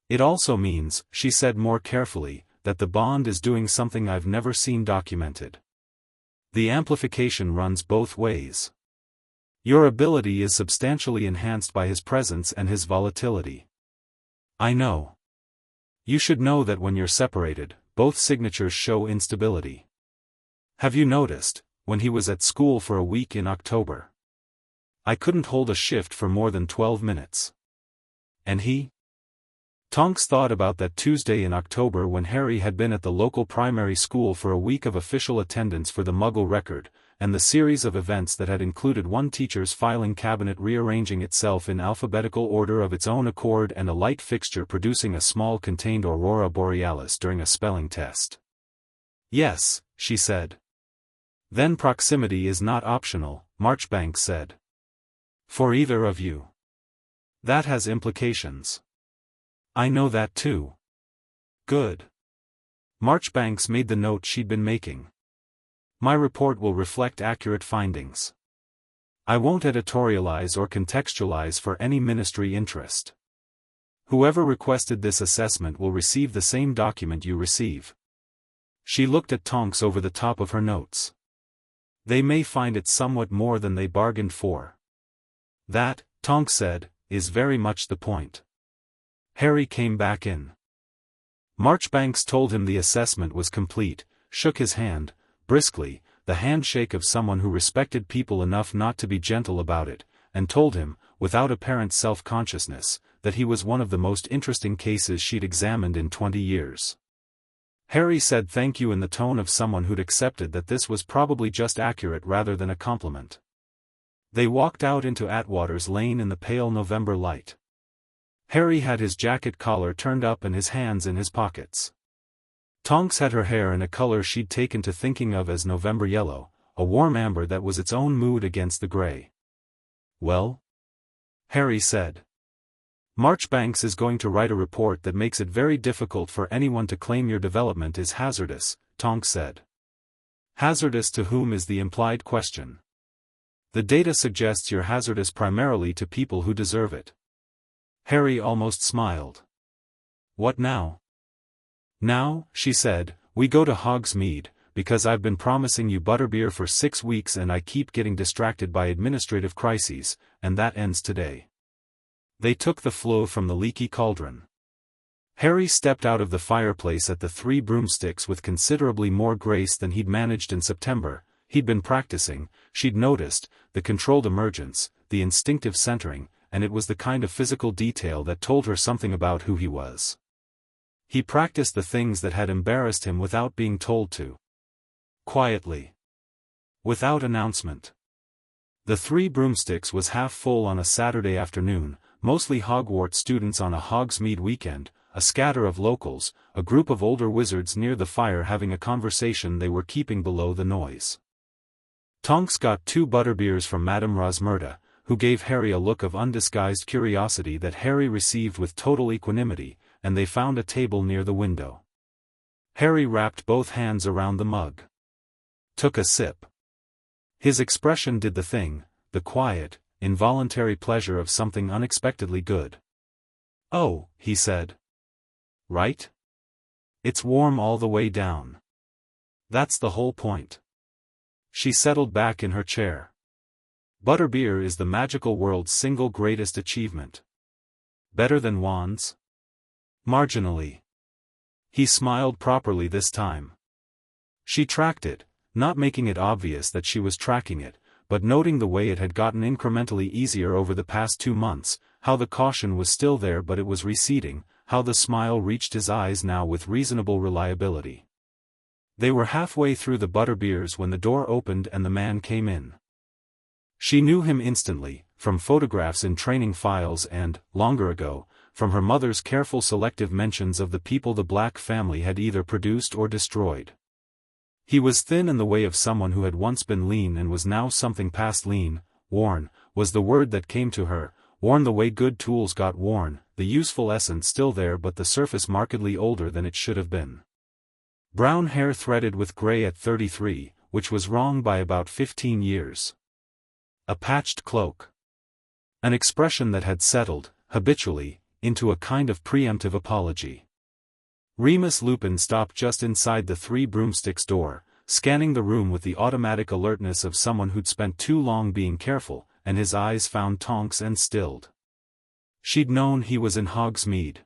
It also means, she said more carefully, that the bond is doing something I've never seen documented. The amplification runs both ways. Your ability is substantially enhanced by his presence and his volatility. I know. You should know that when you're separated, both signatures show instability. Have you noticed, when he was at school for a week in October? I couldn't hold a shift for more than 12 minutes. And he? Tonks thought about that Tuesday in October when Harry had been at the local primary school for a week of official attendance for the Muggle record, and the series of events that had included one teacher's filing cabinet rearranging itself in alphabetical order of its own accord and a light fixture producing a small contained aurora borealis during a spelling test. Yes, she said. Then proximity is not optional, Marchbanks said. For either of you. That has implications. I know that too. Good. Marchbanks made the note she'd been making. My report will reflect accurate findings. I won't editorialize or contextualize for any ministry interest. Whoever requested this assessment will receive the same document you receive. She looked at Tonks over the top of her notes. They may find it somewhat more than they bargained for. That, Tonks said, is very much the point. Harry came back in. Marchbanks told him the assessment was complete, shook his hand, briskly, the handshake of someone who respected people enough not to be gentle about it, and told him, without apparent self-consciousness, that he was one of the most interesting cases she'd examined in 20 years. Harry said thank you in the tone of someone who'd accepted that this was probably just accurate rather than a compliment. They walked out into Atwater's Lane in the pale November light. Harry had his jacket collar turned up and his hands in his pockets. Tonks had her hair in a color she'd taken to thinking of as November yellow, a warm amber that was its own mood against the gray. Well? Harry said. Marchbanks is going to write a report that makes it very difficult for anyone to claim your development is hazardous, Tonks said. Hazardous to whom is the implied question. The data suggests you're hazardous primarily to people who deserve it. Harry almost smiled. What now? Now, she said, we go to Hogsmeade, because I've been promising you butterbeer for 6 weeks and I keep getting distracted by administrative crises, and that ends today. They took the flow from the leaky cauldron. Harry stepped out of the fireplace at the 3 broomsticks with considerably more grace than he'd managed in September. He'd been practicing, she'd noticed, the controlled emergence, the instinctive centering, and it was the kind of physical detail that told her something about who he was. He practiced the things that had embarrassed him without being told to. Quietly. Without announcement. The 3 broomsticks was half full on a Saturday afternoon, mostly Hogwarts students on a Hogsmeade weekend, a scatter of locals, a group of older wizards near the fire having a conversation they were keeping below the noise. Tonks got 2 butterbeers from Madame Rosmerta, who gave Harry a look of undisguised curiosity that Harry received with total equanimity, and they found a table near the window. Harry wrapped both hands around the mug. Took a sip. His expression did the thing, the quiet, involuntary pleasure of something unexpectedly good. Oh, he said. Right? It's warm all the way down. That's the whole point. She settled back in her chair. Butterbeer is the magical world's single greatest achievement. Better than wands? Marginally. He smiled properly this time. She tracked it, not making it obvious that she was tracking it, but noting the way it had gotten incrementally easier over the past 2 months, how the caution was still there but it was receding, how the smile reached his eyes now with reasonable reliability. They were halfway through the butterbeers when the door opened and the man came in. She knew him instantly, from photographs in training files and, longer ago, from her mother's careful selective mentions of the people the Black family had either produced or destroyed. He was thin in the way of someone who had once been lean and was now something past lean. Worn, was the word that came to her, worn the way good tools got worn, the useful essence still there but the surface markedly older than it should have been. Brown hair threaded with gray at 33, which was wrong by about 15 years. A patched cloak. An expression that had settled, habitually, into a kind of preemptive apology. Remus Lupin stopped just inside the Three Broomsticks door, scanning the room with the automatic alertness of someone who'd spent too long being careful, and his eyes found Tonks and stilled. She'd known he was in Hogsmeade.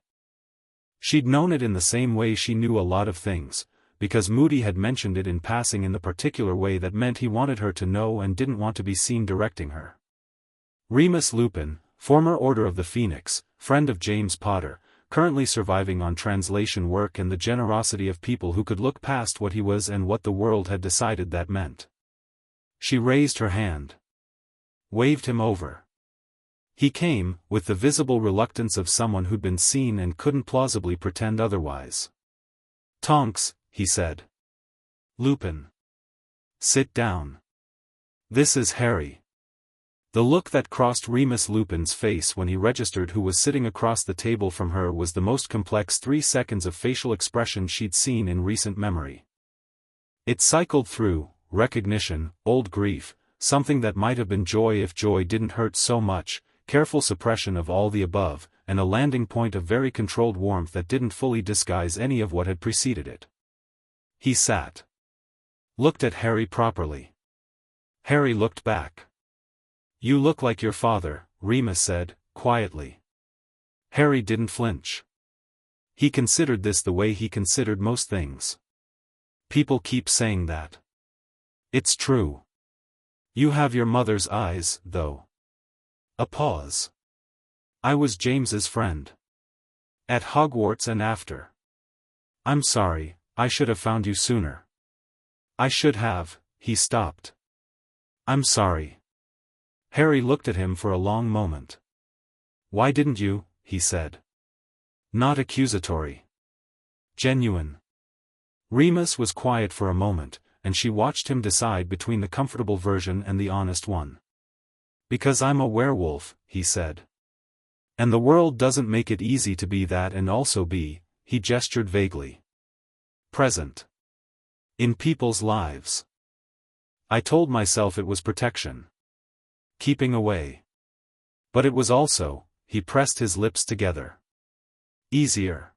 She'd known it in the same way she knew a lot of things, because Moody had mentioned it in passing in the particular way that meant he wanted her to know and didn't want to be seen directing her. Remus Lupin, former Order of the Phoenix, friend of James Potter, currently surviving on translation work and the generosity of people who could look past what he was and what the world had decided that meant. She raised her hand. Waved him over. He came, with the visible reluctance of someone who'd been seen and couldn't plausibly pretend otherwise. "Tonks," he said. "Lupin. Sit down. This is Harry." The look that crossed Remus Lupin's face when he registered who was sitting across the table from her was the most complex 3 seconds of facial expression she'd seen in recent memory. It cycled through, recognition, old grief, something that might have been joy if joy didn't hurt so much, careful suppression of all the above, and a landing point of very controlled warmth that didn't fully disguise any of what had preceded it. He sat. Looked at Harry properly. Harry looked back. "You look like your father," Remus said, quietly. Harry didn't flinch. He considered this the way he considered most things. People keep saying that. It's true. You have your mother's eyes, though. A pause. I was James's friend. At Hogwarts and after. I'm sorry, I should have found you sooner. I should have. He stopped. I'm sorry. Harry looked at him for a long moment. Why didn't you? He said. Not accusatory. Genuine. Remus was quiet for a moment, and she watched him decide between the comfortable version and the honest one. Because I'm a werewolf, he said. And the world doesn't make it easy to be that and also be, he gestured vaguely. Present. In people's lives. I told myself it was protection. Keeping away. But it was also, he pressed his lips together. Easier.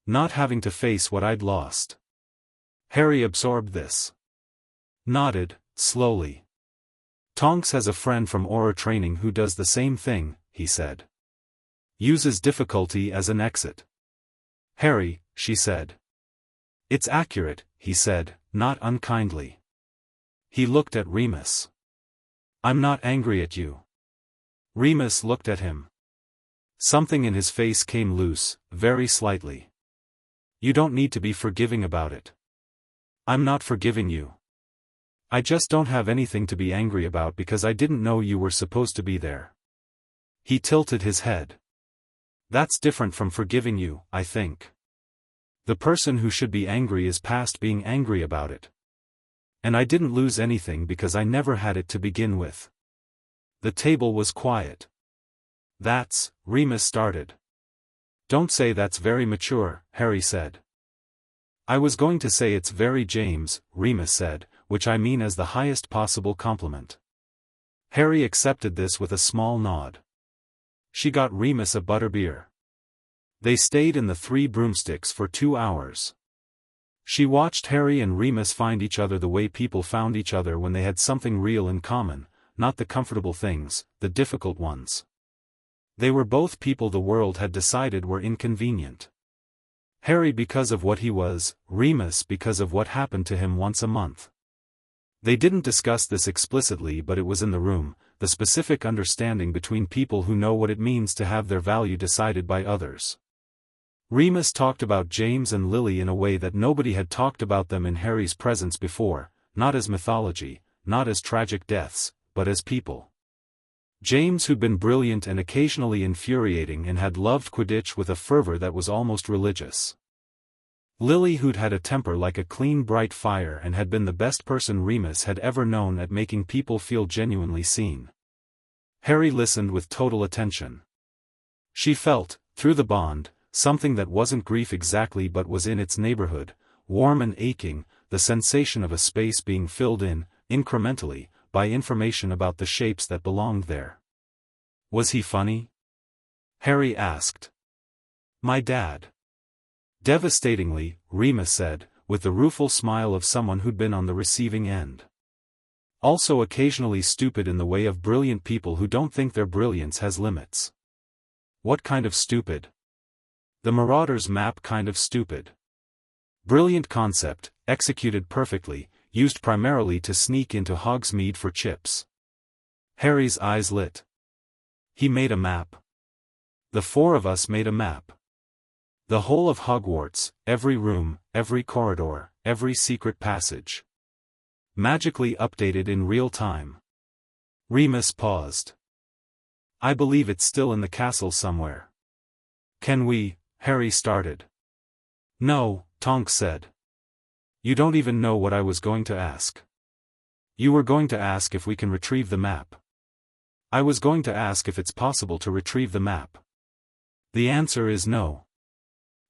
Not having to face what I'd lost. Harry absorbed this. Nodded, slowly. Tonks has a friend from Aura training who does the same thing, he said. Uses difficulty as an exit. Harry, she said. It's accurate, he said, not unkindly. He looked at Remus. I'm not angry at you. Remus looked at him. Something in his face came loose, very slightly. You don't need to be forgiving about it. I'm not forgiving you. I just don't have anything to be angry about because I didn't know you were supposed to be there. He tilted his head. That's different from forgiving you, I think. The person who should be angry is past being angry about it. And I didn't lose anything because I never had it to begin with. The table was quiet. That's, Remus started. Don't say that's very mature, Harry said. I was going to say it's very James, Remus said, which I mean as the highest possible compliment. Harry accepted this with a small nod. She got Remus a butterbeer. They stayed in the Three Broomsticks for 2 hours. She watched Harry and Remus find each other the way people found each other when they had something real in common, not the comfortable things, the difficult ones. They were both people the world had decided were inconvenient. Harry because of what he was, Remus because of what happened to him once a month. They didn't discuss this explicitly, but it was in the room, the specific understanding between people who know what it means to have their value decided by others. Remus talked about James and Lily in a way that nobody had talked about them in Harry's presence before, not as mythology, not as tragic deaths, but as people. James, who'd been brilliant and occasionally infuriating and had loved Quidditch with a fervor that was almost religious. Lily, who'd had a temper like a clean bright fire and had been the best person Remus had ever known at making people feel genuinely seen. Harry listened with total attention. She felt, through the bond, something that wasn't grief exactly but was in its neighborhood, warm and aching, the sensation of a space being filled in, incrementally, by information about the shapes that belonged there. Was he funny? Harry asked. My dad. Devastatingly, Remus said, with the rueful smile of someone who'd been on the receiving end. Also occasionally stupid in the way of brilliant people who don't think their brilliance has limits. What kind of stupid? The Marauder's map kind of stupid. Brilliant concept, executed perfectly, used primarily to sneak into Hogsmeade for chips. Harry's eyes lit. He made a map. The four of us made a map. The whole of Hogwarts, every room, every corridor, every secret passage. Magically updated in real time. Remus paused. I believe it's still in the castle somewhere. Can we? Harry started. No, Tonks said. You don't even know what I was going to ask. You were going to ask if we can retrieve the map. I was going to ask if it's possible to retrieve the map. The answer is no.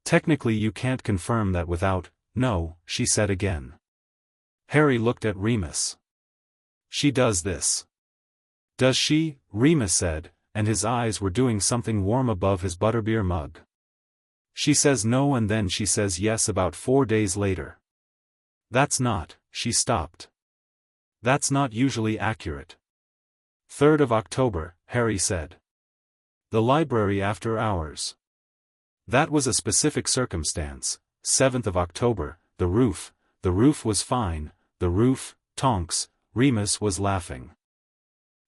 Technically you can't confirm that without, no, she said again. Harry looked at Remus. She does this. Does she? Remus said, and his eyes were doing something warm above his butterbeer mug. She says no and then she says yes about 4 days later. That's not, she stopped. That's not usually accurate. 3rd of October, Harry said. The library after hours. That was a specific circumstance. 7th of October, the roof was fine, the roof, Tonks, Remus was laughing.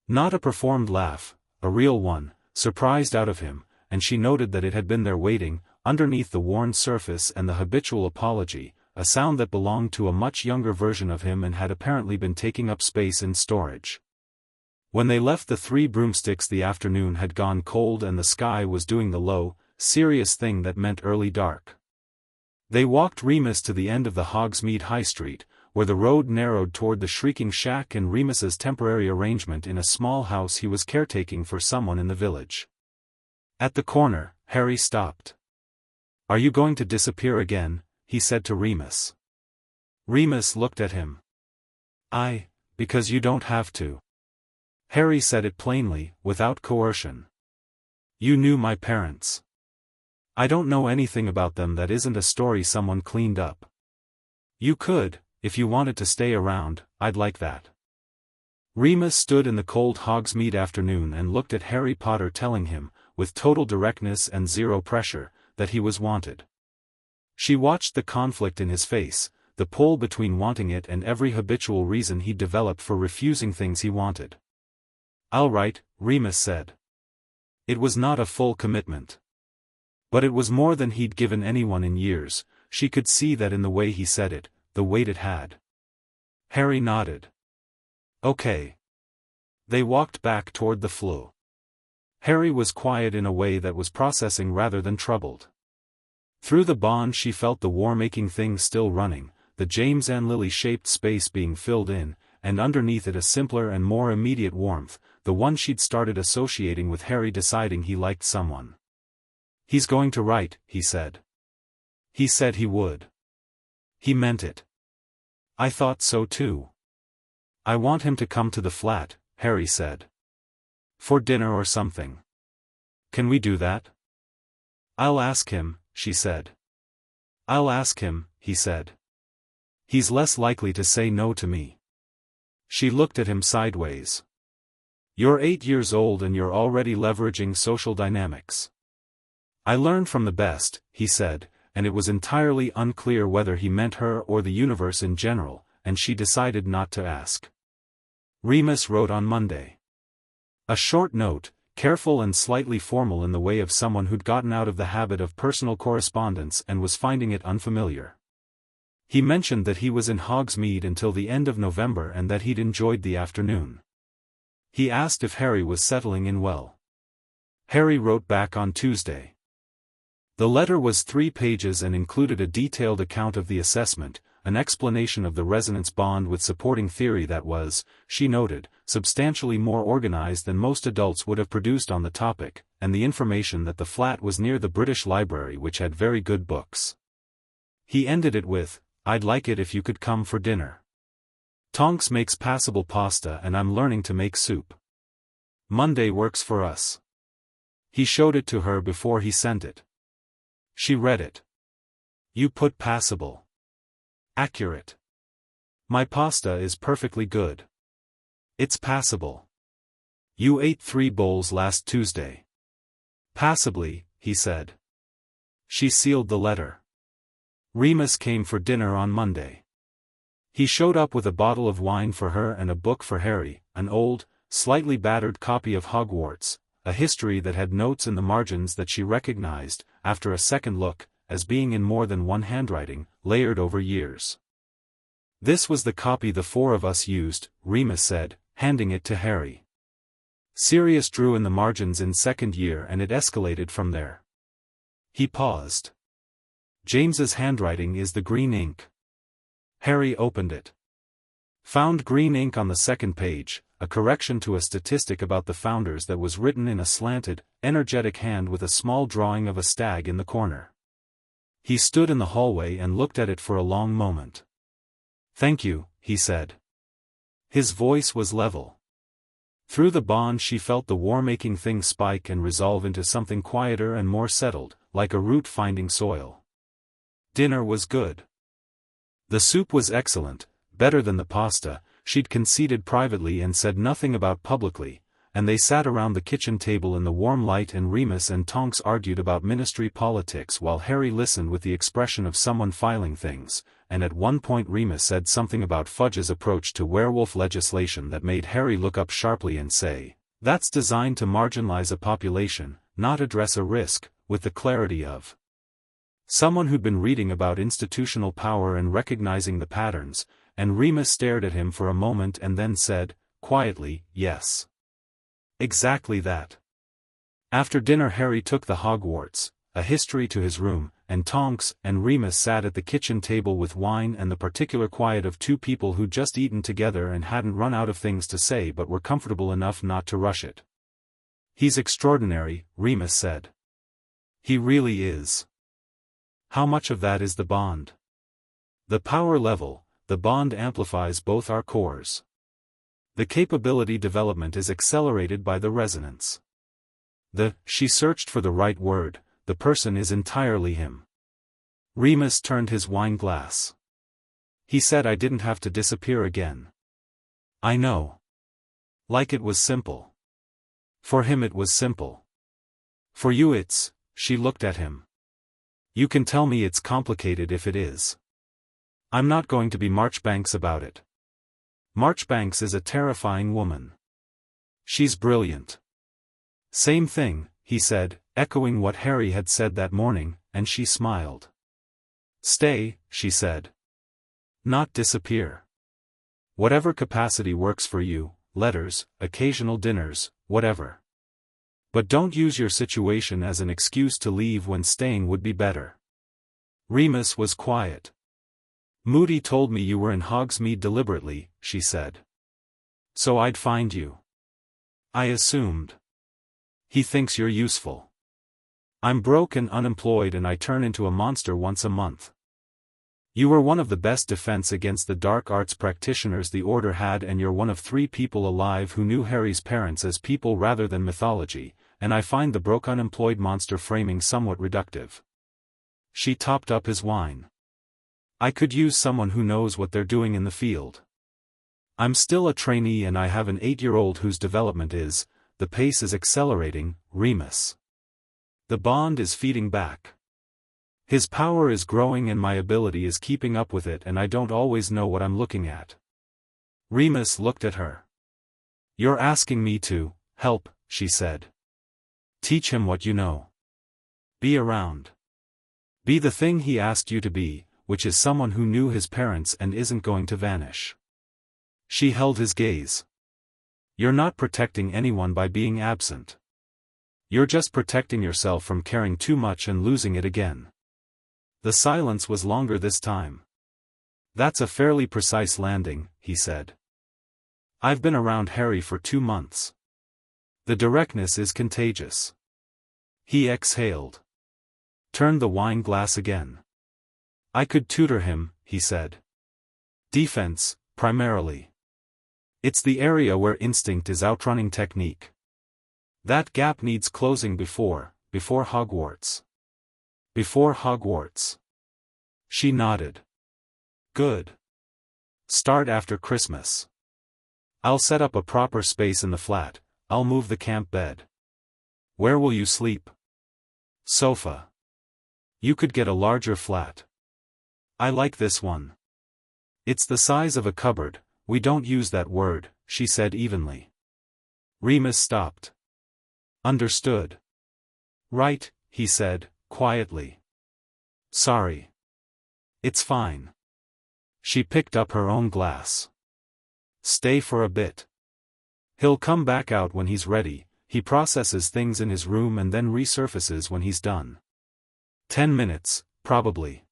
Not a performed laugh, a real one, surprised out of him, and she noted that it had been there waiting, underneath the worn surface and the habitual apology, a sound that belonged to a much younger version of him and had apparently been taking up space in storage. When they left the Three Broomsticks, the afternoon had gone cold and the sky was doing the low, serious thing that meant early dark. They walked Remus to the end of the Hogsmeade High Street, where the road narrowed toward the Shrieking Shack and Remus's temporary arrangement in a small house he was caretaking for someone in the village. At the corner, Harry stopped. Are you going to disappear again? He said to Remus. Remus looked at him. Because you don't have to. Harry said it plainly, without coercion. You knew my parents. I don't know anything about them that isn't a story someone cleaned up. You could, if you wanted to stay around, I'd like that. Remus stood in the cold Hogsmeade afternoon and looked at Harry Potter, telling him, with total directness and zero pressure, that he was wanted. She watched the conflict in his face, the pull between wanting it and every habitual reason he'd developed for refusing things he wanted. All right, Remus said. It was not a full commitment. But it was more than he'd given anyone in years. She could see that in the way he said it, the weight it had. Harry nodded. Okay. They walked back toward the flue. Harry was quiet in a way that was processing rather than troubled. Through the bond she felt the war-making thing still running, the James and Lily-shaped space being filled in, and underneath it a simpler and more immediate warmth, the one she'd started associating with Harry deciding he liked someone. He's going to write, he said. He said he would. He meant it. I thought so too. I want him to come to the flat, Harry said. For dinner or something. Can we do that? I'll ask him, she said. I'll ask him, he said. He's less likely to say no to me. She looked at him sideways. You're 8 years old and you're already leveraging social dynamics. I learned from the best, he said, and it was entirely unclear whether he meant her or the universe in general, and she decided not to ask. Remus wrote on Monday. A short note, careful and slightly formal in the way of someone who'd gotten out of the habit of personal correspondence and was finding it unfamiliar. He mentioned that he was in Hogsmeade until the end of November and that he'd enjoyed the afternoon. He asked if Harry was settling in well. Harry wrote back on Tuesday. The letter was 3 pages and included a detailed account of the assessment, an explanation of the resonance bond with supporting theory that was, she noted, substantially more organized than most adults would have produced on the topic, and the information that the flat was near the British Library, which had very good books. He ended it with, "I'd like it if you could come for dinner. Tonks makes passable pasta and I'm learning to make soup. Monday works for us." He showed it to her before he sent it. She read it. "You put passable. Accurate. My pasta is perfectly good. It's passable. You ate 3 bowls last Tuesday." "Passably," he said. She sealed the letter. Remus came for dinner on Monday. He showed up with a bottle of wine for her and a book for Harry, an old, slightly battered copy of Hogwarts, a history that had notes in the margins that she recognized, after a second look, as being in more than one handwriting, layered over years. "This was the copy the 4 of us used," Remus said, handing it to Harry. "Sirius drew in the margins in 2nd year and it escalated from there." He paused. "James's handwriting is the green ink." Harry opened it. Found green ink on the 2nd page, a correction to a statistic about the founders that was written in a slanted, energetic hand with a small drawing of a stag in the corner. He stood in the hallway and looked at it for a long moment. "Thank you," he said. His voice was level. Through the bond she felt the war-making thing spike and resolve into something quieter and more settled, like a root finding soil. Dinner was good. The soup was excellent, better than the pasta, she'd conceded privately and said nothing about publicly, and they sat around the kitchen table in the warm light and Remus and Tonks argued about ministry politics while Harry listened with the expression of someone filing things, and at one point Remus said something about Fudge's approach to werewolf legislation that made Harry look up sharply and say, "That's designed to marginalize a population, not address a risk," with the clarity of someone who'd been reading about institutional power and recognizing the patterns, and Remus stared at him for a moment and then said, quietly, "Yes. Exactly that." After dinner Harry took the Hogwarts, a history to his room, and Tonks and Remus sat at the kitchen table with wine and the particular quiet of 2 people who'd just eaten together and hadn't run out of things to say but were comfortable enough not to rush it. "He's extraordinary," Remus said. "He really is." "How much of that is the bond?" "The power level. The bond amplifies both our cores. The capability development is accelerated by the resonance. She searched for the right word, the person is entirely him." Remus turned his wine glass. "He said I didn't have to disappear again." "I know. Like it was simple. For him it was simple. For you it's," she looked at him. "You can tell me it's complicated if it is. I'm not going to be Marchbanks about it. Marchbanks is a terrifying woman. She's brilliant." "Same thing," he said, echoing what Harry had said that morning, and she smiled. "Stay," she said. "Not disappear. Whatever capacity works for you, letters, occasional dinners, whatever. But don't use your situation as an excuse to leave when staying would be better." Remus was quiet. "Moody told me you were in Hogsmeade deliberately," she said. "So I'd find you. I assumed. He thinks you're useful. I'm broke and unemployed and I turn into a monster once a month. You were one of the best defense against the dark arts practitioners the Order had and you're one of 3 people alive who knew Harry's parents as people rather than mythology, and I find the broke unemployed monster framing somewhat reductive." She topped up his wine. "I could use someone who knows what they're doing in the field. I'm still a trainee and I have an 8-year-old whose development is, the pace is accelerating, Remus. The bond is feeding back. His power is growing and my ability is keeping up with it and I don't always know what I'm looking at." Remus looked at her. "You're asking me to help," she said. "Teach him what you know. Be around. Be the thing he asked you to be, which is someone who knew his parents and isn't going to vanish." She held his gaze. "You're not protecting anyone by being absent. You're just protecting yourself from caring too much and losing it again. The silence was longer this time. That's a fairly precise landing, he said. I've been around Harry for 2 months. The directness is contagious. He exhaled. Turned the wine glass again. I could tutor him, he said. Defense, primarily. It's the area where instinct is outrunning technique. That gap needs closing before Hogwarts. Before Hogwarts. She nodded. Good. Start after Christmas. I'll set up a proper space in the flat, I'll move the camp bed. Where will you sleep? Sofa. You could get a larger flat. I like this one. It's the size of a cupboard, we don't use that word, she said evenly. Remus stopped. Understood. Right, he said, quietly. Sorry. It's fine. She picked up her own glass. Stay for a bit. He'll come back out when he's ready, he processes things in his room and then resurfaces when he's done. 10 minutes, probably.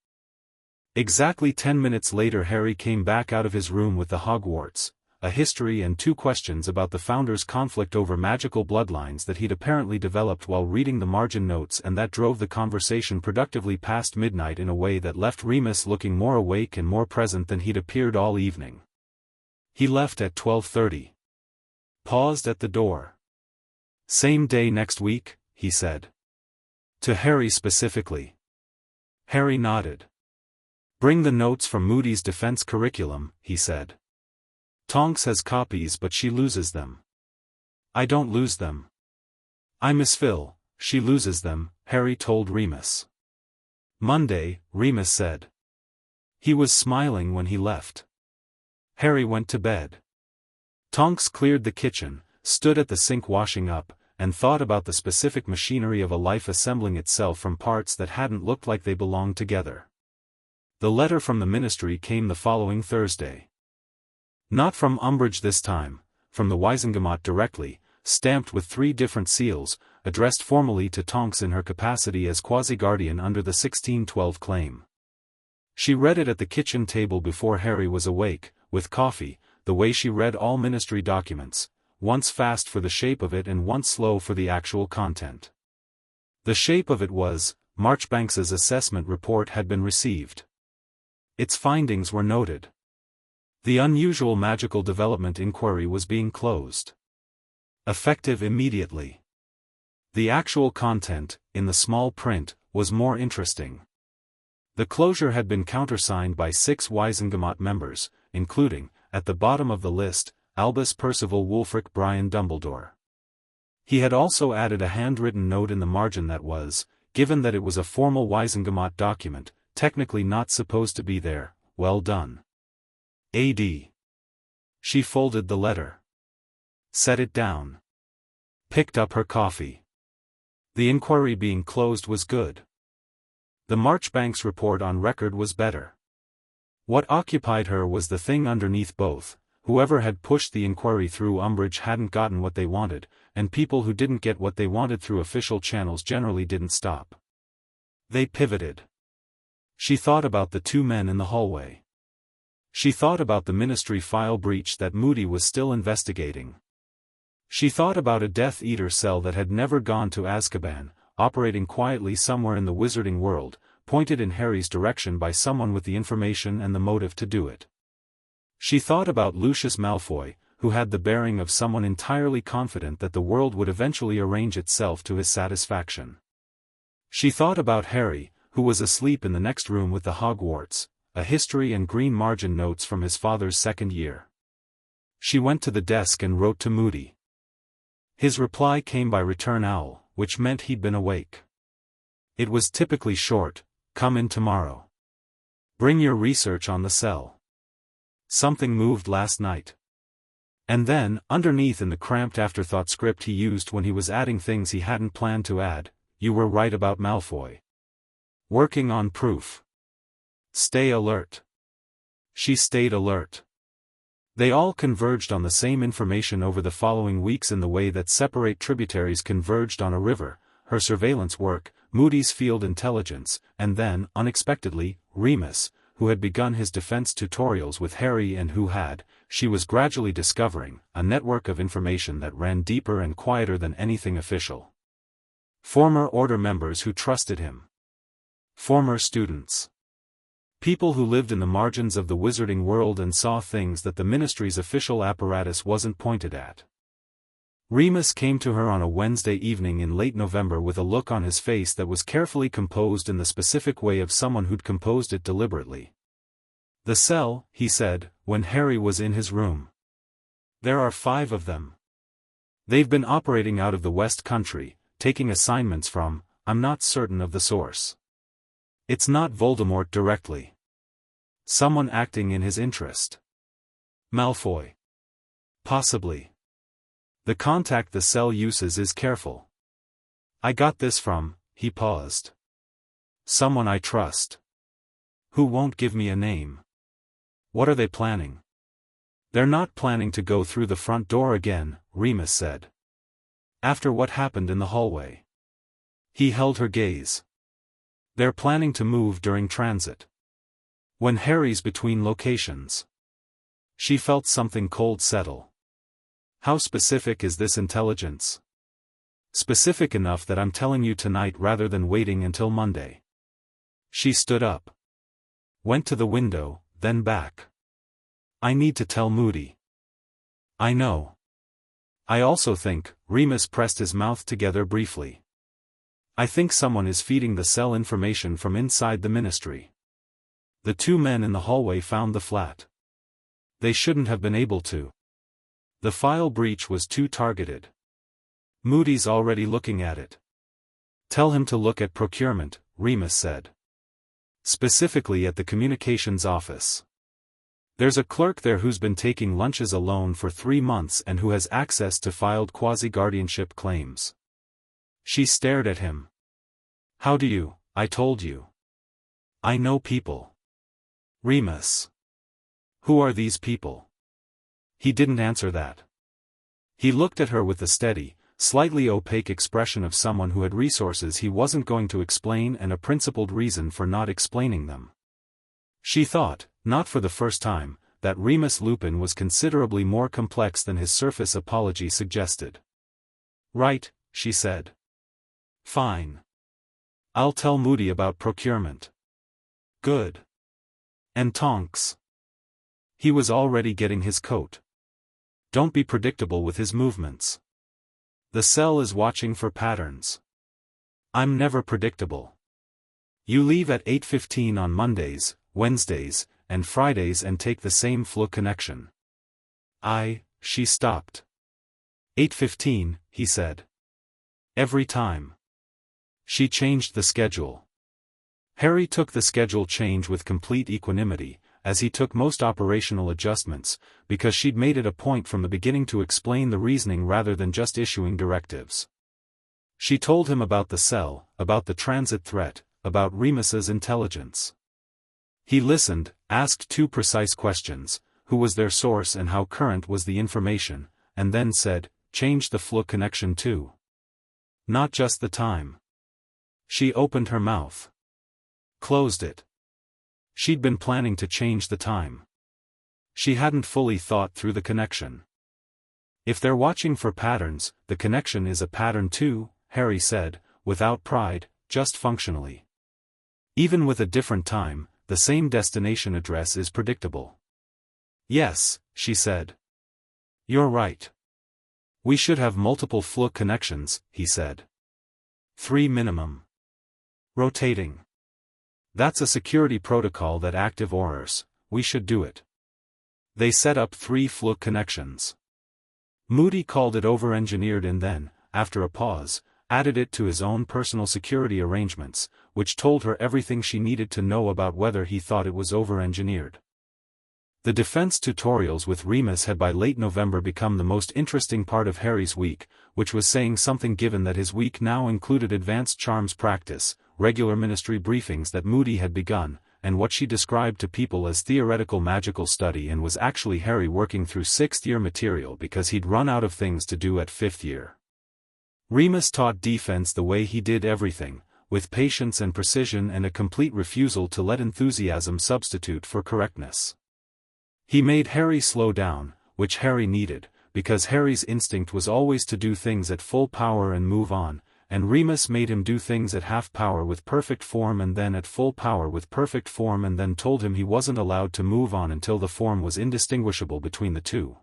Exactly 10 minutes later Harry came back out of his room with the Hogwarts, a history and 2 questions about the Founder's conflict over magical bloodlines that he'd apparently developed while reading the margin notes, and that drove the conversation productively past midnight in a way that left Remus looking more awake and more present than he'd appeared all evening. He left at 12:30. Paused at the door. Same day next week, he said. To Harry specifically. Harry nodded. Bring the notes from Moody's defense curriculum, he said. Tonks has copies but she loses them. I don't lose them. I Miss Phil, she loses them, Harry told Remus. Monday, Remus said. He was smiling when he left. Harry went to bed. Tonks cleared the kitchen, stood at the sink washing up, and thought about the specific machinery of a life assembling itself from parts that hadn't looked like they belonged together. The letter from the ministry came the following Thursday. Not from Umbridge this time, from the Wizengamot directly, stamped with 3 different seals, addressed formally to Tonks in her capacity as quasi-guardian under the 1612 claim. She read it at the kitchen table before Harry was awake, with coffee, the way she read all ministry documents, once fast for the shape of it and once slow for the actual content. The shape of it was, Marchbanks's assessment report had been received. Its findings were noted. The unusual magical development inquiry was being closed. Effective immediately. The actual content, in the small print, was more interesting. The closure had been countersigned by 6 Wizengamot members, including, at the bottom of the list, Albus Percival Wulfric Brian Dumbledore. He had also added a handwritten note in the margin that was, given that it was a formal Wizengamot document, technically not supposed to be there, well done. A.D. She folded the letter. Set it down. Picked up her coffee. The inquiry being closed was good. The Marchbanks report on record was better. What occupied her was the thing underneath both: whoever had pushed the inquiry through Umbridge hadn't gotten what they wanted, and people who didn't get what they wanted through official channels generally didn't stop. They pivoted. She thought about the 2 men in the hallway. She thought about the ministry file breach that Moody was still investigating. She thought about a Death Eater cell that had never gone to Azkaban, operating quietly somewhere in the wizarding world, pointed in Harry's direction by someone with the information and the motive to do it. She thought about Lucius Malfoy, who had the bearing of someone entirely confident that the world would eventually arrange itself to his satisfaction. She thought about Harry, who was asleep in the next room with the Hogwarts, a history and green margin notes from his father's 2nd year. She went to the desk and wrote to Moody. His reply came by return owl, which meant he'd been awake. It was typically short: come in tomorrow. Bring your research on the cell. Something moved last night. And then, underneath in the cramped afterthought script he used when he was adding things he hadn't planned to add, you were right about Malfoy. Working on proof. Stay alert. She stayed alert. They all converged on the same information over the following weeks in the way that separate tributaries converged on a river: her surveillance work, Moody's field intelligence, and then, unexpectedly, Remus, who had begun his defense tutorials with Harry and who had, she was gradually discovering, a network of information that ran deeper and quieter than anything official. Former Order members who trusted him. Former students. People who lived in the margins of the wizarding world and saw things that the Ministry's official apparatus wasn't pointed at. Remus came to her on a Wednesday evening in late November with a look on his face that was carefully composed in the specific way of someone who'd composed it deliberately. "The cell," he said, when Harry was in his room. "There are 5 of them. They've been operating out of the West Country, taking assignments from, I'm not certain of the source. It's not Voldemort directly. Someone acting in his interest. Malfoy. Possibly. The contact the cell uses is careful. I got this from," he paused. "Someone I trust. Who won't give me a name. What are they planning?" "They're not planning to go through the front door again," Remus said. "After what happened in the hallway." He held her gaze. "They're planning to move during transit. When Harry's between locations." She felt something cold settle. "How specific is this intelligence?" "Specific enough that I'm telling you tonight rather than waiting until Monday." She stood up. Went to the window, then back. "I need to tell Moody." "I know. I also think," Remus pressed his mouth together briefly. "I think someone is feeding the cell information from inside the Ministry." The 2 men in the hallway found the flat. They shouldn't have been able to. The file breach was too targeted. "Moody's already looking at it." "Tell him to look at procurement," Remus said. "Specifically at the communications office. There's a clerk there who's been taking lunches alone for 3 months and who has access to filed quasi-guardianship claims." She stared at him. "How do you? I told you. I know people." "Remus. Who are these people?" He didn't answer that. He looked at her with the steady, slightly opaque expression of someone who had resources he wasn't going to explain and a principled reason for not explaining them. She thought, not for the first time, that Remus Lupin was considerably more complex than his surface apology suggested. "Right," she said. "Fine. I'll tell Moody about procurement." "Good. And Tonks." He was already getting his coat. "Don't be predictable with his movements. The cell is watching for patterns." "I'm never predictable. You leave at 8:15 on Mondays, Wednesdays, and Fridays and take the same flu connection." She stopped. 8:15, he said. "Every time." She changed the schedule. Harry took the schedule change with complete equanimity, as he took most operational adjustments, because she'd made it a point from the beginning to explain the reasoning rather than just issuing directives. She told him about the cell, about the transit threat, about Remus's intelligence. He listened, asked 2 precise questions: who was their source and how current was the information, and then said, "Change the flu connection too. Not just the time." She opened her mouth. Closed it. She'd been planning to change the time. She hadn't fully thought through the connection. "If they're watching for patterns, the connection is a pattern too," Harry said, without pride, just functionally. "Even with a different time, the same destination address is predictable." "Yes," she said. "You're right. We should have multiple flu connections," he said. 3 minimum. Rotating. That's a security protocol that active orders, we should do it." They set up 3 flu connections. Moody called it over-engineered and then, after a pause, added it to his own personal security arrangements, which told her everything she needed to know about whether he thought it was over-engineered. The defense tutorials with Remus had by late November become the most interesting part of Harry's week, which was saying something given that his week now included advanced charms practice, regular ministry briefings that Moody had begun, and what she described to people as theoretical magical study, and was actually Harry working through 6th year material because he'd run out of things to do at 5th year. Remus taught defense the way he did everything, with patience and precision and a complete refusal to let enthusiasm substitute for correctness. He made Harry slow down, which Harry needed, because Harry's instinct was always to do things at full power and move on, and Remus made him do things at half power with perfect form and then at full power with perfect form, and then told him he wasn't allowed to move on until the form was indistinguishable between the two.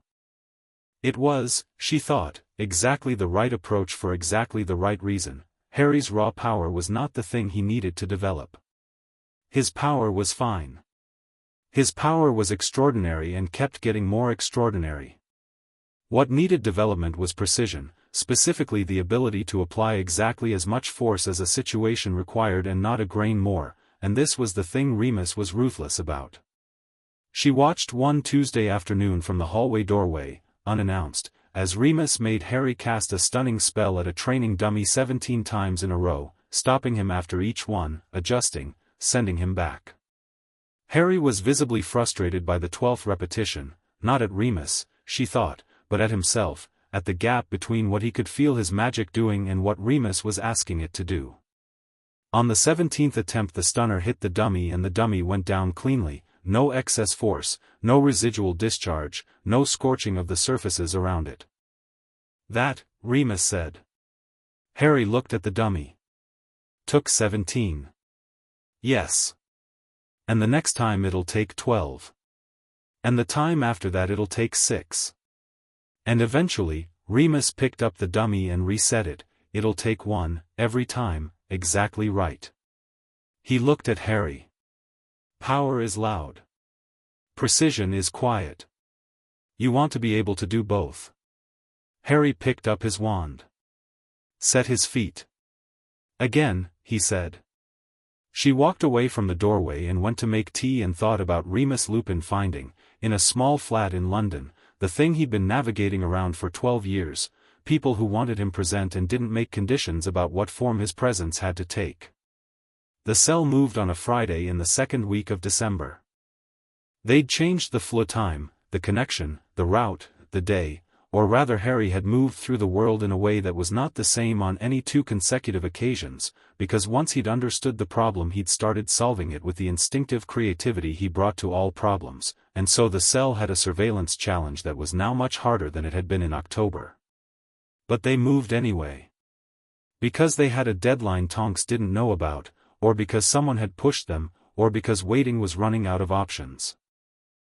It was, she thought, exactly the right approach for exactly the right reason. Harry's raw power was not the thing he needed to develop. His power was fine. His power was extraordinary and kept getting more extraordinary. What needed development was precision, specifically the ability to apply exactly as much force as a situation required and not a grain more, and this was the thing Remus was ruthless about. She watched one Tuesday afternoon from the hallway doorway, unannounced, as Remus made Harry cast a stunning spell at a training dummy 17 times in a row, stopping him after each one, adjusting, sending him back. Harry was visibly frustrated by the 12th repetition, not at Remus, she thought, but at himself, at the gap between what he could feel his magic doing and what Remus was asking it to do. On the 17th attempt the stunner hit the dummy and the dummy went down cleanly, no excess force, no residual discharge, no scorching of the surfaces around it. That, Remus said. Harry looked at the dummy. Took 17. Yes. And the next time it'll take 12. And the time after that it'll take 6. And eventually, Remus picked up the dummy and reset it, it'll take 1, every time, exactly right. He looked at Harry. Power is loud. Precision is quiet. You want to be able to do both. Harry picked up his wand. Set his feet. Again, he said. She walked away from the doorway and went to make tea and thought about Remus Lupin finding, in a small flat in London, the thing he'd been navigating around for 12 years, people who wanted him present and didn't make conditions about what form his presence had to take. The cell moved on a Friday in the 2nd week of December. They'd changed the flow time, the connection, the route, the day, or rather Harry had moved through the world in a way that was not the same on any 2 consecutive occasions, because once he'd understood the problem he'd started solving it with the instinctive creativity he brought to all problems, and so the cell had a surveillance challenge that was now much harder than it had been in October. But they moved anyway. Because they had a deadline Tonks didn't know about, or because someone had pushed them, or because waiting was running out of options.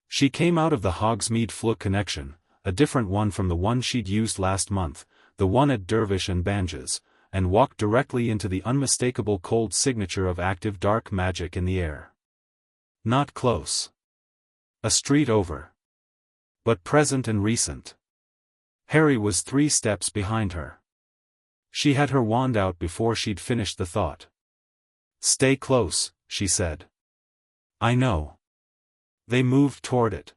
She came out of the Hogsmeade Flow connection, a different one from the one she'd used last month, the one at Dervish and Banges, and walked directly into the unmistakable cold signature of active dark magic in the air. Not close. A street over. But present and recent. Harry was 3 steps behind her. She had her wand out before she'd finished the thought. Stay close, she said. I know. They moved toward it.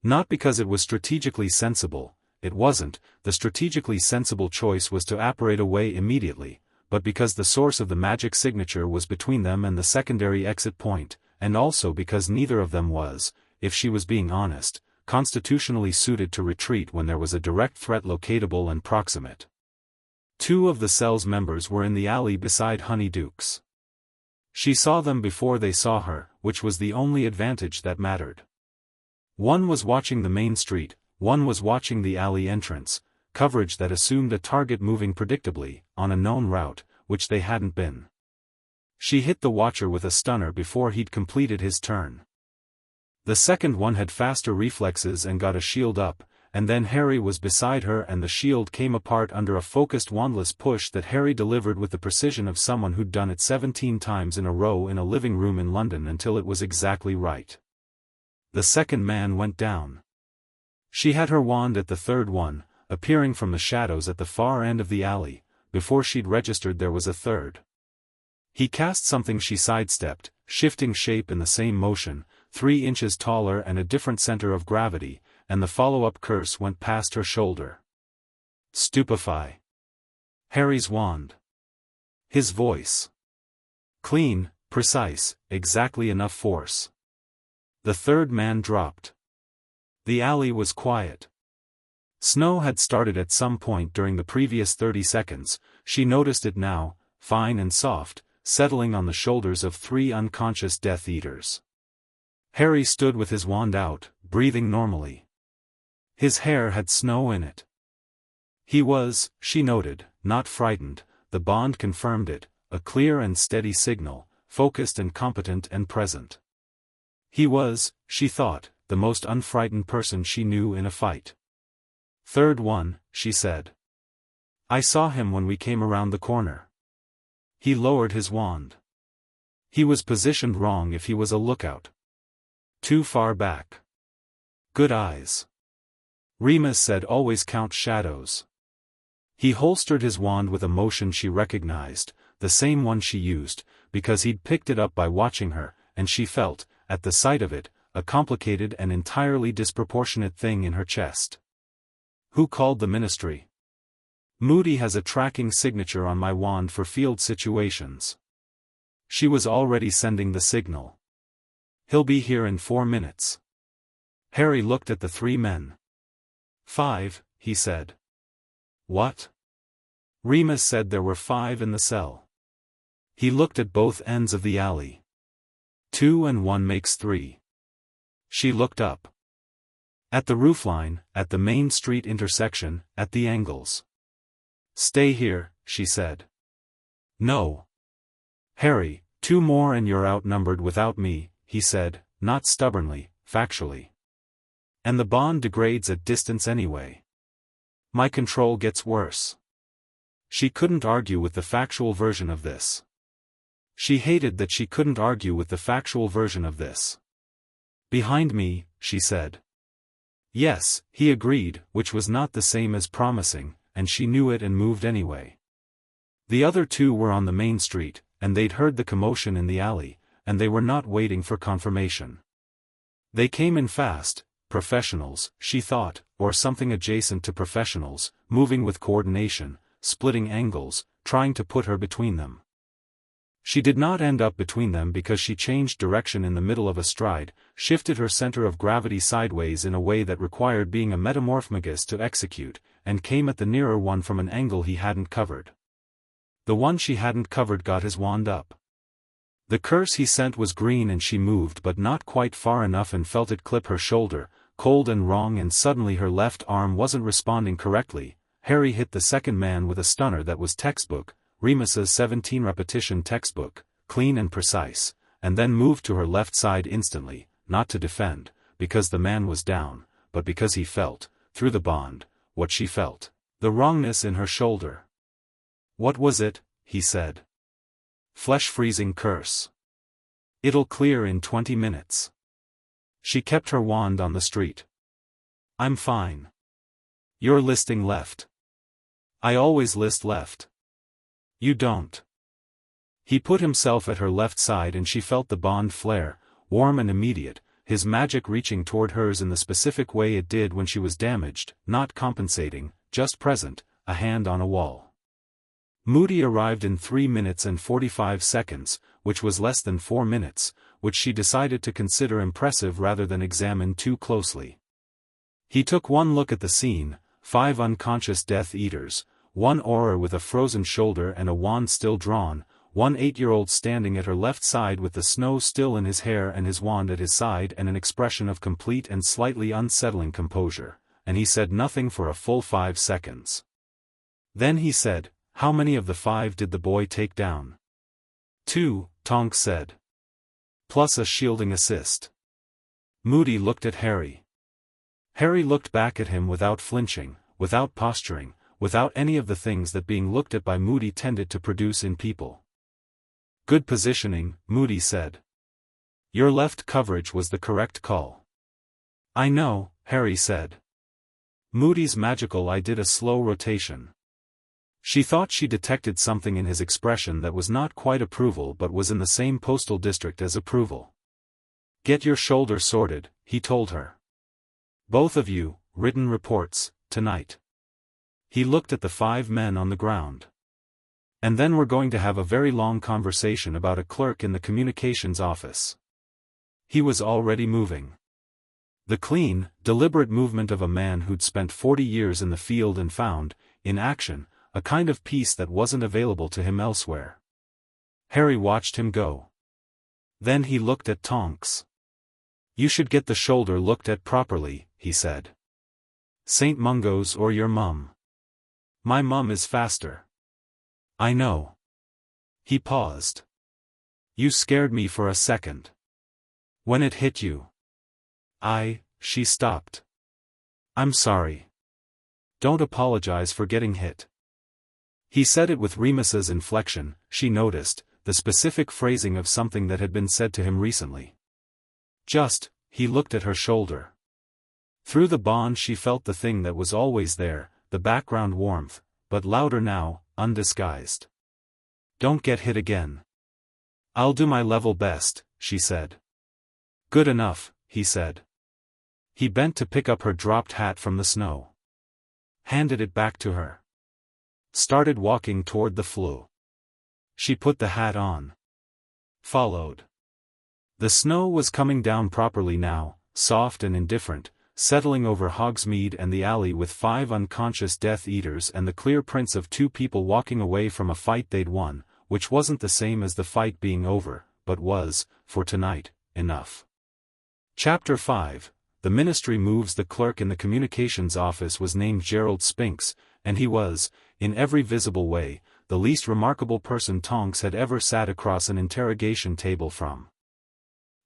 Not because it was strategically sensible, it wasn't, the strategically sensible choice was to apparate away immediately, but because the source of the magic signature was between them and the secondary exit point, and also because neither of them was, if she was being honest, constitutionally suited to retreat when there was a direct threat locatable and proximate. 2 of the cell's members were in the alley beside Honeydukes. She saw them before they saw her, which was the only advantage that mattered. One was watching the main street, one was watching the alley entrance, coverage that assumed a target moving predictably, on a known route, which they hadn't been. She hit the watcher with a stunner before he'd completed his turn. The second one had faster reflexes and got a shield up, and then Harry was beside her and the shield came apart under a focused wandless push that Harry delivered with the precision of someone who'd done it 17 times in a row in a living room in London until it was exactly right. The second man went down. She had her wand at the third one, appearing from the shadows at the far end of the alley, before she'd registered there was a third. He cast something she sidestepped, shifting shape in the same motion, 3 inches taller and a different center of gravity, and the follow-up curse went past her shoulder. Stupefy. Harry's wand. His voice. Clean, precise, exactly enough force. The third man dropped. The alley was quiet. Snow had started at some point during the previous 30 seconds, she noticed it now, fine and soft, settling on the shoulders of 3 unconscious Death Eaters. Harry stood with his wand out, breathing normally. His hair had snow in it. He was, she noted, not frightened, the bond confirmed it, a clear and steady signal, focused and competent and present. He was, she thought, the most unfrightened person she knew in a fight. Third one, she said. I saw him when we came around the corner. He lowered his wand. He was positioned wrong if he was a lookout. Too far back. Good eyes. Remus said always count shadows. He holstered his wand with a motion she recognized, the same one she used, because he'd picked it up by watching her, and she felt, at the sight of it, a complicated and entirely disproportionate thing in her chest. Who called the ministry? Moody has a tracking signature on my wand for field situations. She was already sending the signal. He'll be here in 4 minutes. Harry looked at the 3 men. 5, he said. What? Remus said there were 5 in the cell. He looked at both ends of the alley. 2 and 1 makes 3. She looked up. At the roofline, at the main street intersection, at the angles. Stay here, she said. No. Harry, 2 more and you're outnumbered without me, he said, not stubbornly, factually. And the bond degrades at distance anyway. My control gets worse. She couldn't argue with the factual version of this. She hated that she couldn't argue with the factual version of this. Behind me, she said. Yes, he agreed, which was not the same as promising, and she knew it and moved anyway. The other 2 were on the main street, and they'd heard the commotion in the alley, and they were not waiting for confirmation. They came in fast, professionals, she thought, or something adjacent to professionals, moving with coordination, splitting angles, trying to put her between them. She did not end up between them because she changed direction in the middle of a stride, shifted her center of gravity sideways in a way that required being a Metamorphmagus to execute, and came at the nearer one from an angle he hadn't covered. The one she hadn't covered got his wand up. The curse he sent was green and she moved but not quite far enough and felt it clip her shoulder, cold and wrong, and suddenly her left arm wasn't responding correctly. Harry hit the second man with a stunner that was textbook, Remus's 17 repetition textbook, clean and precise, and then moved to her left side instantly, not to defend, because the man was down, but because he felt, through the bond, what she felt, the wrongness in her shoulder. What was it? He said. Flesh-freezing curse. It'll clear in 20 minutes. She kept her wand on the street. I'm fine. You're listing left. I always list left. You don't. He put himself at her left side and she felt the bond flare, warm and immediate, his magic reaching toward hers in the specific way it did when she was damaged, not compensating, just present, a hand on a wall. Moody arrived in 3 minutes and 45 seconds, which was less than 4 minutes, which she decided to consider impressive rather than examine too closely. He took one look at the scene, 5 unconscious Death Eaters, 1 Auror with a frozen shoulder and a wand still drawn, 1 8-year-old standing at her left side with the snow still in his hair and his wand at his side and an expression of complete and slightly unsettling composure, and he said nothing for a full 5 seconds. Then he said, "How many of the 5 did the boy take down?" 2, Tonks said. Plus a shielding assist. Moody looked at Harry. Harry looked back at him without flinching, without posturing, without any of the things that being looked at by Moody tended to produce in people. Good positioning, Moody said. Your left coverage was the correct call. I know, Harry said. Moody's magical eye did a slow rotation. She thought she detected something in his expression that was not quite approval but was in the same postal district as approval. Get your shoulder sorted, he told her. Both of you, written reports, tonight. He looked at the 5 men on the ground. And then we're going to have a very long conversation about a clerk in the communications office. He was already moving. The clean, deliberate movement of a man who'd spent 40 years in the field and found, in action, a kind of peace that wasn't available to him elsewhere. Harry watched him go. Then he looked at Tonks. You should get the shoulder looked at properly, he said. St. Mungo's or your mum. My mum is faster. I know. He paused. You scared me for a second. When it hit you. She stopped. I'm sorry. Don't apologize for getting hit. He said it with Remus's inflection, she noticed, the specific phrasing of something that had been said to him recently. He looked at her shoulder. Through the bond she felt the thing that was always there, the background warmth, but louder now, undisguised. Don't get hit again. I'll do my level best, she said. Good enough, he said. He bent to pick up her dropped hat from the snow. Handed it back to her. Started walking toward the flue. She put the hat on. Followed. The snow was coming down properly now, soft and indifferent, settling over Hogsmeade and the alley with 5 unconscious Death Eaters and the clear prints of 2 people walking away from a fight they'd won, which wasn't the same as the fight being over, but was, for tonight, enough. Chapter 5. The Ministry moves. The clerk in the communications office was named Gerald Spinks, and he was, in every visible way, the least remarkable person Tonks had ever sat across an interrogation table from.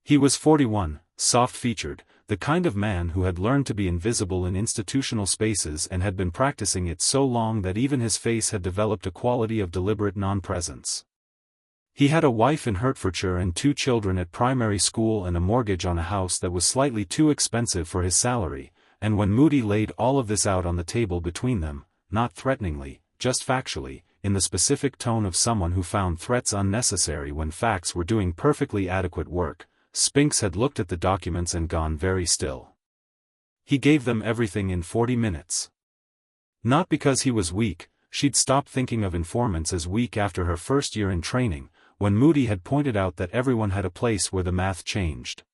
He was 41, soft-featured, the kind of man who had learned to be invisible in institutional spaces and had been practicing it so long that even his face had developed a quality of deliberate non-presence. He had a wife in Hertfordshire and 2 children at primary school and a mortgage on a house that was slightly too expensive for his salary, and when Moody laid all of this out on the table between them, not threateningly, just factually, in the specific tone of someone who found threats unnecessary when facts were doing perfectly adequate work, Spinks had looked at the documents and gone very still. He gave them everything in 40 minutes. Not because he was weak, she'd stopped thinking of informants as weak after her first year in training, when Moody had pointed out that everyone had a place where the math changed.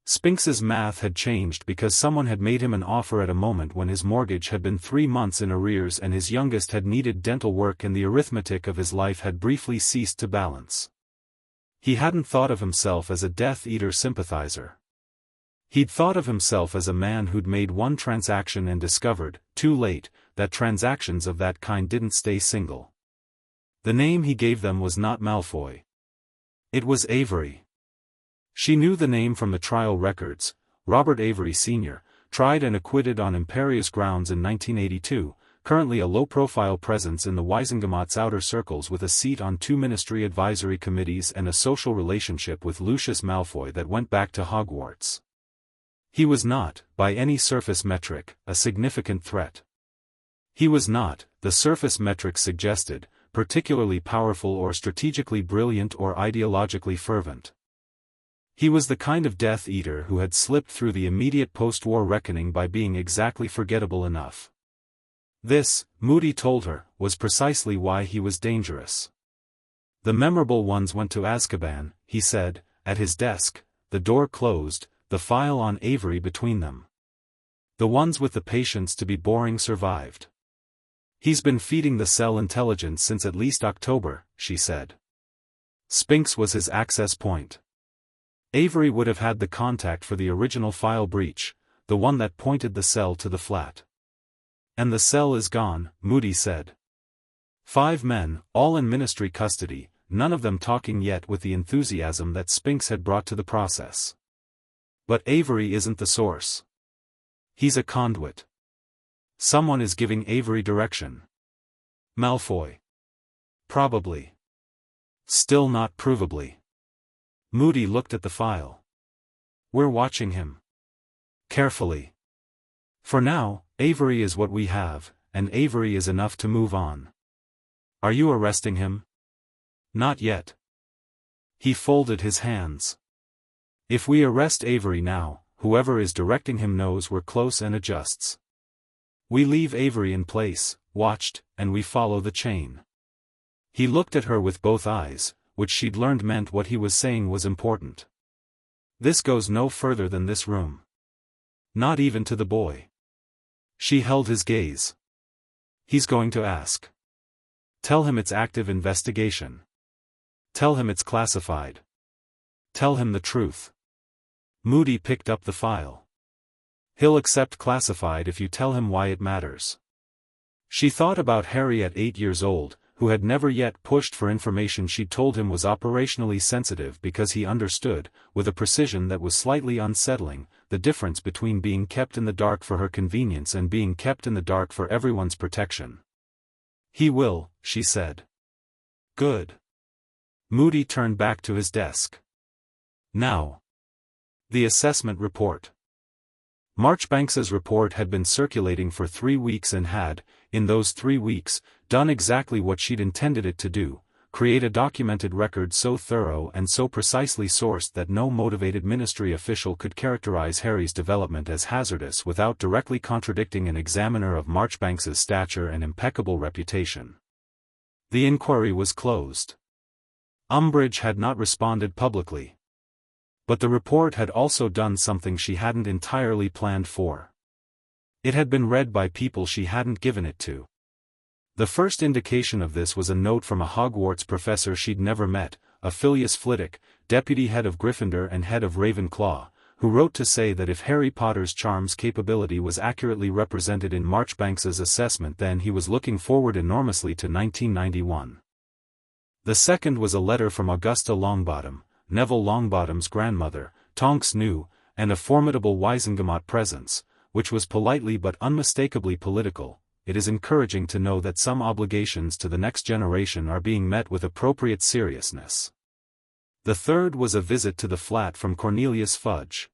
Spinks's math had changed because someone had made him an offer at a moment when his mortgage had been 3 months in arrears and his youngest had needed dental work and the arithmetic of his life had briefly ceased to balance. He hadn't thought of himself as a Death Eater sympathizer. He'd thought of himself as a man who'd made one transaction and discovered, too late, that transactions of that kind didn't stay single. The name he gave them was not Malfoy. It was Avery. She knew the name from the trial records. Robert Avery Sr., tried and acquitted on imperious grounds in 1982, currently a low-profile presence in the Wisengamot's outer circles with a seat on 2 ministry advisory committees and a social relationship with Lucius Malfoy that went back to Hogwarts. He was not, by any surface metric, a significant threat. He was not, the surface metrics suggested, particularly powerful or strategically brilliant or ideologically fervent. He was the kind of Death Eater who had slipped through the immediate post-war reckoning by being exactly forgettable enough. This, Moody told her, was precisely why he was dangerous. The memorable ones went to Azkaban, he said, at his desk, the door closed, the file on Avery between them. The ones with the patience to be boring survived. He's been feeding the cell intelligence since at least October, she said. Spinks was his access point. Avery would have had the contact for the original file breach, the one that pointed the cell to the flat. And the cell is gone, Moody said. 5 men, all in ministry custody, none of them talking yet with the enthusiasm that Spinks had brought to the process. But Avery isn't the source. He's a conduit. Someone is giving Avery direction. Malfoy. Probably. Still not provably. Moody looked at the file. We're watching him. Carefully. For now, Avery is what we have, and Avery is enough to move on. Are you arresting him? Not yet. He folded his hands. If we arrest Avery now, whoever is directing him knows we're close and adjusts. We leave Avery in place, watched, and we follow the chain. He looked at her with both eyes, which she'd learned meant what he was saying was important. This goes no further than this room. Not even to the boy. She held his gaze. He's going to ask. Tell him it's active investigation. Tell him it's classified. Tell him the truth. Moody picked up the file. He'll accept classified if you tell him why it matters. She thought about Harry at 8 years old, who had never yet pushed for information she'd told him was operationally sensitive because he understood, with a precision that was slightly unsettling, the difference between being kept in the dark for her convenience and being kept in the dark for everyone's protection. He will, she said. Good. Moody turned back to his desk. Now. The assessment report. Marchbanks's report had been circulating for 3 weeks and had, in those 3 weeks, done exactly what she'd intended it to do, create a documented record so thorough and so precisely sourced that no motivated ministry official could characterize Harry's development as hazardous without directly contradicting an examiner of Marchbanks's stature and impeccable reputation. The inquiry was closed. Umbridge had not responded publicly. But the report had also done something she hadn't entirely planned for. It had been read by people she hadn't given it to. The first indication of this was a note from a Hogwarts professor she'd never met, a Phileas Flitwick, deputy head of Gryffindor and head of Ravenclaw, who wrote to say that if Harry Potter's charms capability was accurately represented in Marchbanks's assessment, then he was looking forward enormously to 1991. The second was a letter from Augusta Longbottom, Neville Longbottom's grandmother, Tonks knew, and a formidable Wizengamot presence, which was politely but unmistakably political. It is encouraging to know that some obligations to the next generation are being met with appropriate seriousness. The third was a visit to the flat from Cornelius Fudge.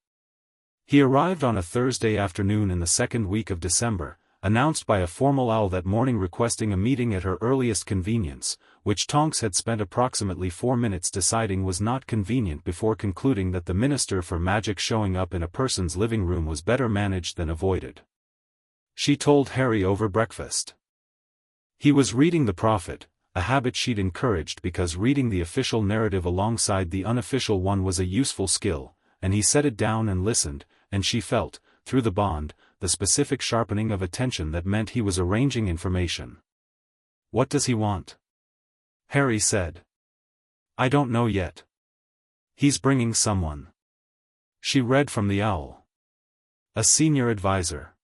He arrived on a Thursday afternoon in the second week of December, announced by a formal owl that morning requesting a meeting at her earliest convenience, which Tonks had spent approximately 4 minutes deciding was not convenient before concluding that the Minister for Magic showing up in a person's living room was better managed than avoided. She told Harry over breakfast. He was reading The Prophet, a habit she'd encouraged because reading the official narrative alongside the unofficial one was a useful skill, and he set it down and listened, and she felt, through the bond, the specific sharpening of attention that meant he was arranging information. What does he want? Harry said. I don't know yet. He's bringing someone. She read from the owl. A senior advisor.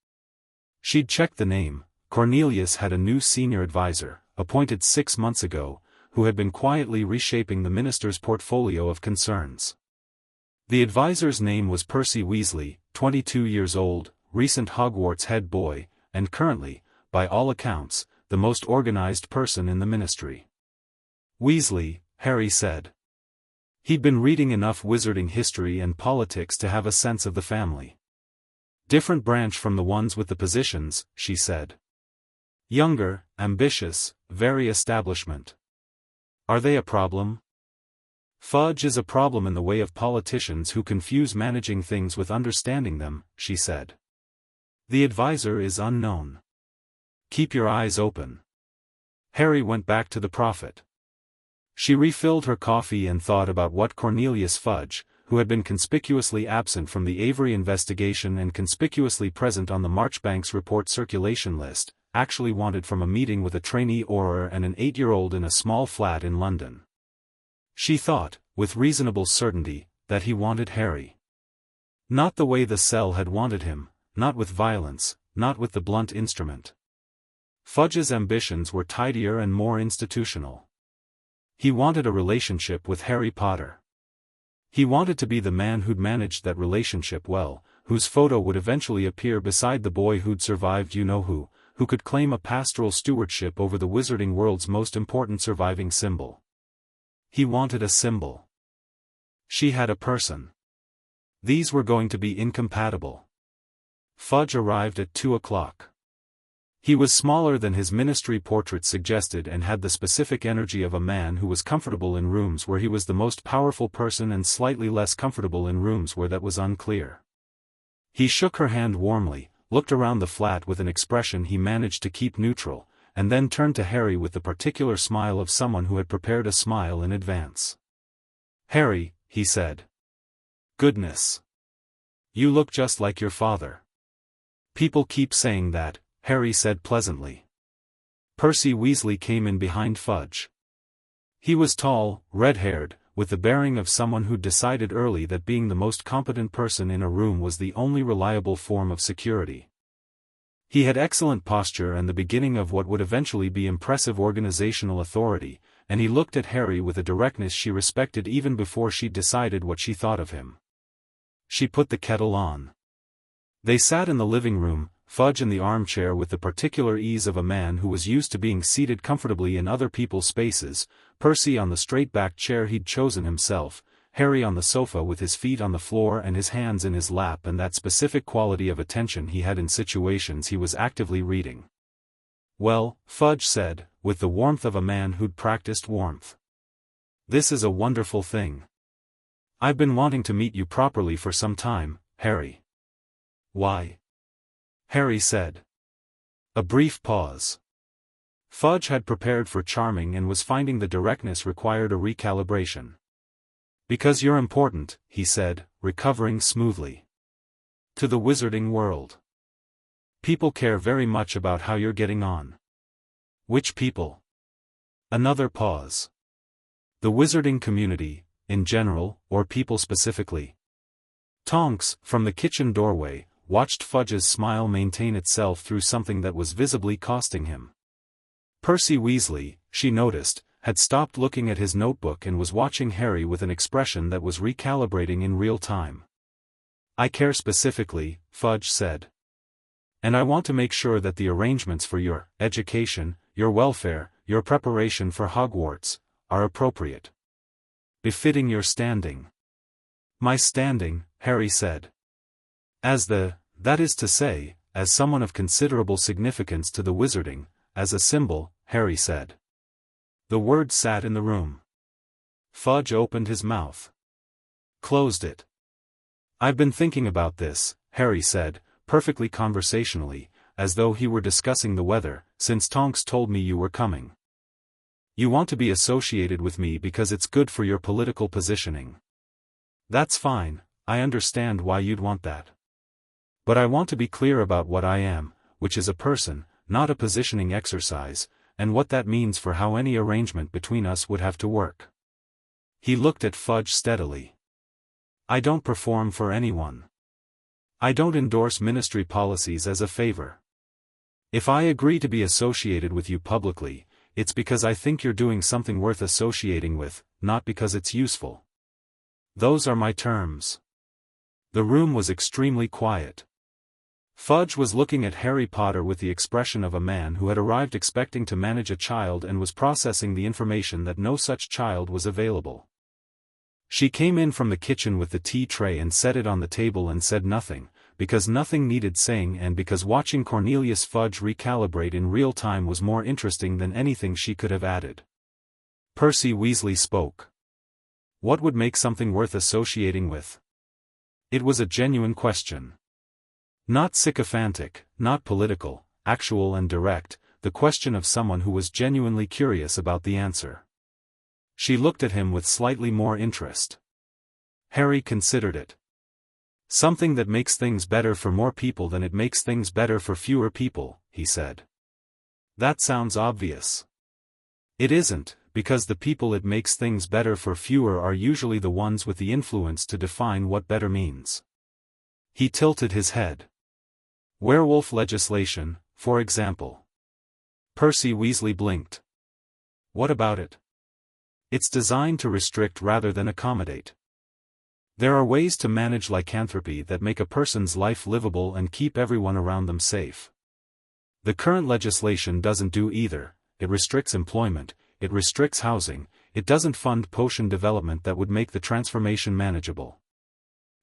She'd checked the name. Cornelius had a new senior advisor, appointed 6 months ago, who had been quietly reshaping the minister's portfolio of concerns. The advisor's name was Percy Weasley, 22 years old, recent Hogwarts head boy, and currently, by all accounts, the most organized person in the ministry. Weasley, Harry said. He'd been reading enough wizarding history and politics to have a sense of the family. Different branch from the ones with the positions, she said. Younger, ambitious, very establishment. Are they a problem? Fudge is a problem in the way of politicians who confuse managing things with understanding them, she said. The advisor is unknown. Keep your eyes open. Harry went back to the Prophet. She refilled her coffee and thought about what Cornelius Fudge, who had been conspicuously absent from the Avery investigation and conspicuously present on the Marchbanks report circulation list, actually wanted from a meeting with a trainee Auror and an 8-year-old in a small flat in London. She thought, with reasonable certainty, that he wanted Harry. Not the way the cell had wanted him, not with violence, not with the blunt instrument. Fudge's ambitions were tidier and more institutional. He wanted a relationship with Harry Potter. He wanted to be the man who'd managed that relationship well, whose photo would eventually appear beside the boy who'd survived you-know-who could claim a pastoral stewardship over the wizarding world's most important surviving symbol. He wanted a symbol. She had a person. These were going to be incompatible. Fudge arrived at 2 o'clock. He was smaller than his ministry portrait suggested and had the specific energy of a man who was comfortable in rooms where he was the most powerful person and slightly less comfortable in rooms where that was unclear. He shook her hand warmly, looked around the flat with an expression he managed to keep neutral, and then turned to Harry with the particular smile of someone who had prepared a smile in advance. "Harry," he said. "Goodness. You look just like your father." "People keep saying that," Harry said pleasantly. Percy Weasley came in behind Fudge. He was tall, red-haired, with the bearing of someone who'd decided early that being the most competent person in a room was the only reliable form of security. He had excellent posture and the beginning of what would eventually be impressive organizational authority, and he looked at Harry with a directness she respected even before she'd decided what she thought of him. She put the kettle on. They sat in the living room, Fudge in the armchair with the particular ease of a man who was used to being seated comfortably in other people's spaces, Percy on the straight-backed chair he'd chosen himself, Harry on the sofa with his feet on the floor and his hands in his lap and that specific quality of attention he had in situations he was actively reading. "Well," Fudge said, with the warmth of a man who'd practiced warmth. "This is a wonderful thing. I've been wanting to meet you properly for some time, Harry." "Why?" Harry said. A brief pause. Fudge had prepared for charming and was finding the directness required a recalibration. "Because you're important," he said, recovering smoothly. "To the wizarding world. People care very much about how you're getting on." "Which people?" Another pause. "The wizarding community, in general, or people specifically?" Tonks, from the kitchen doorway, watched Fudge's smile maintain itself through something that was visibly costing him. Percy Weasley, she noticed, had stopped looking at his notebook and was watching Harry with an expression that was recalibrating in real time. "I care specifically," Fudge said. "And I want to make sure that the arrangements for your education, your welfare, your preparation for Hogwarts, are appropriate. Befitting your standing." "My standing," Harry said. That is to say, as someone of considerable significance to the wizarding, as a symbol," Harry said. The word sat in the room. Fudge opened his mouth. Closed it. "I've been thinking about this," Harry said, perfectly conversationally, as though he were discussing the weather, "since Tonks told me you were coming. You want to be associated with me because it's good for your political positioning. That's fine, I understand why you'd want that. But I want to be clear about what I am, which is a person, not a positioning exercise, and what that means for how any arrangement between us would have to work." He looked at Fudge steadily. "I don't perform for anyone. I don't endorse ministry policies as a favor. If I agree to be associated with you publicly, it's because I think you're doing something worth associating with, not because it's useful. Those are my terms." The room was extremely quiet. Fudge was looking at Harry Potter with the expression of a man who had arrived expecting to manage a child and was processing the information that no such child was available. She came in from the kitchen with the tea tray and set it on the table and said nothing, because nothing needed saying and because watching Cornelius Fudge recalibrate in real time was more interesting than anything she could have added. Percy Weasley spoke. "What would make something worth associating with?" It was a genuine question. Not sycophantic, not political, actual and direct, the question of someone who was genuinely curious about the answer. She looked at him with slightly more interest. Harry considered it. "Something that makes things better for more people than it makes things better for fewer people," he said. "That sounds obvious." "It isn't, because the people it makes things better for fewer are usually the ones with the influence to define what better means." He tilted his head. "Werewolf legislation, for example." Percy Weasley blinked. "What about it?" "It's designed to restrict rather than accommodate. There are ways to manage lycanthropy that make a person's life livable and keep everyone around them safe. The current legislation doesn't do either. It restricts employment, it restricts housing, it doesn't fund potion development that would make the transformation manageable.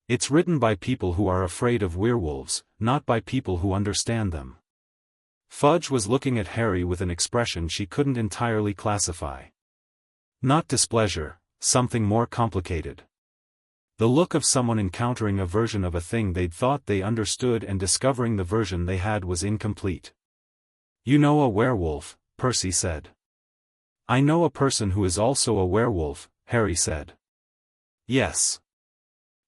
It's written by people who are afraid of werewolves, not by people who understand them." Fudge was looking at Harry with an expression she couldn't entirely classify. Not displeasure, something more complicated. The look of someone encountering a version of a thing they'd thought they understood and discovering the version they had was incomplete. "You know a werewolf," Percy said. "I know a person who is also a werewolf," Harry said. "Yes.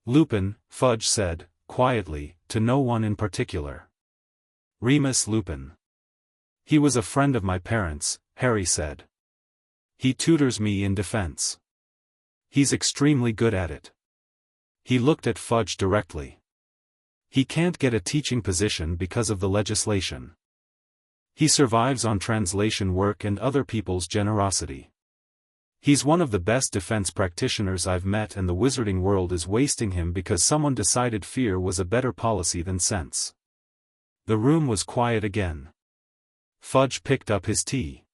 Lupin," Fudge said, quietly, to no one in particular. "Remus Lupin. He was a friend of my parents," Harry said. "He tutors me in defense. He's extremely good at it." He looked at Fudge directly. "He can't get a teaching position because of the legislation. He survives on translation work and other people's generosity. He's one of the best defense practitioners I've met, and the wizarding world is wasting him because someone decided fear was a better policy than sense." The room was quiet again. Fudge picked up his tea.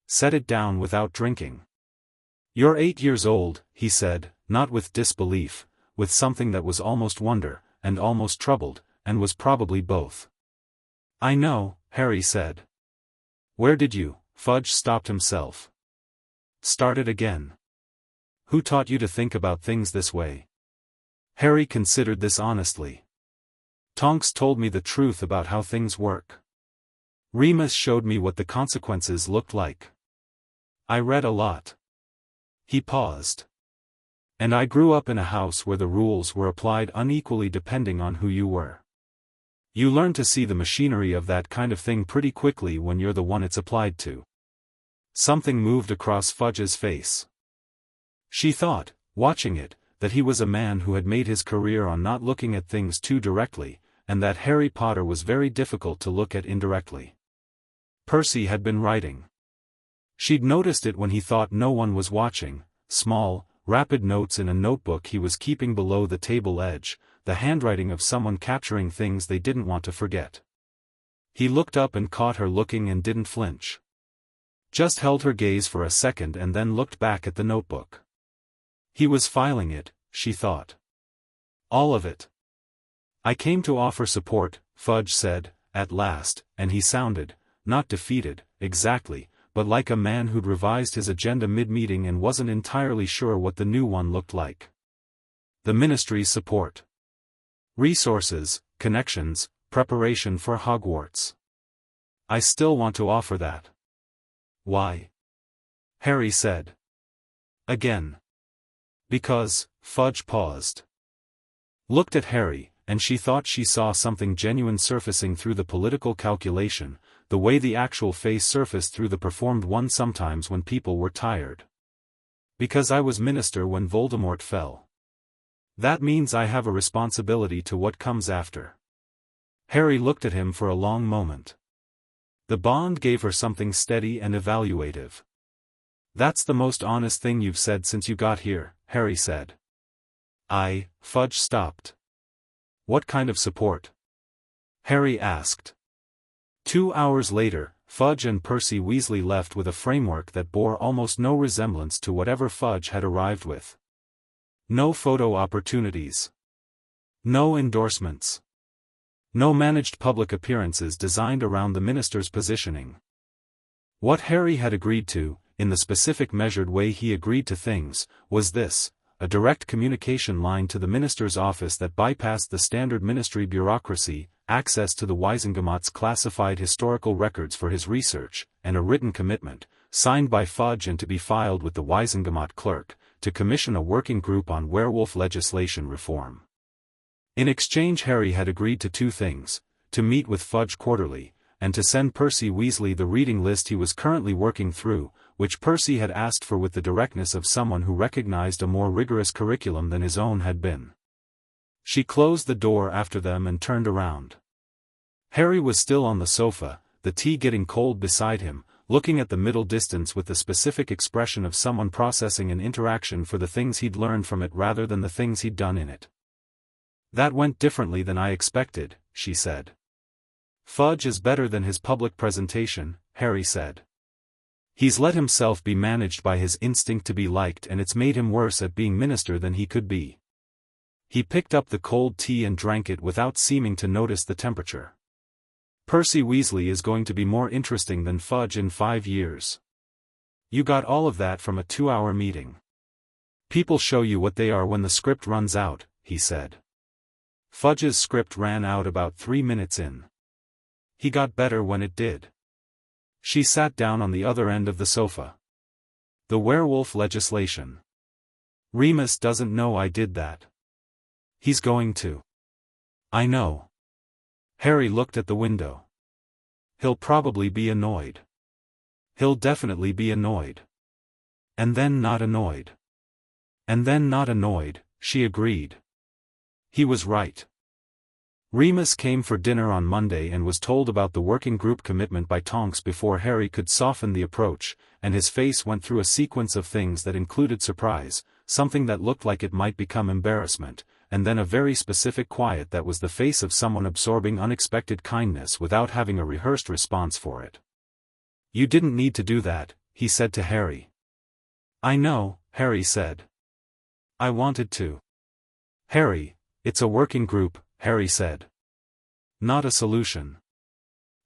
Set it down without drinking. "You're 8 years old," he said, not with disbelief, with something that was almost wonder, and almost troubled, and was probably both. "I know," Harry said. "Where did you?" Fudge stopped himself. "Started again. Who taught you to think about things this way?" Harry considered this honestly. "Tonks told me the truth about how things work. Remus showed me what the consequences looked like. I read a lot." He paused. "And I grew up in a house where the rules were applied unequally depending on who you were. You learn to see the machinery of that kind of thing pretty quickly when you're the one it's applied to." Something moved across Fudge's face. She thought, watching it, that he was a man who had made his career on not looking at things too directly, and that Harry Potter was very difficult to look at indirectly. Percy had been writing. She'd noticed it when he thought no one was watching, small, rapid notes in a notebook he was keeping below the table edge, the handwriting of someone capturing things they didn't want to forget. He looked up and caught her looking and didn't flinch. Just held her gaze for a second and then looked back at the notebook. He was filing it, she thought. All of it. "I came to offer support," Fudge said, at last, and he sounded, not defeated, exactly, but like a man who'd revised his agenda mid-meeting and wasn't entirely sure what the new one looked like. "The ministry's support. Resources, connections, preparation for Hogwarts. I still want to offer that." "Why?" Harry said. "Again. Because," Fudge paused. Looked at Harry, and she thought she saw something genuine surfacing through the political calculation, the way the actual face surfaced through the performed one sometimes when people were tired. "Because I was minister when Voldemort fell. That means I have a responsibility to what comes after." Harry looked at him for a long moment. The bond gave her something steady and evaluative. "That's the most honest thing you've said since you got here," Harry said. Fudge stopped. "What kind of support?" Harry asked. 2 hours later, Fudge and Percy Weasley left with a framework that bore almost no resemblance to whatever Fudge had arrived with. No photo opportunities. No endorsements. No managed public appearances designed around the minister's positioning. What Harry had agreed to, in the specific measured way he agreed to things, was this: a direct communication line to the minister's office that bypassed the standard ministry bureaucracy, access to the Wisengamot's classified historical records for his research, and a written commitment, signed by Fudge and to be filed with the Wisengamot clerk, to commission a working group on werewolf legislation reform. In exchange, Harry had agreed to 2 things: to meet with Fudge quarterly, and to send Percy Weasley the reading list he was currently working through, which Percy had asked for with the directness of someone who recognized a more rigorous curriculum than his own had been. She closed the door after them and turned around. Harry was still on the sofa, the tea getting cold beside him, looking at the middle distance with the specific expression of someone processing an interaction for the things he'd learned from it rather than the things he'd done in it. "That went differently than I expected," she said. "Fudge is better than his public presentation," Harry said. "He's let himself be managed by his instinct to be liked, and it's made him worse at being minister than he could be." He picked up the cold tea and drank it without seeming to notice the temperature. Percy Weasley is going to be more interesting than Fudge in 5 years. You got all of that from a 2-hour meeting. People show you what they are when the script runs out, he said. Fudge's script ran out about 3 minutes in. He got better when it did. She sat down on the other end of the sofa. The werewolf legislation. Remus doesn't know I did that. He's going to. I know. Harry looked at the window. He'll probably be annoyed. He'll definitely be annoyed. And then not annoyed. And then not annoyed, she agreed. He was right. Remus came for dinner on Monday and was told about the working group commitment by Tonks before Harry could soften the approach, and his face went through a sequence of things that included surprise, something that looked like it might become embarrassment, and then a very specific quiet that was the face of someone absorbing unexpected kindness without having a rehearsed response for it. You didn't need to do that, he said to Harry. I know, Harry said. I wanted to. Harry, it's a working group, Harry said. Not a solution.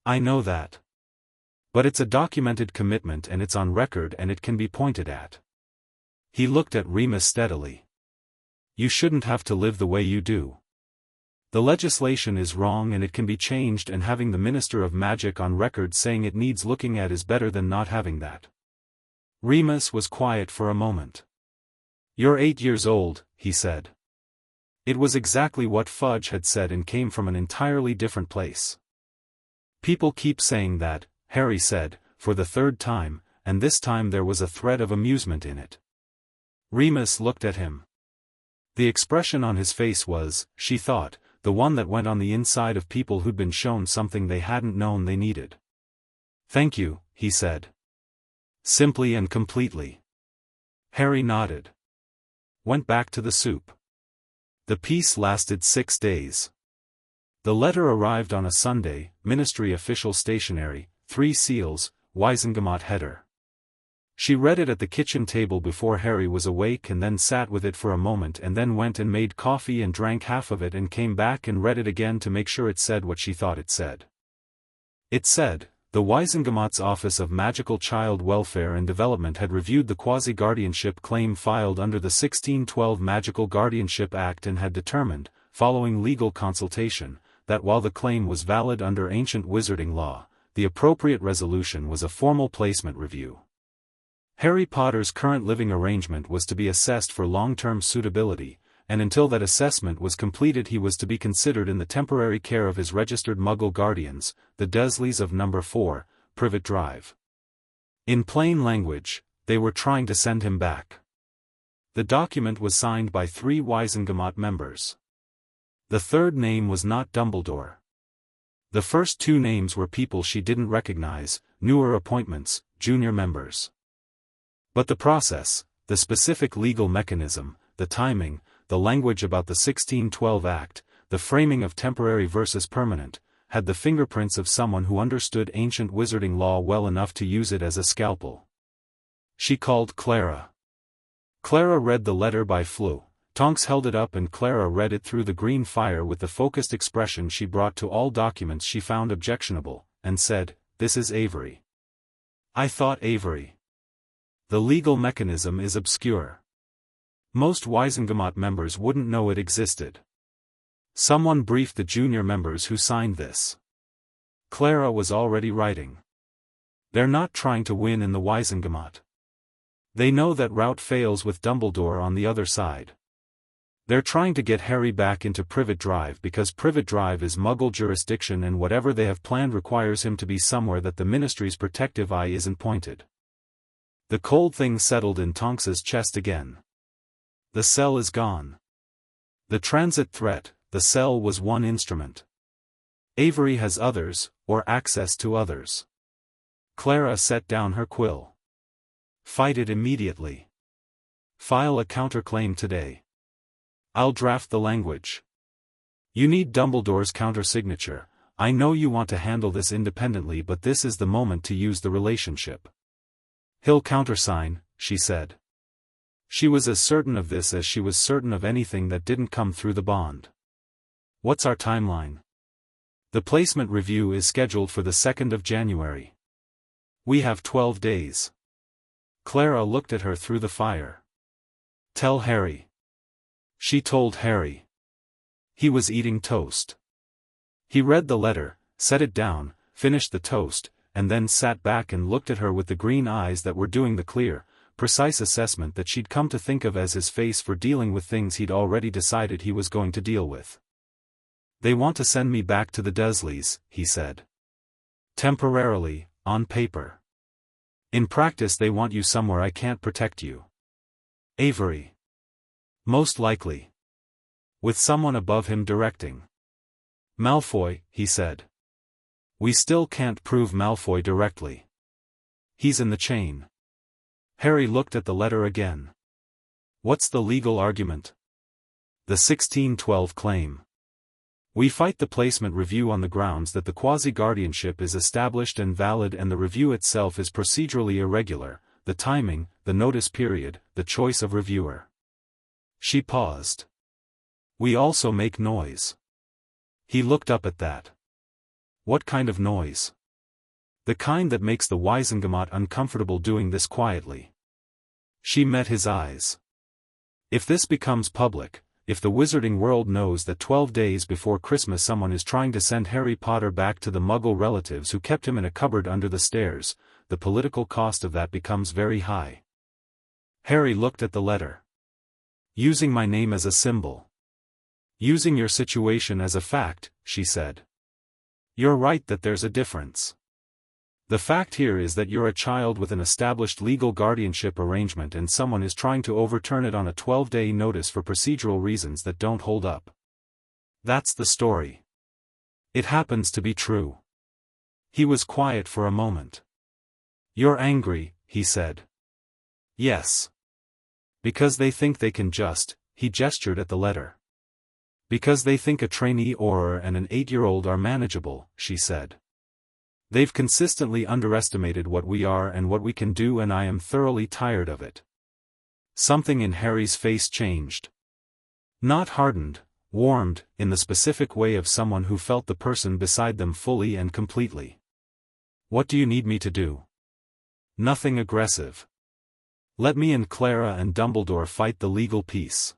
I know that. But it's a documented commitment and it's on record and it can be pointed at. He looked at Remus steadily. You shouldn't have to live the way you do. The legislation is wrong and it can be changed, and having the Minister of Magic on record saying it needs looking at is better than not having that. Remus was quiet for a moment. You're 8 years old, he said. It was exactly what Fudge had said and came from an entirely different place. People keep saying that, Harry said, for the 3rd time, and this time there was a thread of amusement in it. Remus looked at him. The expression on his face was, she thought, the one that went on the inside of people who'd been shown something they hadn't known they needed. Thank you, he said. Simply and completely. Harry nodded. Went back to the soup. The piece lasted 6 days. The letter arrived on a Sunday, Ministry official stationery, 3 seals, Wizengamot header. She read it at the kitchen table before Harry was awake and then sat with it for a moment and then went and made coffee and drank half of it and came back and read it again to make sure it said what she thought it said. It said, the Wizengamot's Office of Magical Child Welfare and Development had reviewed the quasi-guardianship claim filed under the 1612 Magical Guardianship Act and had determined, following legal consultation, that while the claim was valid under ancient wizarding law, the appropriate resolution was a formal placement review. Harry Potter's current living arrangement was to be assessed for long-term suitability, and until that assessment was completed he was to be considered in the temporary care of his registered Muggle guardians, the Dursleys of No. 4, Privet Drive. In plain language, they were trying to send him back. The document was signed by 3 Wizengamot members. The 3rd name was not Dumbledore. The first 2 names were people she didn't recognize, newer appointments, junior members. But the process, the specific legal mechanism, the timing, the language about the 1612 Act, the framing of temporary versus permanent, had the fingerprints of someone who understood ancient wizarding law well enough to use it as a scalpel. She called Clara. Clara read the letter by flu. Tonks held it up and Clara read it through the green fire with the focused expression she brought to all documents she found objectionable, and said, "This is Avery." I thought Avery. The legal mechanism is obscure. Most Wizengamot members wouldn't know it existed. Someone briefed the junior members who signed this. Clara was already writing. They're not trying to win in the Wizengamot. They know that route fails with Dumbledore on the other side. They're trying to get Harry back into Privet Drive because Privet Drive is Muggle jurisdiction and whatever they have planned requires him to be somewhere that the Ministry's protective eye isn't pointed. The cold thing settled in Tonks's chest again. The cell is gone. The transit threat, the cell was one instrument. Avery has others, or access to others. Clara set down her quill. Fight it immediately. File a counterclaim today. I'll draft the language. You need Dumbledore's countersignature. I know you want to handle this independently, but this is the moment to use the relationship. He'll countersign, she said. She was as certain of this as she was certain of anything that didn't come through the bond. What's our timeline? The placement review is scheduled for the 2nd of January. We have 12 days. Clara looked at her through the fire. Tell Harry. She told Harry. He was eating toast. He read the letter, set it down, finished the toast, and then sat back and looked at her with the green eyes that were doing the clear, precise assessment that she'd come to think of as his face for dealing with things he'd already decided he was going to deal with. They want to send me back to the Dursleys, he said. Temporarily, on paper. In practice they want you somewhere I can't protect you. Avery. Most likely. With someone above him directing. Malfoy, he said. We still can't prove Malfoy directly. He's in the chain. Harry looked at the letter again. What's the legal argument? The 1612 claim. We fight the placement review on the grounds that the quasi-guardianship is established and valid and the review itself is procedurally irregular, the timing, the notice period, the choice of reviewer. She paused. We also make noise. He looked up at that. What kind of noise? The kind that makes the Wizengamot uncomfortable doing this quietly. She met his eyes. If this becomes public, if the wizarding world knows that 12 days before Christmas someone is trying to send Harry Potter back to the Muggle relatives who kept him in a cupboard under the stairs, the political cost of that becomes very high. Harry looked at the letter. Using my name as a symbol. Using your situation as a fact, she said. You're right that there's a difference. The fact here is that you're a child with an established legal guardianship arrangement and someone is trying to overturn it on a 12-day notice for procedural reasons that don't hold up. That's the story. It happens to be true. He was quiet for a moment. You're angry, he said. Yes. Because they think they can just, he gestured at the letter. Because they think a trainee Auror and an 8-year-old are manageable, she said. They've consistently underestimated what we are and what we can do and I am thoroughly tired of it. Something in Harry's face changed. Not hardened, warmed, in the specific way of someone who felt the person beside them fully and completely. What do you need me to do? Nothing aggressive. Let me and Clara and Dumbledore fight the legal piece.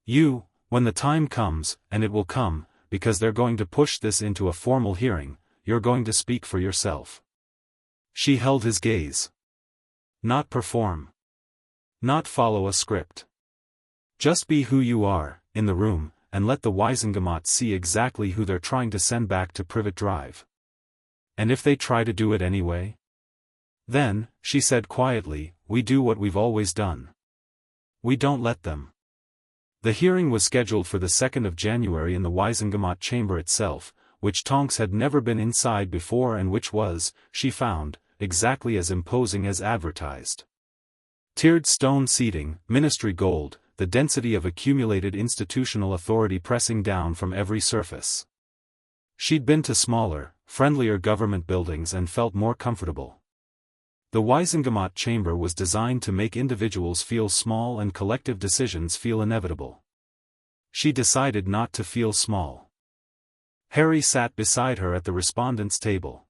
You, when the time comes, and it will come, because they're going to push this into a formal hearing, you're going to speak for yourself. She held his gaze. Not perform. Not follow a script. Just be who you are, in the room, and let the Wizengamots see exactly who they're trying to send back to Privet Drive. And if they try to do it anyway? Then, she said quietly, we do what we've always done. We don't let them. The hearing was scheduled for the 2nd of January in the Wizengamot chamber itself, which Tonks had never been inside before and which was, she found, exactly as imposing as advertised. Tiered stone seating, ministry gold, the density of accumulated institutional authority pressing down from every surface. She'd been to smaller, friendlier government buildings and felt more comfortable. The Wizengamot chamber was designed to make individuals feel small and collective decisions feel inevitable. She decided not to feel small. Harry sat beside her at the respondents' table.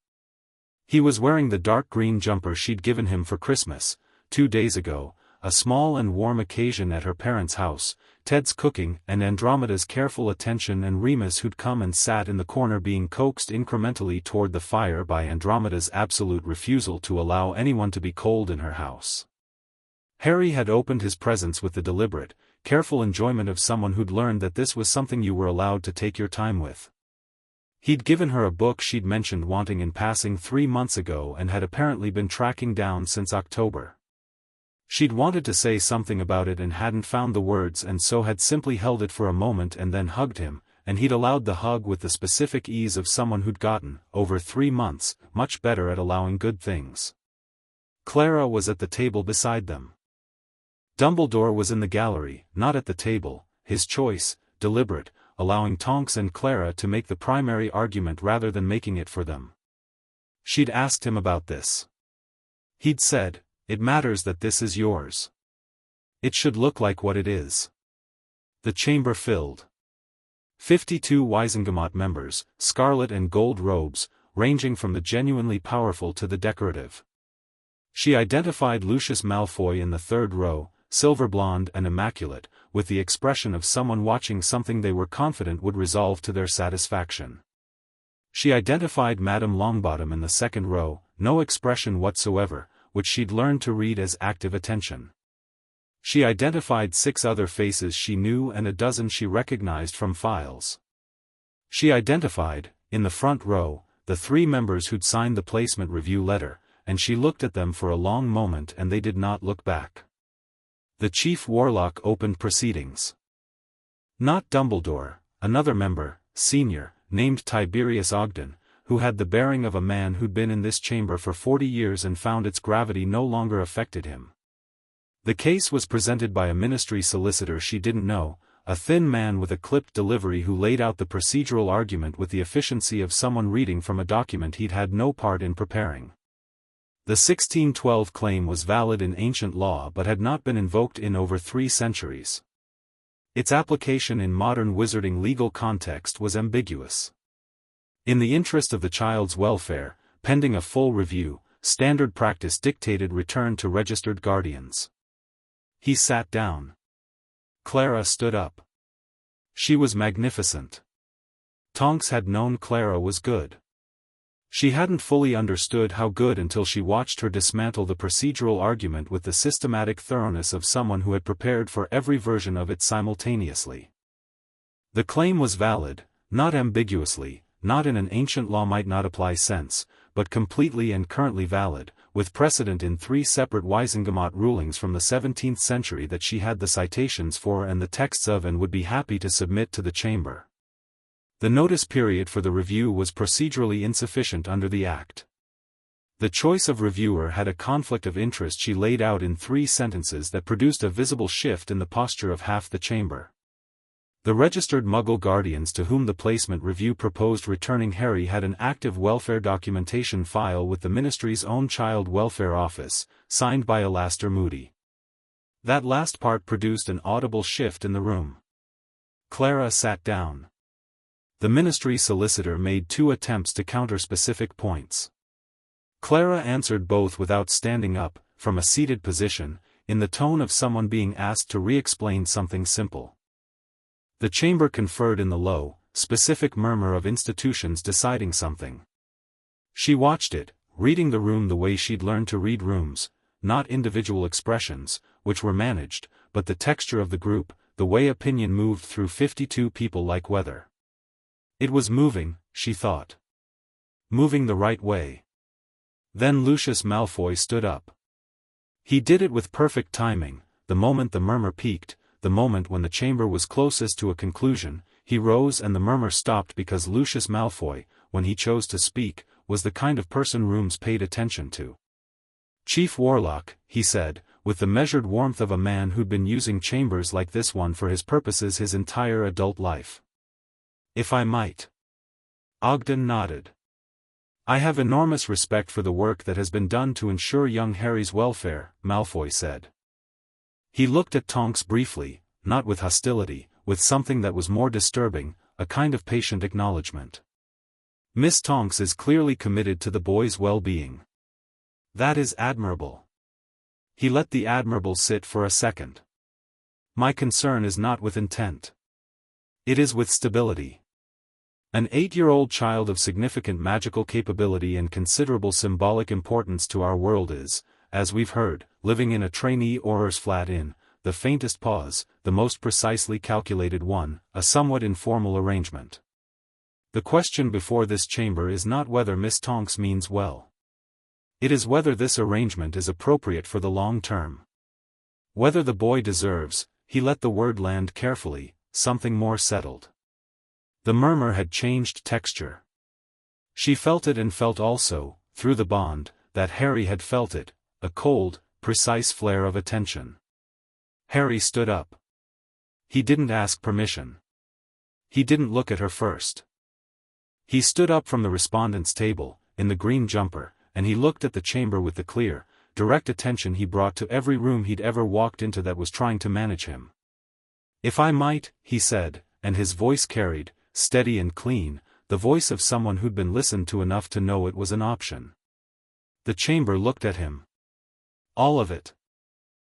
He was wearing the dark green jumper she'd given him for Christmas, 2 days ago, a small and warm occasion at her parents' house, Ted's cooking and Andromeda's careful attention and Remus who'd come and sat in the corner being coaxed incrementally toward the fire by Andromeda's absolute refusal to allow anyone to be cold in her house. Harry had opened his presents with the deliberate, careful enjoyment of someone who'd learned that this was something you were allowed to take your time with. He'd given her a book she'd mentioned wanting in passing 3 months ago and had apparently been tracking down since October. She'd wanted to say something about it and hadn't found the words and so had simply held it for a moment and then hugged him, and he'd allowed the hug with the specific ease of someone who'd gotten, over 3 months, much better at allowing good things. Clara was at the table beside them. Dumbledore was in the gallery, not at the table, his choice, deliberate, allowing Tonks and Clara to make the primary argument rather than making it for them. She'd asked him about this. He'd said, "It matters that this is yours. It should look like what it is." The chamber filled. 52 Wizengamot members, scarlet and gold robes, ranging from the genuinely powerful to the decorative. She identified Lucius Malfoy in the third row, silver blonde and immaculate, with the expression of someone watching something they were confident would resolve to their satisfaction. She identified Madame Longbottom in the second row, no expression whatsoever, which she'd learned to read as active attention. She identified 6 other faces she knew and a dozen she recognized from files. She identified, in the front row, the 3 members who'd signed the placement review letter, and she looked at them for a long moment and they did not look back. The Chief Warlock opened proceedings. Not Dumbledore, another member, senior, named Tiberius Ogden, who had the bearing of a man who'd been in this chamber for 40 years and found its gravity no longer affected him. The case was presented by a ministry solicitor she didn't know, a thin man with a clipped delivery who laid out the procedural argument with the efficiency of someone reading from a document he'd had no part in preparing. The 1612 claim was valid in ancient law but had not been invoked in over 3 centuries. Its application in modern wizarding legal context was ambiguous. In the interest of the child's welfare, pending a full review, standard practice dictated return to registered guardians. He sat down. Clara stood up. She was magnificent. Tonks had known Clara was good. She hadn't fully understood how good until she watched her dismantle the procedural argument with the systematic thoroughness of someone who had prepared for every version of it simultaneously. The claim was valid, not ambiguously, not in an ancient law might not apply sense, but completely and currently valid, with precedent in 3 separate Wizengamot rulings from the 17th century that she had the citations for and the texts of and would be happy to submit to the chamber. The notice period for the review was procedurally insufficient under the Act. The choice of reviewer had a conflict of interest she laid out in 3 sentences that produced a visible shift in the posture of half the chamber. The registered Muggle guardians to whom the placement review proposed returning Harry had an active welfare documentation file with the ministry's own child welfare office, signed by Alastair Moody. That last part produced an audible shift in the room. Clara sat down. The ministry solicitor made 2 attempts to counter specific points. Clara answered both without standing up, from a seated position, in the tone of someone being asked to re-explain something simple. The chamber conferred in the low, specific murmur of institutions deciding something. She watched it, reading the room the way she'd learned to read rooms, not individual expressions, which were managed, but the texture of the group, the way opinion moved through 52 people like weather. It was moving, she thought. Moving the right way. Then Lucius Malfoy stood up. He did it with perfect timing, the moment the murmur peaked, the moment when the chamber was closest to a conclusion. He rose and the murmur stopped because Lucius Malfoy, when he chose to speak, was the kind of person rooms paid attention to. Chief Warlock, he said, with the measured warmth of a man who'd been using chambers like this one for his purposes his entire adult life. If I might. Ogden nodded. I have enormous respect for the work that has been done to ensure young Harry's welfare, Malfoy said. He looked at Tonks briefly, not with hostility, with something that was more disturbing, a kind of patient acknowledgement. Miss Tonks is clearly committed to the boy's well-being. That is admirable. He let the admirable sit for a second. My concern is not with intent. It is with stability. An 8-year-old child of significant magical capability and considerable symbolic importance to our world is, as we've heard, living in a trainee Auror's flat inn, the faintest pause, the most precisely calculated one, a somewhat informal arrangement. The question before this chamber is not whether Miss Tonks means well. It is whether this arrangement is appropriate for the long term. Whether the boy deserves, he let the word land carefully, something more settled. The murmur had changed texture. She felt it and felt also, through the bond, that Harry had felt it, a cold, precise flare of attention. Harry stood up. He didn't ask permission. He didn't look at her first. He stood up from the respondents' table, in the green jumper, and he looked at the chamber with the clear, direct attention he brought to every room he'd ever walked into that was trying to manage him. If I might, he said, and his voice carried, steady and clean, the voice of someone who'd been listened to enough to know it was an option. The chamber looked at him. All of it.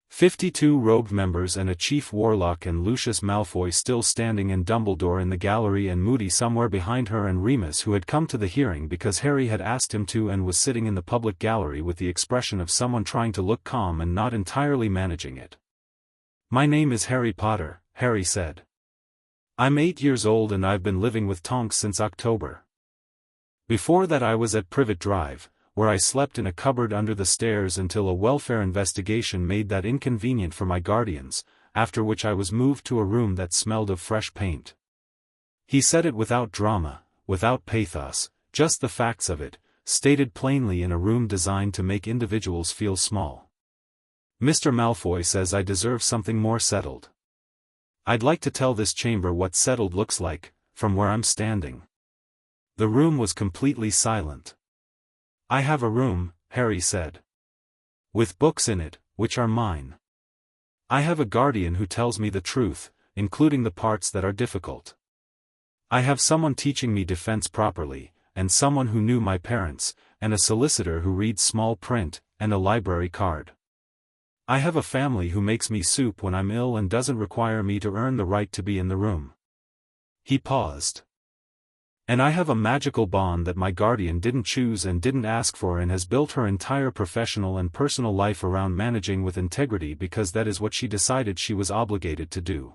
52 robed members and a chief warlock and Lucius Malfoy still standing and Dumbledore in the gallery and Moody somewhere behind her and Remus who had come to the hearing because Harry had asked him to and was sitting in the public gallery with the expression of someone trying to look calm and not entirely managing it. "My name is Harry Potter," Harry said. "I'm 8 years old and I've been living with Tonks since October. Before that I was at Privet Drive, where I slept in a cupboard under the stairs until a welfare investigation made that inconvenient for my guardians, after which I was moved to a room that smelled of fresh paint." He said it without drama, without pathos, just the facts of it, stated plainly in a room designed to make individuals feel small. "Mr. Malfoy says I deserve something more settled. I'd like to tell this chamber what settled looks like, from where I'm standing." The room was completely silent. "I have a room," Harry said. "With books in it, which are mine. I have a guardian who tells me the truth, including the parts that are difficult. I have someone teaching me defense properly, and someone who knew my parents, and a solicitor who reads small print, and a library card. I have a family who makes me soup when I'm ill and doesn't require me to earn the right to be in the room." He paused. "And I have a magical bond that my guardian didn't choose and didn't ask for and has built her entire professional and personal life around managing with integrity because that is what she decided she was obligated to do."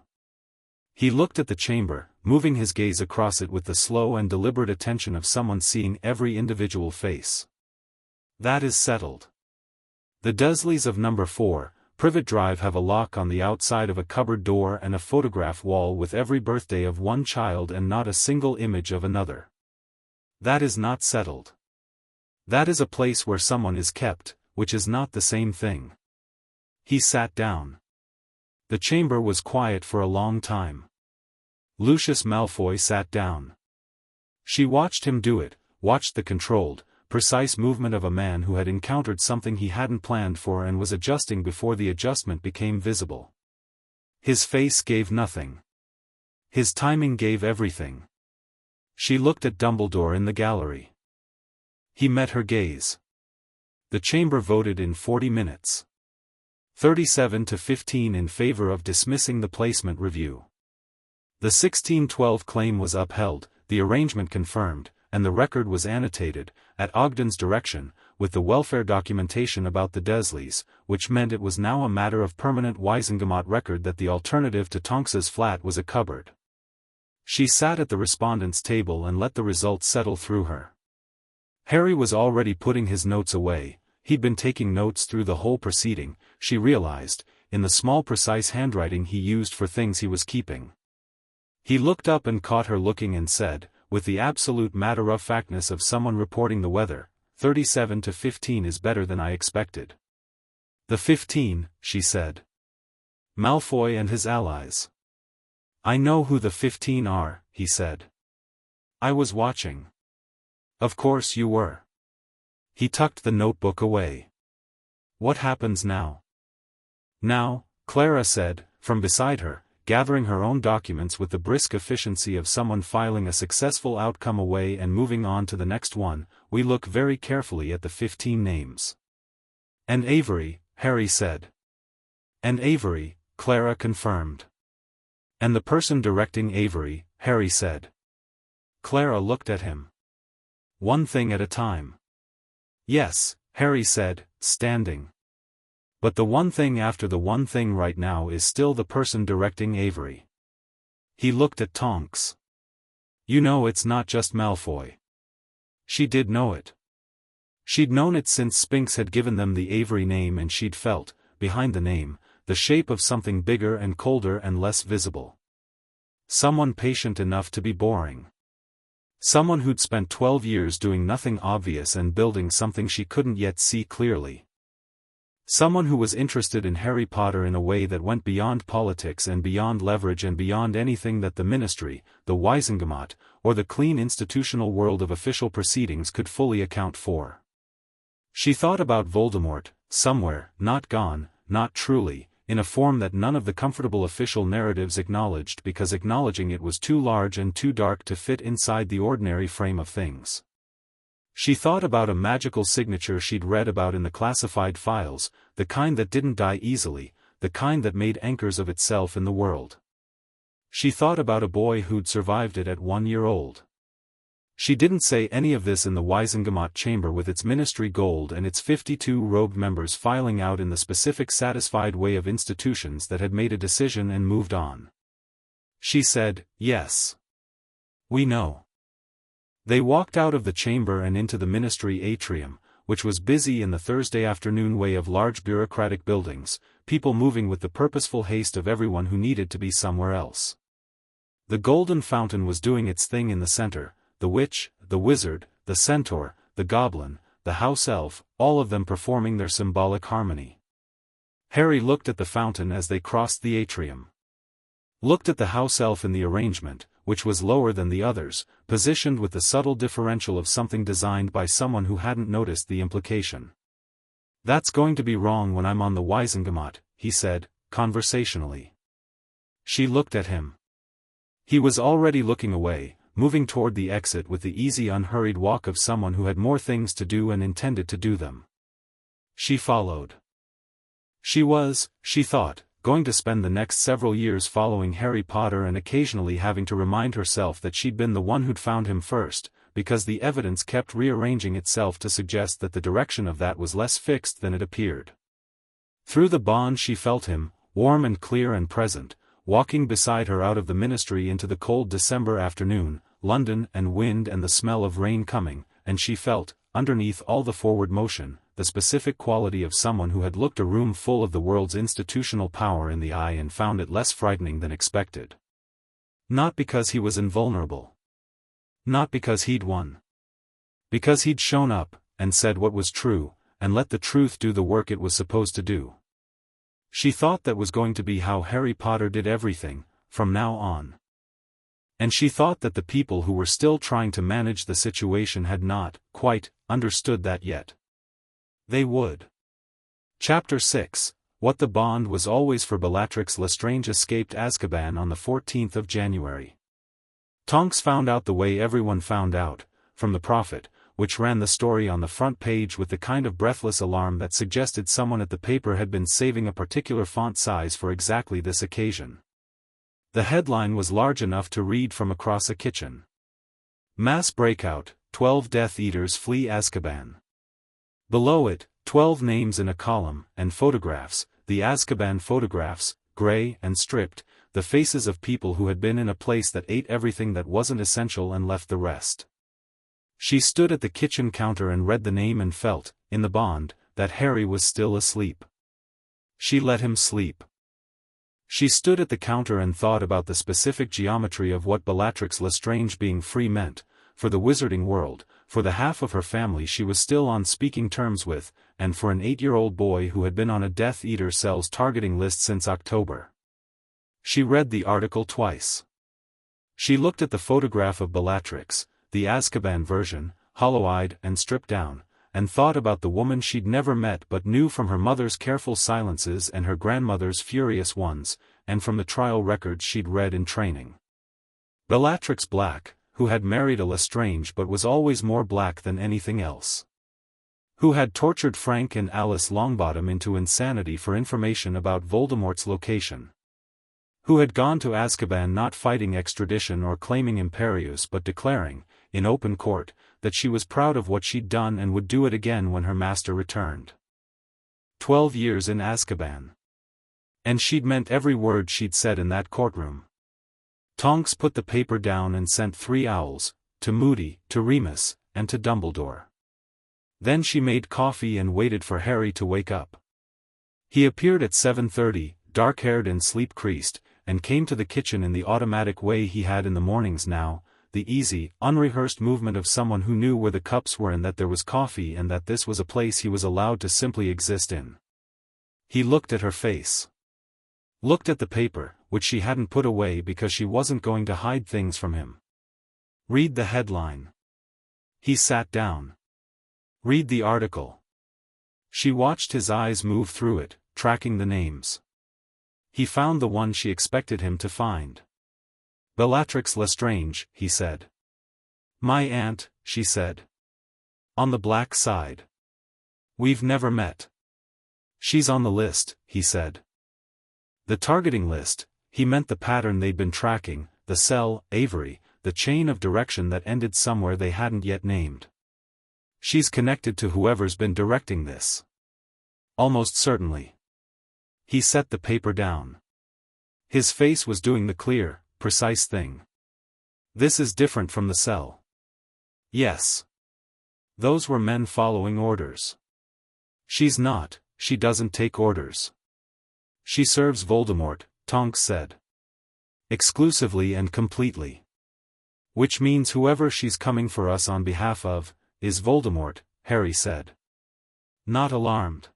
He looked at the chamber, moving his gaze across it with the slow and deliberate attention of someone seeing every individual face. "That is settled. The Dursleys of number 4, Privet Drive have a lock on the outside of a cupboard door and a photograph wall with every birthday of one child and not a single image of another. That is not settled. That is a place where someone is kept, which is not the same thing." He sat down. The chamber was quiet for a long time. Lucius Malfoy sat down. She watched him do it, watched the controlled, precise movement of a man who had encountered something he hadn't planned for and was adjusting before the adjustment became visible. His face gave nothing. His timing gave everything. She looked at Dumbledore in the gallery. He met her gaze. The chamber voted in 40 minutes. 37 to 15 in favor of dismissing the placement review. The 1612 claim was upheld, the arrangement confirmed, and the record was annotated, at Ogden's direction, with the welfare documentation about the Dursleys, which meant it was now a matter of permanent Wisengamot record that the alternative to Tonks's flat was a cupboard. She sat at the respondents' table and let the results settle through her. Harry was already putting his notes away. He'd been taking notes through the whole proceeding, she realized, in the small precise handwriting he used for things he was keeping. He looked up and caught her looking and said, with the absolute matter-of-factness of someone reporting the weather, 37 to 15 is better than I expected. "The 15, she said. "Malfoy and his allies." "I know who the 15 are," he said. "I was watching." "Of course you were." He tucked the notebook away. "What happens now?" "Now," Clara said, from beside her, gathering her own documents with the brisk efficiency of someone filing a successful outcome away and moving on to the next one, "we look very carefully at the 15 names." "And Avery," Harry said. "And Avery," Clara confirmed. "And the person directing Avery," Harry said. Clara looked at him. "One thing at a time." "Yes," Harry said, standing. "But the one thing after the one thing right now is still the person directing Avery." He looked at Tonks. "You know it's not just Malfoy." She did know it. She'd known it since Spinks had given them the Avery name and she'd felt, behind the name, the shape of something bigger and colder and less visible. Someone patient enough to be boring. Someone who'd spent 12 years doing nothing obvious and building something she couldn't yet see clearly. Someone who was interested in Harry Potter in a way that went beyond politics and beyond leverage and beyond anything that the Ministry, the Wisengamot, or the clean institutional world of official proceedings could fully account for. She thought about Voldemort, somewhere, not gone, not truly, in a form that none of the comfortable official narratives acknowledged because acknowledging it was too large and too dark to fit inside the ordinary frame of things. She thought about a magical signature she'd read about in the classified files, the kind that didn't die easily, the kind that made anchors of itself in the world. She thought about a boy who'd survived it at 1 year old. She didn't say any of this in the Weisengamot chamber with its ministry gold and its 52 robed members filing out in the specific satisfied way of institutions that had made a decision and moved on. She said, "Yes. We know." They walked out of the chamber and into the ministry atrium, which was busy in the Thursday afternoon way of large bureaucratic buildings, people moving with the purposeful haste of everyone who needed to be somewhere else. The golden fountain was doing its thing in the center. The witch, the wizard, the centaur, the goblin, the house elf, all of them performing their symbolic harmony. Harry looked at the fountain as they crossed the atrium. Looked at the house elf in the arrangement, which was lower than the others, positioned with the subtle differential of something designed by someone who hadn't noticed the implication. "That's going to be wrong when I'm on the Weisengamot," he said, conversationally. She looked at him. He was already looking away, moving toward the exit with the easy unhurried walk of someone who had more things to do and intended to do them. She followed. She was, she thought, going to spend the next several years following Harry Potter and occasionally having to remind herself that she'd been the one who'd found him first, because the evidence kept rearranging itself to suggest that the direction of that was less fixed than it appeared. Through the bond she felt him, warm and clear and present, walking beside her out of the ministry into the cold December afternoon, London and wind and the smell of rain coming, and she felt, underneath all the forward motion, the specific quality of someone who had looked a room full of the world's institutional power in the eye and found it less frightening than expected. Not because he was invulnerable. Not because he'd won. Because he'd shown up, and said what was true, and let the truth do the work it was supposed to do. She thought that was going to be how Harry Potter did everything, from now on. And she thought that the people who were still trying to manage the situation had not, quite, understood that yet. They would. Chapter 6, What the Bond Was Always for. Bellatrix Lestrange escaped Azkaban on the 14th of January. Tonks found out the way everyone found out, from the Prophet, which ran the story on the front page with the kind of breathless alarm that suggested someone at the paper had been saving a particular font size for exactly this occasion. The headline was large enough to read from across a kitchen. Mass breakout, 12 Death Eaters flee Azkaban. Below it, 12 names in a column, and photographs, the Azkaban photographs, gray and stripped, the faces of people who had been in a place that ate everything that wasn't essential and left the rest. She stood at the kitchen counter and read the name and felt, in the bond, that Harry was still asleep. She let him sleep. She stood at the counter and thought about the specific geometry of what Bellatrix Lestrange being free meant, for the wizarding world, for the half of her family she was still on speaking terms with, and for an 8-year-old boy who had been on a Death Eater cell's targeting list since October. She read the article twice. She looked at the photograph of Bellatrix, the Azkaban version, hollow-eyed and stripped down, and thought about the woman she'd never met but knew from her mother's careful silences and her grandmother's furious ones, and from the trial records she'd read in training. Bellatrix Black, who had married a Lestrange but was always more black than anything else. Who had tortured Frank and Alice Longbottom into insanity for information about Voldemort's location. Who had gone to Azkaban not fighting extradition or claiming Imperius but declaring, in open court, that she was proud of what she'd done and would do it again when her master returned. 12 years in Azkaban. And she'd meant every word she'd said in that courtroom. Tonks put the paper down and sent 3 owls, to Moody, to Remus, and to Dumbledore. Then she made coffee and waited for Harry to wake up. He appeared at 7:30, dark-haired and sleep-creased, and came to the kitchen in the automatic way he had in the mornings now, the easy, unrehearsed movement of someone who knew where the cups were and that there was coffee and that this was a place he was allowed to simply exist in. He looked at her face. Looked at the paper, which she hadn't put away because she wasn't going to hide things from him. Read the headline. He sat down. Read the article. She watched his eyes move through it, tracking the names. He found the one she expected him to find. Bellatrix Lestrange, he said. My aunt, she said. On the black side. We've never met. She's on the list, he said. The targeting list, he meant the pattern they'd been tracking, the cell, Avery, the chain of direction that ended somewhere they hadn't yet named. She's connected to whoever's been directing this. Almost certainly. He set the paper down. His face was doing the clear, precise thing. This is different from the cell. Yes. Those were men following orders. She's not, she doesn't take orders. She serves Voldemort, Tonks said. Exclusively and completely. Which means whoever she's coming for us on behalf of, is Voldemort, Harry said. Not alarmed.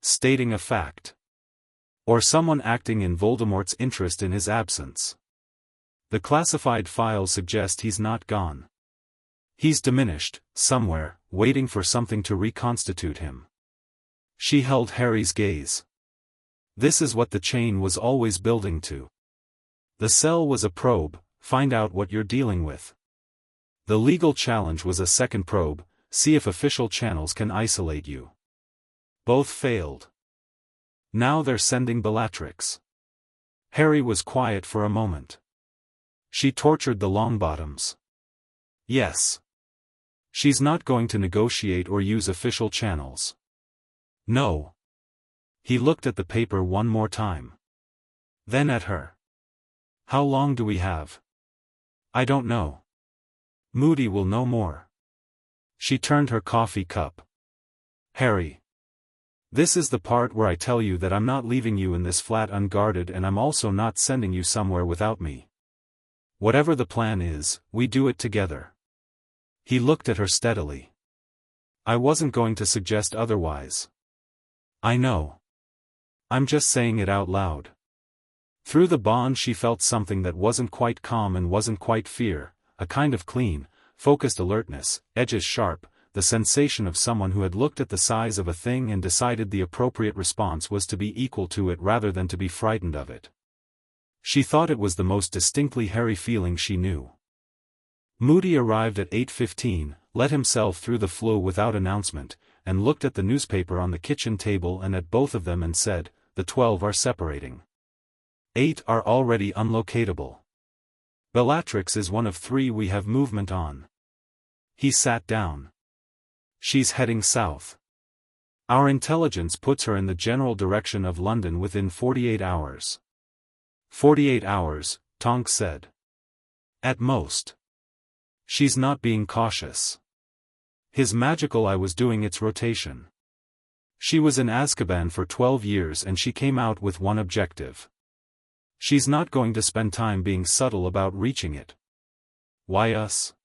Stating a fact. Or someone acting in Voldemort's interest in his absence. The classified files suggest he's not gone. He's diminished, somewhere, waiting for something to reconstitute him. She held Harry's gaze. This is what the chain was always building to. The cell was a probe, find out what you're dealing with. The legal challenge was a second probe, see if official channels can isolate you. Both failed. Now they're sending Bellatrix. Harry was quiet for a moment. She tortured the Longbottoms. Yes. She's not going to negotiate or use official channels. No. He looked at the paper one more time. Then at her. How long do we have? I don't know. Moody will know more. She turned her coffee cup. Harry. This is the part where I tell you that I'm not leaving you in this flat unguarded, and I'm also not sending you somewhere without me. Whatever the plan is, we do it together. He looked at her steadily. I wasn't going to suggest otherwise. I know. I'm just saying it out loud. Through the bond she felt something that wasn't quite calm and wasn't quite fear, a kind of clean, focused alertness, edges sharp, the sensation of someone who had looked at the size of a thing and decided the appropriate response was to be equal to it rather than to be frightened of it. She thought it was the most distinctly Harry feeling she knew. Moody arrived at 8:15, let himself through the flue without announcement, and looked at the newspaper on the kitchen table and at both of them and said, the 12 are separating. 8 are already unlocatable. Bellatrix is one of 3 we have movement on. He sat down. She's heading south. Our intelligence puts her in the general direction of London within 48 hours. 48 hours, Tonks said. At most. She's not being cautious. His magical eye was doing its rotation. She was in Azkaban for 12 years and she came out with one objective. She's not going to spend time being subtle about reaching it. Why us?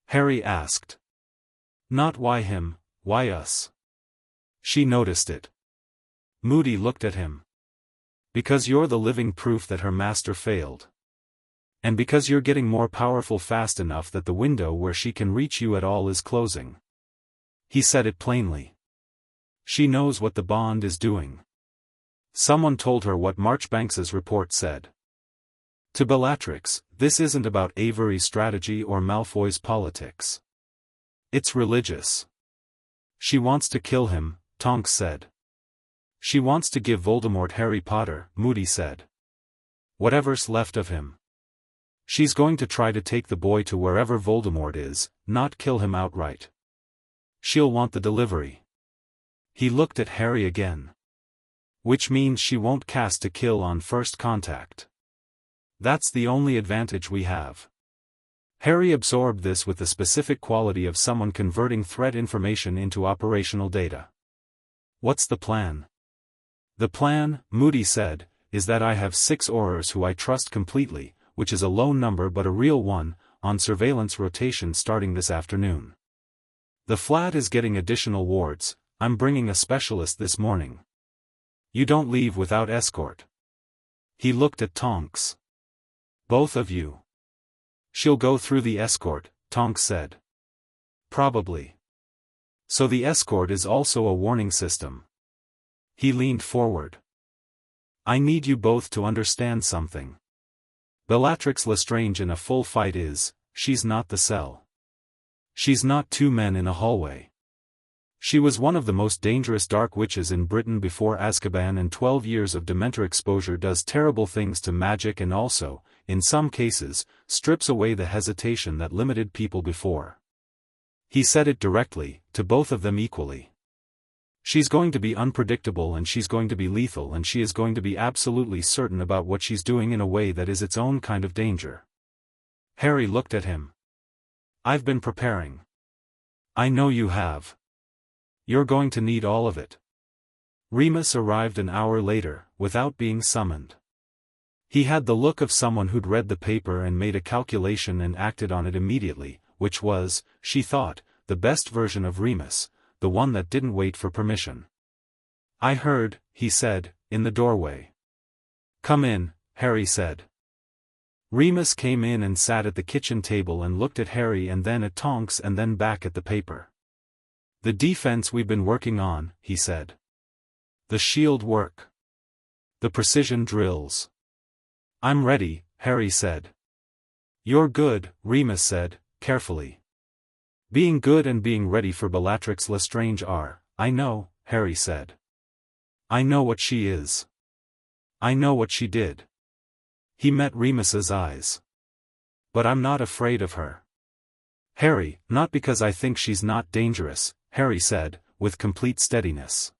Harry asked. Not why him, why us? She noticed it. Moody looked at him. Because you're the living proof that her master failed. And because you're getting more powerful fast enough that the window where she can reach you at all is closing. He said it plainly. She knows what the bond is doing. Someone told her what Marchbanks's report said. To Bellatrix, this isn't about Avery's strategy or Malfoy's politics. It's religious. She wants to kill him, Tonks said. She wants to give Voldemort Harry Potter, Moody said. Whatever's left of him. She's going to try to take the boy to wherever Voldemort is, not kill him outright. She'll want the delivery. He looked at Harry again. Which means she won't cast a kill on first contact. That's the only advantage we have. Harry absorbed this with the specific quality of someone converting threat information into operational data. What's the plan? The plan, Moody said, is that I have 6 Aurors who I trust completely, which is a low number but a real one, on surveillance rotation starting this afternoon. The flat is getting additional wards, I'm bringing a specialist this morning. You don't leave without escort. He looked at Tonks. Both of you. She'll go through the escort, Tonks said. Probably. So the escort is also a warning system. He leaned forward. I need you both to understand something. Bellatrix Lestrange in a full fight she's not the cell. She's not two men in a hallway. She was one of the most dangerous dark witches in Britain before Azkaban, and 12 years of Dementor exposure does terrible things to magic and also, in some cases, strips away the hesitation that limited people before. He said it directly, to both of them equally. She's going to be unpredictable, and she's going to be lethal, and she is going to be absolutely certain about what she's doing in a way that is its own kind of danger. Harry looked at him. I've been preparing. I know you have. You're going to need all of it. Remus arrived an hour later, without being summoned. He had the look of someone who'd read the paper and made a calculation and acted on it immediately, which was, she thought, the best version of Remus, the one that didn't wait for permission. I heard, he said, in the doorway. Come in, Harry said. Remus came in and sat at the kitchen table and looked at Harry and then at Tonks and then back at the paper. The defense we've been working on, he said. The shield work. The precision drills. I'm ready, Harry said. You're good, Remus said, carefully. Being good and being ready for Bellatrix Lestrange are, I know, Harry said. I know what she is. I know what she did. He met Remus's eyes. But I'm not afraid of her. Harry, not because I think she's not dangerous, Harry said, with complete steadiness.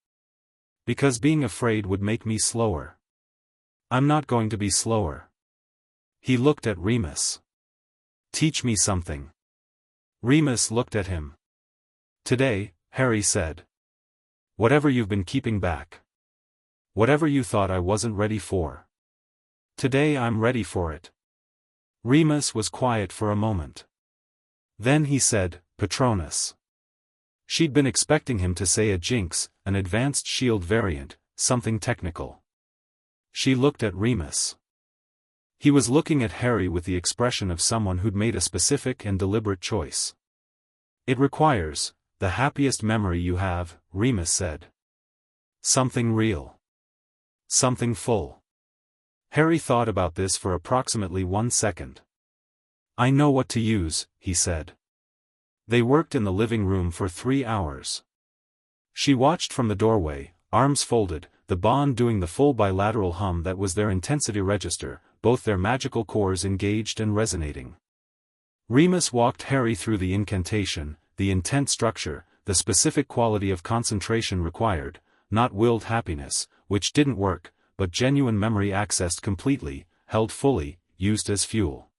Because being afraid would make me slower. I'm not going to be slower. He looked at Remus. Teach me something. Remus looked at him. Today, Harry said. Whatever you've been keeping back. Whatever you thought I wasn't ready for. Today I'm ready for it. Remus was quiet for a moment. Then he said, Patronus. She'd been expecting him to say a jinx, an advanced shield variant, something technical. She looked at Remus. He was looking at Harry with the expression of someone who'd made a specific and deliberate choice. It requires, the happiest memory you have, Remus said. Something real. Something full. Harry thought about this for approximately 1 second. I know what to use, he said. They worked in the living room for 3 hours. She watched from the doorway, arms folded, the bond doing the full bilateral hum that was their intensity register, both their magical cores engaged and resonating. Remus walked Harry through the incantation, the intent structure, the specific quality of concentration required, not willed happiness, which didn't work, but genuine memory accessed completely, held fully, used as fuel.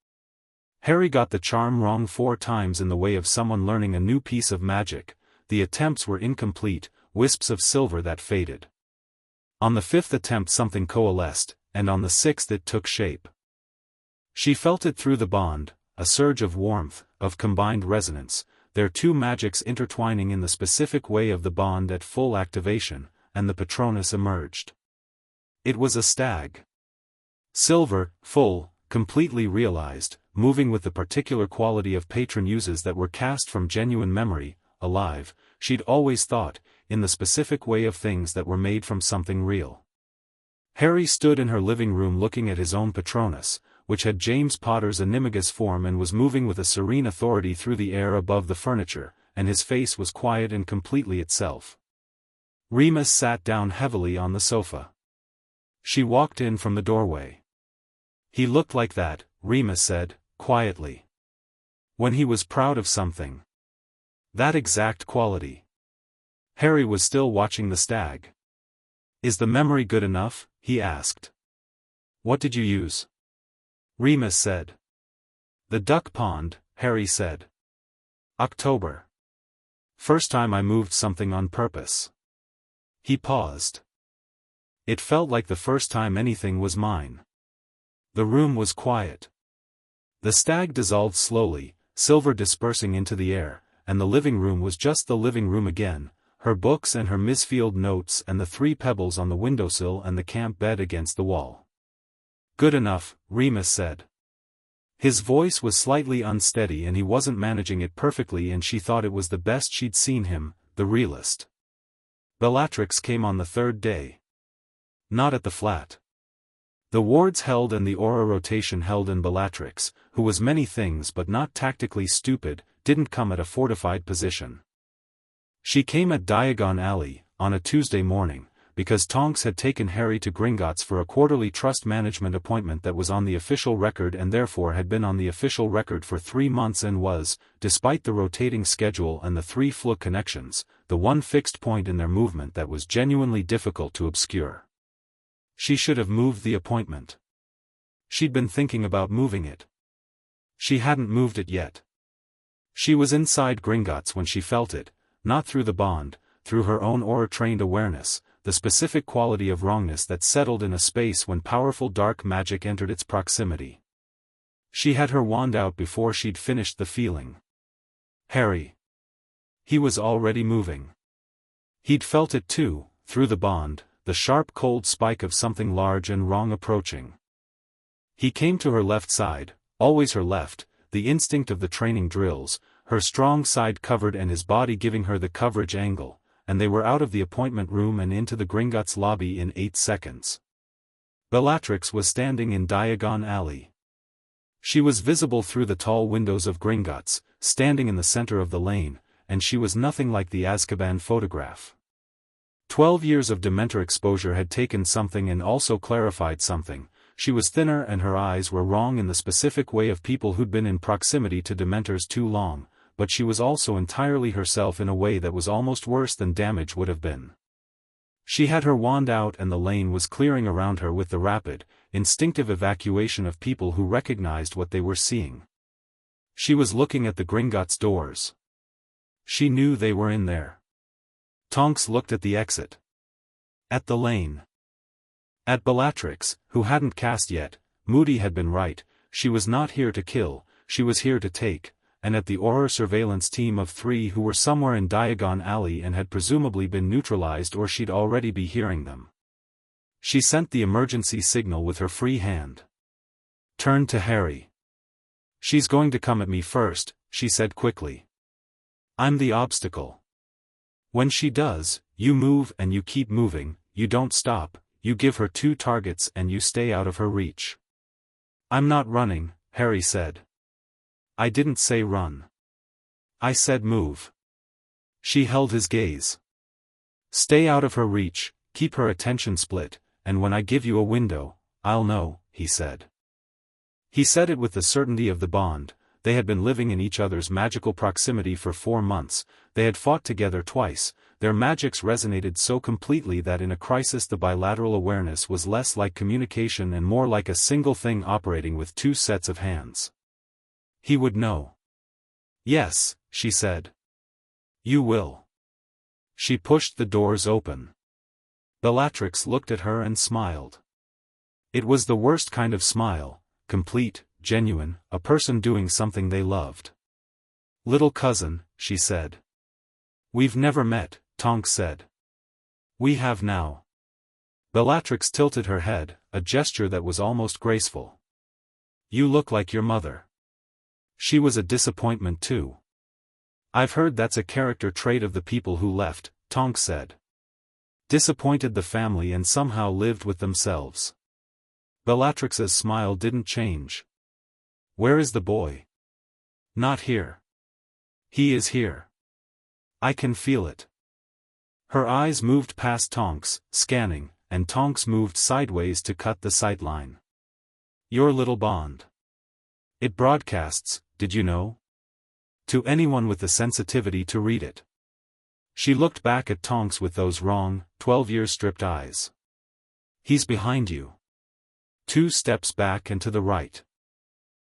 Harry got the charm wrong 4 times in the way of someone learning a new piece of magic. The attempts were incomplete, wisps of silver that faded. On the 5th attempt something coalesced, and on the 6th it took shape. She felt it through the bond, a surge of warmth, of combined resonance, their two magics intertwining in the specific way of the bond at full activation, and the Patronus emerged. It was a stag. Silver, full, completely realized, moving with the particular quality of patron uses that were cast from genuine memory, alive, she'd always thought, in the specific way of things that were made from something real. Harry stood in her living room looking at his own Patronus, which had James Potter's animagus form and was moving with a serene authority through the air above the furniture, and his face was quiet and completely itself. Remus sat down heavily on the sofa. She walked in from the doorway. He looked like that, Remus said, quietly. When he was proud of something. That exact quality. Harry was still watching the stag. Is the memory good enough? He asked. What did you use? Remus said. The duck pond, Harry said. October. First time I moved something on purpose. He paused. It felt like the first time anything was mine. The room was quiet. The stag dissolved slowly, silver dispersing into the air, and the living room was just the living room again, her books and her misfield notes and the 3 pebbles on the windowsill and the camp bed against the wall. Good enough, Remus said. His voice was slightly unsteady and he wasn't managing it perfectly, and she thought it was the best she'd seen him, the realist. Bellatrix came on the 3rd day. Not at the flat. The wards held and the aura rotation held in Bellatrix, who was many things but not tactically stupid, didn't come at a fortified position. She came at Diagon Alley, on a Tuesday morning, because Tonks had taken Harry to Gringotts for a quarterly trust management appointment that was on the official record and therefore had been on the official record for 3 months and was, despite the rotating schedule and the 3 fluke connections, the one fixed point in their movement that was genuinely difficult to obscure. She should have moved the appointment. She'd been thinking about moving it. She hadn't moved it yet. She was inside Gringotts when she felt it, not through the bond, through her own aura-trained awareness, the specific quality of wrongness that settled in a space when powerful dark magic entered its proximity. She had her wand out before she'd finished the feeling. Harry. He was already moving. He'd felt it too, through the bond, the sharp cold spike of something large and wrong approaching. He came to her left side, always her left, the instinct of the training drills, her strong side covered and his body giving her the coverage angle, and they were out of the appointment room and into the Gringotts lobby in 8 seconds. Bellatrix was standing in Diagon Alley. She was visible through the tall windows of Gringotts, standing in the center of the lane, and she was nothing like the Azkaban photograph. 12 years of Dementor exposure had taken something and also clarified something. She was thinner and her eyes were wrong in the specific way of people who'd been in proximity to Dementors too long, but she was also entirely herself in a way that was almost worse than damage would have been. She had her wand out and the lane was clearing around her with the rapid, instinctive evacuation of people who recognized what they were seeing. She was looking at the Gringotts doors. She knew they were in there. Tonks looked at the exit. At the lane. At Bellatrix, who hadn't cast yet. Moody had been right, she was not here to kill, she was here to take, and at the Auror surveillance team of 3 who were somewhere in Diagon Alley and had presumably been neutralized or she'd already be hearing them. She sent the emergency signal with her free hand. Turned to Harry. She's going to come at me first, she said quickly. I'm the obstacle. When she does, you move and you keep moving, you don't stop, you give her 2 targets and you stay out of her reach. I'm not running, Harry said. I didn't say run. I said move. She held his gaze. Stay out of her reach, keep her attention split, and when I give you a window, I'll know, he said. He said it with the certainty of the bond. They had been living in each other's magical proximity for 4 months, they had fought together twice, their magics resonated so completely that in a crisis the bilateral awareness was less like communication and more like a single thing operating with 2 sets of hands. He would know. Yes, she said. You will. She pushed the doors open. Bellatrix looked at her and smiled. It was the worst kind of smile, complete, genuine, a person doing something they loved. Little cousin, she said. We've never met, Tonks said. We have now. Bellatrix tilted her head, a gesture that was almost graceful. You look like your mother. She was a disappointment too. I've heard that's a character trait of the people who left, Tonks said. Disappointed the family and somehow lived with themselves. Bellatrix's smile didn't change. Where is the boy? Not here. He is here. I can feel it. Her eyes moved past Tonks, scanning, and Tonks moved sideways to cut the sightline. Your little bond. It broadcasts, did you know? To anyone with the sensitivity to read it. She looked back at Tonks with those wrong, 12-year stripped eyes. He's behind you. 2 steps back and to the right.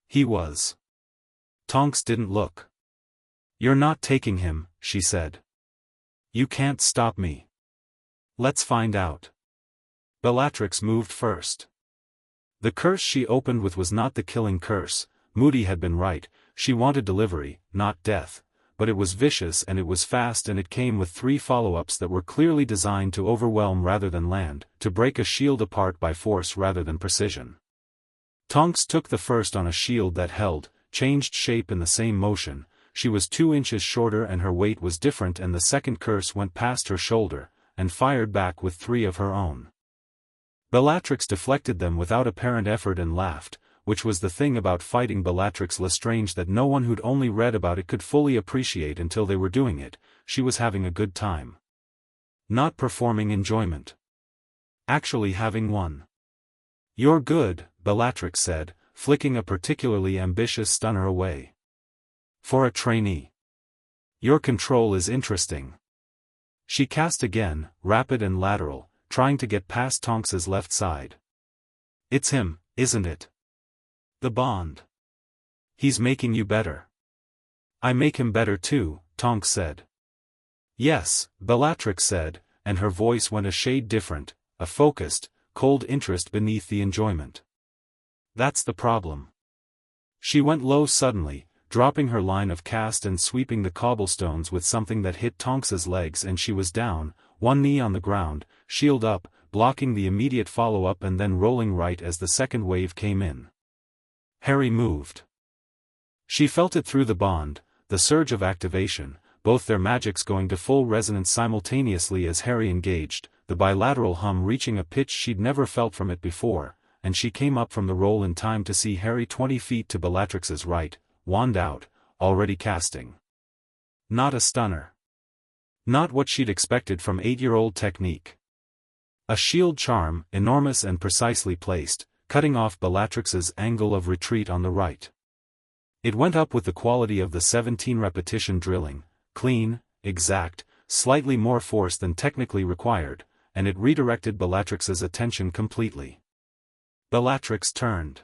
He was. Tonks didn't look. You're not taking him, she said. You can't stop me. Let's find out. Bellatrix moved first. The curse she opened with was not the killing curse. Moody had been right, she wanted delivery, not death, but it was vicious and it was fast and it came with 3 follow-ups that were clearly designed to overwhelm rather than land, to break a shield apart by force rather than precision. Tonks took the first on a shield that held, changed shape in the same motion. She was 2 inches shorter and her weight was different and the second curse went past her shoulder, and fired back with 3 of her own. Bellatrix deflected them without apparent effort and laughed, which was the thing about fighting Bellatrix Lestrange that no one who'd only read about it could fully appreciate until they were doing it. She was having a good time. Not performing enjoyment. Actually having one. "You're good," Bellatrix said, flicking a particularly ambitious stunner away. "For a trainee. Your control is interesting." She cast again, rapid and lateral, trying to get past Tonks's left side. "It's him, isn't it? The Bond. He's making you better." "I make him better too," Tonks said. "Yes," Bellatrix said, and her voice went a shade different, a focused, cold interest beneath the enjoyment. "That's the problem." She went low suddenly, dropping her line of cast and sweeping the cobblestones with something that hit Tonks's legs, and she was down, one knee on the ground, shield up, blocking the immediate follow-up and then rolling right as the second wave came in. Harry moved. She felt it through the bond, the surge of activation, both their magics going to full resonance simultaneously as Harry engaged, the bilateral hum reaching a pitch she'd never felt from it before, and she came up from the roll in time to see Harry 20 feet to Bellatrix's right, wand out, already casting. Not a stunner. Not what she'd expected from 8-year-old technique. A shield charm, enormous and precisely placed, cutting off Bellatrix's angle of retreat on the right. It went up with the quality of the 17-repetition drilling, clean, exact, slightly more force than technically required, and it redirected Bellatrix's attention completely. Bellatrix turned.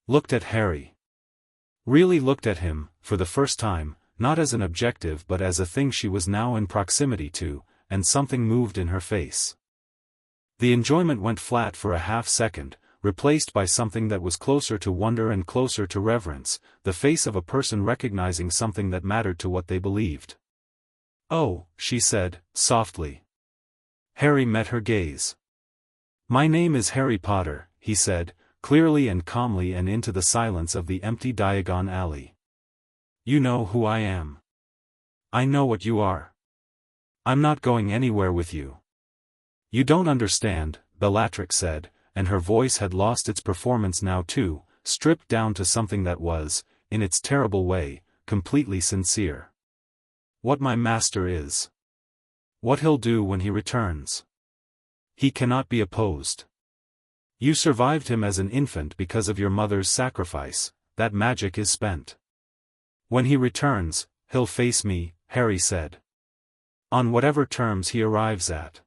Looked at Harry. Really looked at him, for the first time, not as an objective but as a thing she was now in proximity to, and something moved in her face. The enjoyment went flat for a half-second, replaced by something that was closer to wonder and closer to reverence, the face of a person recognizing something that mattered to what they believed. "Oh," she said, softly. Harry met her gaze. "My name is Harry Potter," he said, clearly and calmly, and into the silence of the empty Diagon Alley. "You know who I am. I know what you are. I'm not going anywhere with you." "You don't understand," Bellatrix said, and her voice had lost its performance now too, stripped down to something that was, in its terrible way, completely sincere. "What my master is. What he'll do when he returns. He cannot be opposed. You survived him as an infant because of your mother's sacrifice, that magic is spent. When he returns, he'll face me," Harry said. "On whatever terms he arrives at.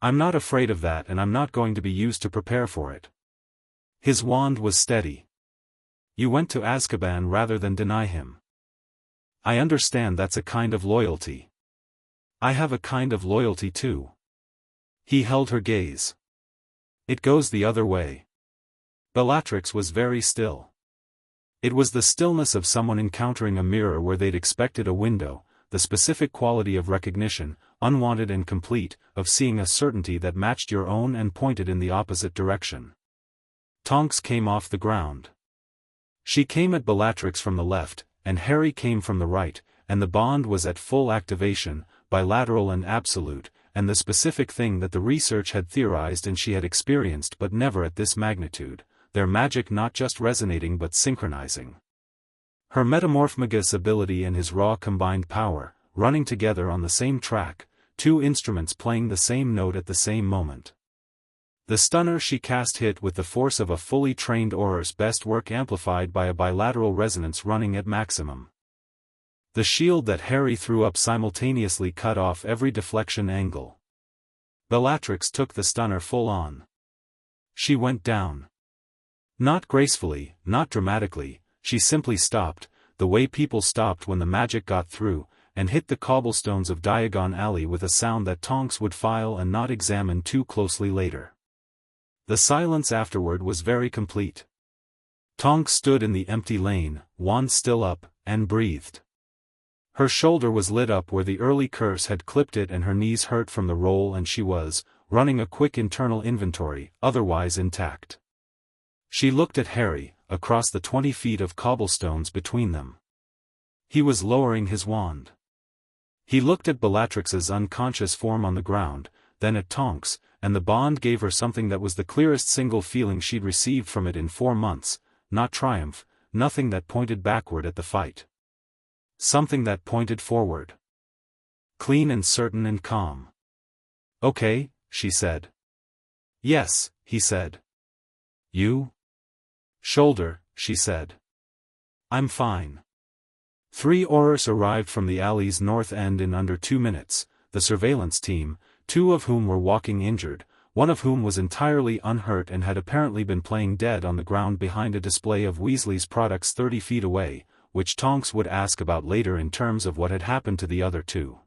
I'm not afraid of that, and I'm not going to be used to prepare for it." His wand was steady. "You went to Azkaban rather than deny him. I understand that's a kind of loyalty. I have a kind of loyalty too." He held her gaze. "It goes the other way." Bellatrix was very still. It was the stillness of someone encountering a mirror where they'd expected a window, the specific quality of recognition, unwanted and complete, of seeing a certainty that matched your own and pointed in the opposite direction. Tonks came off the ground. She came at Bellatrix from the left, and Harry came from the right, and the bond was at full activation, bilateral and absolute, and the specific thing that the research had theorized and she had experienced but never at this magnitude, their magic not just resonating but synchronizing. Her Metamorphmagus ability and his raw combined power, running together on the same track, two instruments playing the same note at the same moment. The stunner she cast hit with the force of a fully trained auror's best work, amplified by a bilateral resonance running at maximum. The shield that Harry threw up simultaneously cut off every deflection angle. Bellatrix took the stunner full on. She went down. Not gracefully, not dramatically, she simply stopped, the way people stopped when the magic got through, and hit the cobblestones of Diagon Alley with a sound that Tonks would file and not examine too closely later. The silence afterward was very complete. Tonks stood in the empty lane, wand still up, and breathed. Her shoulder was lit up where the early curse had clipped it, and her knees hurt from the roll, and she was running a quick internal inventory, otherwise intact. She looked at Harry, across the 20 feet of cobblestones between them. He was lowering his wand. He looked at Bellatrix's unconscious form on the ground, then at Tonks, and the bond gave her something that was the clearest single feeling she'd received from it in 4 months, not triumph, nothing that pointed backward at the fight. Something that pointed forward. Clean and certain and calm. "Okay," she said. "Yes," he said. "You?" "Shoulder," she said. "I'm fine." 3 Aurors arrived from the alley's north end in under 2 minutes, the surveillance team, 2 of whom were walking injured, one of whom was entirely unhurt and had apparently been playing dead on the ground behind a display of Weasley's products 30 feet away, which Tonks would ask about later in terms of what had happened to the other 2.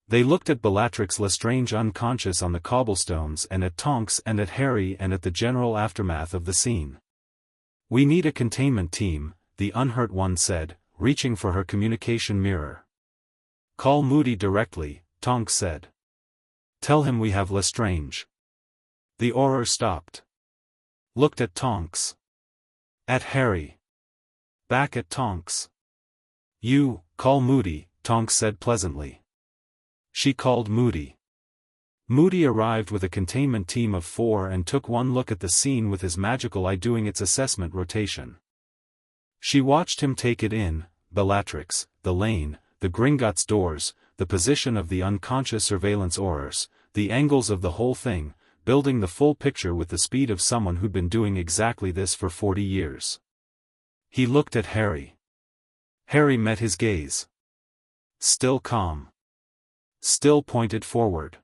They looked at Bellatrix Lestrange unconscious on the cobblestones and at Tonks and at Harry and at the general aftermath of the scene. "We need a containment team," the unhurt one said, reaching for her communication mirror. "Call Moody directly," Tonks said. "Tell him we have Lestrange." The Auror stopped. Looked at Tonks. At Harry. Back at Tonks. "You, call Moody," Tonks said pleasantly. She called Moody. Moody arrived with a containment team of 4 and took one look at the scene with his magical eye doing its assessment rotation. She watched him take it in: Bellatrix, the lane, the Gringotts doors, the position of the unconscious surveillance Aurors, the angles of the whole thing, building the full picture with the speed of someone who'd been doing exactly this for 40 years. He looked at Harry. Harry met his gaze. Still calm. Still pointed forward.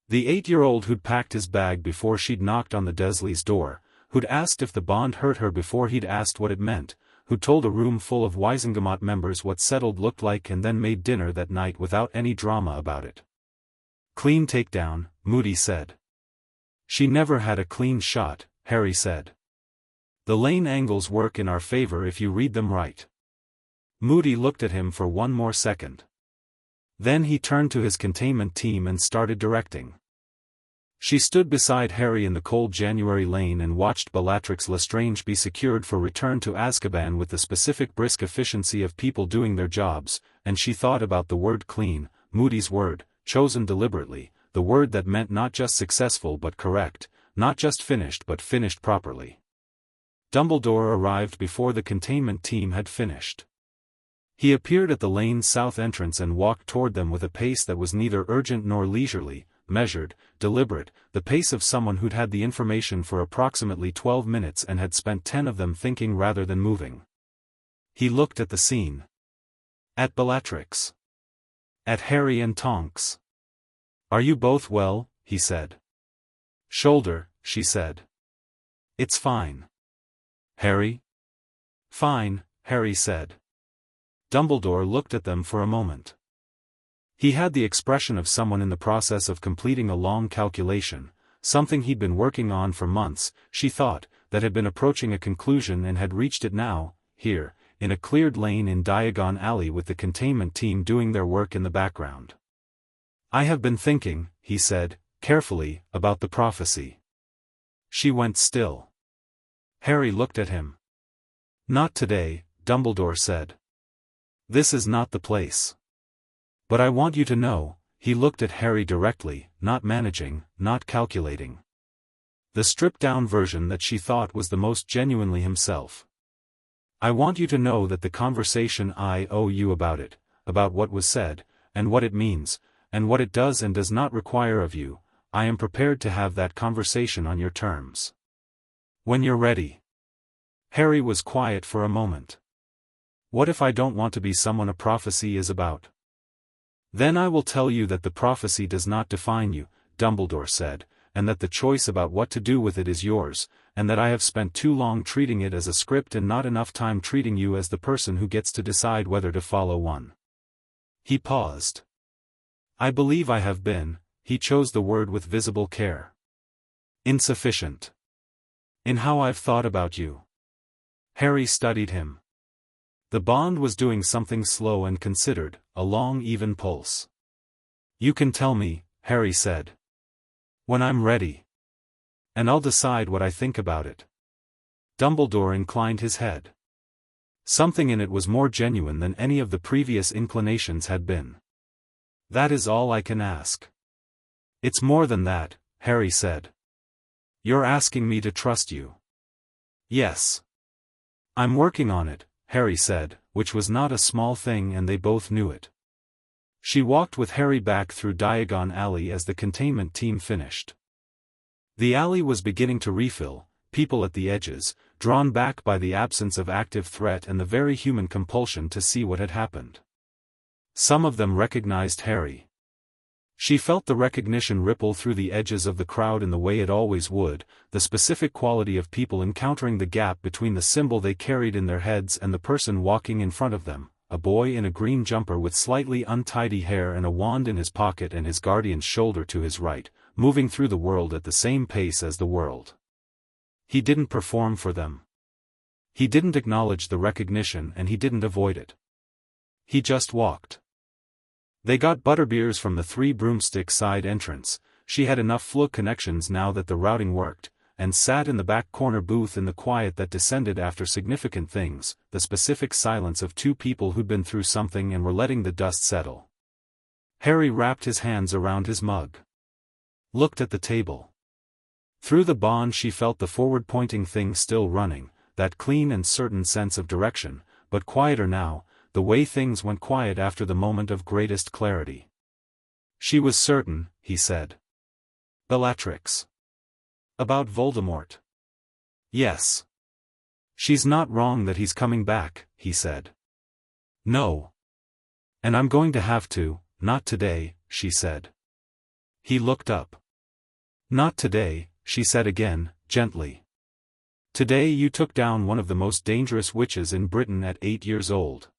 The 8-year-old who'd packed his bag before she'd knocked on the Dursleys' door, who'd asked if the bond hurt her before he'd asked what it meant, who told a room full of Wisengamot members what settled looked like and then made dinner that night without any drama about it. "Clean takedown," Moody said. "She never had a clean shot," Harry said. "The lane angles work in our favor if you read them right." Moody looked at him for one more second. Then he turned to his containment team and started directing. She stood beside Harry in the cold January lane and watched Bellatrix Lestrange be secured for return to Azkaban with the specific brisk efficiency of people doing their jobs, and she thought about the word clean, Moody's word, chosen deliberately, the word that meant not just successful but correct, not just finished but finished properly. Dumbledore arrived before the containment team had finished. He appeared at the lane's south entrance and walked toward them with a pace that was neither urgent nor leisurely, measured, deliberate, the pace of someone who'd had the information for approximately 12 minutes and had spent 10 of them thinking rather than moving. He looked at the scene. At Bellatrix. At Harry and Tonks. "Are you both well?" he said. "Shoulder," she said. "It's fine." "Harry?" "Fine," Harry said. Dumbledore looked at them for a moment. He had the expression of someone in the process of completing a long calculation, something he'd been working on for months, she thought, that had been approaching a conclusion and had reached it now, here, in a cleared lane in Diagon Alley with the containment team doing their work in the background. "I have been thinking," he said, carefully, "about the prophecy." She went still. Harry looked at him. "Not today," Dumbledore said. "This is not the place. But I want you to know," he looked at Harry directly, not managing, not calculating. The stripped-down version that she thought was the most genuinely himself. "I want you to know that the conversation I owe you about it, about what was said, and what it means, and what it does and does not require of you, I am prepared to have that conversation on your terms. When you're ready." Harry was quiet for a moment. "What if I don't want to be someone a prophecy is about?" "Then I will tell you that the prophecy does not define you," Dumbledore said, "and that the choice about what to do with it is yours, and that I have spent too long treating it as a script and not enough time treating you as the person who gets to decide whether to follow one." He paused. "I believe I have been," he chose the word with visible care, "insufficient. In how I've thought about you." Harry studied him. The bond was doing something slow and considered, a long even pulse. "You can tell me," Harry said. "When I'm ready. And I'll decide what I think about it." Dumbledore inclined his head. Something in it was more genuine than any of the previous inclinations had been. "That is all I can ask." "It's more than that," Harry said. "You're asking me to trust you." "Yes. I'm working on it," Harry said, which was not a small thing and they both knew it. She walked with Harry back through Diagon Alley as the containment team finished. The alley was beginning to refill, people at the edges, drawn back by the absence of active threat and the very human compulsion to see what had happened. Some of them recognized Harry. She felt the recognition ripple through the edges of the crowd in the way it always would, the specific quality of people encountering the gap between the symbol they carried in their heads and the person walking in front of them, a boy in a green jumper with slightly untidy hair and a wand in his pocket and his guardian's shoulder to his right, moving through the world at the same pace as the world. He didn't perform for them. He didn't acknowledge the recognition and he didn't avoid it. He just walked. They got butterbeers from the Three Broomsticks side entrance, she had enough flu connections now that the routing worked, and sat in the back corner booth in the quiet that descended after significant things, the specific silence of two people who'd been through something and were letting the dust settle. Harry wrapped his hands around his mug. Looked at the table. Through the bond she felt the forward-pointing thing still running, that clean and certain sense of direction, but quieter now, the way things went quiet after the moment of greatest clarity. She was certain, he said. Bellatrix. About Voldemort. Yes. She's not wrong that he's coming back, he said. No. And I'm going to have to, not today, she said. He looked up. Not today, she said again, gently. Today you took down one of the most dangerous witches in Britain at 8 years old.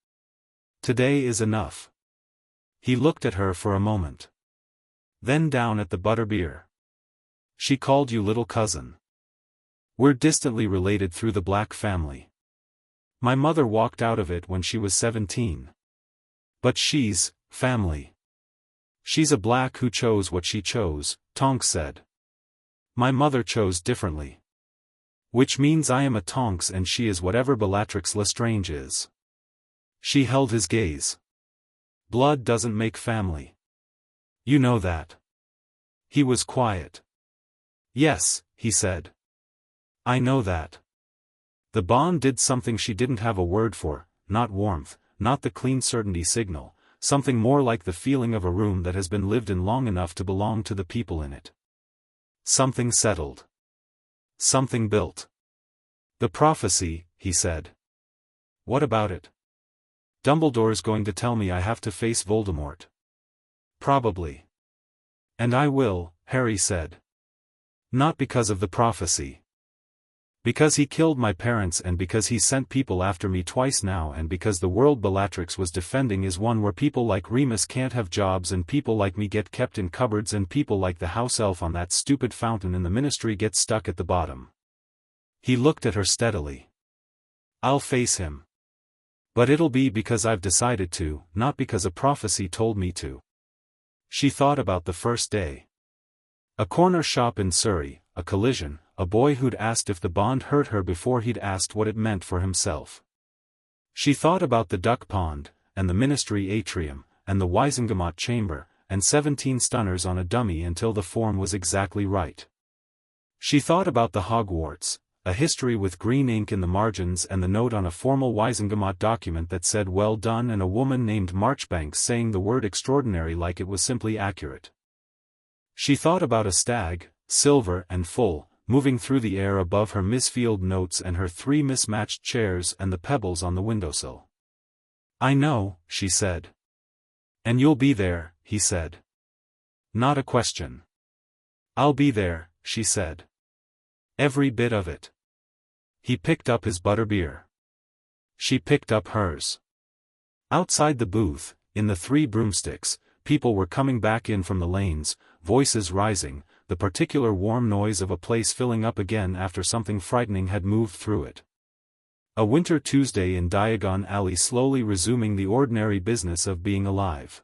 Today is enough. He looked at her for a moment. Then down at the butterbeer. She called you little cousin. We're distantly related through the Black family. My mother walked out of it when she was 17. But she's family. She's a Black who chose what she chose, Tonks said. My mother chose differently. Which means I am a Tonks and she is whatever Bellatrix Lestrange is. She held his gaze. Blood doesn't make family. You know that. He was quiet. Yes, he said. I know that. The bond did something she didn't have a word for, not warmth, not the clean certainty signal, something more like the feeling of a room that has been lived in long enough to belong to the people in it. Something settled. Something built. The prophecy, he said. What about it? Dumbledore's going to tell me I have to face Voldemort. Probably. And I will, Harry said. Not because of the prophecy. Because he killed my parents and because he sent people after me twice now and because the world Bellatrix was defending is one where people like Remus can't have jobs and people like me get kept in cupboards and people like the house elf on that stupid fountain in the ministry get stuck at the bottom. He looked at her steadily. I'll face him. But it'll be because I've decided to, not because a prophecy told me to. She thought about the first day. A corner shop in Surrey, a collision, a boy who'd asked if the bond hurt her before he'd asked what it meant for himself. She thought about the duck pond, and the ministry atrium, and the Wisengamot chamber, and 17 stunners on a dummy until the form was exactly right. She thought about the Hogwarts, a history with green ink in the margins and the note on a formal Wisengamot document that said well done and a woman named Marchbanks saying the word extraordinary like it was simply accurate. She thought about a stag, silver and full, moving through the air above her Misfield notes and her 3 mismatched chairs and the pebbles on the windowsill. I know, she said. And you'll be there, he said. Not a question. I'll be there, she said. Every bit of it. He picked up his butterbeer. She picked up hers. Outside the booth, in the Three Broomsticks, people were coming back in from the lanes, voices rising, the particular warm noise of a place filling up again after something frightening had moved through it. A winter Tuesday in Diagon Alley slowly resuming the ordinary business of being alive.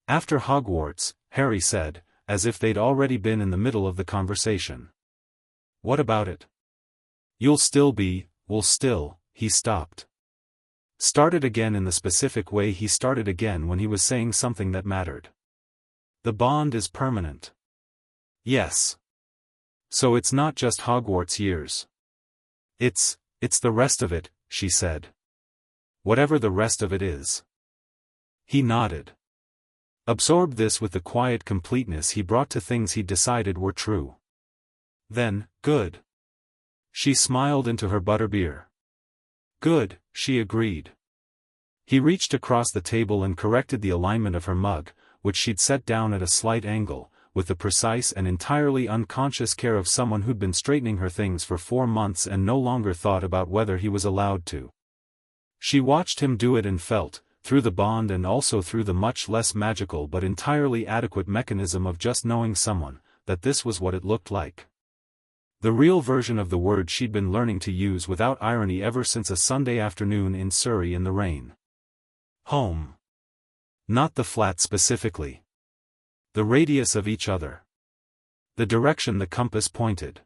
After Hogwarts, Harry said, as if they'd already been in the middle of the conversation. What about it? We'll still, he stopped. Started again in the specific way he started again when he was saying something that mattered. The bond is permanent. Yes. So it's not just Hogwarts years. It's the rest of it, she said. Whatever the rest of it is. He nodded. Absorbed this with the quiet completeness he brought to things he decided were true. Then, good. She smiled into her butterbeer. Good, she agreed. He reached across the table and corrected the alignment of her mug, which she'd set down at a slight angle, with the precise and entirely unconscious care of someone who'd been straightening her things for 4 months and no longer thought about whether he was allowed to. She watched him do it and felt, through the bond and also through the much less magical but entirely adequate mechanism of just knowing someone, that this was what it looked like. The real version of the word she'd been learning to use without irony ever since a Sunday afternoon in Surrey in the rain. Home. Not the flat specifically. The radius of each other. The direction the compass pointed.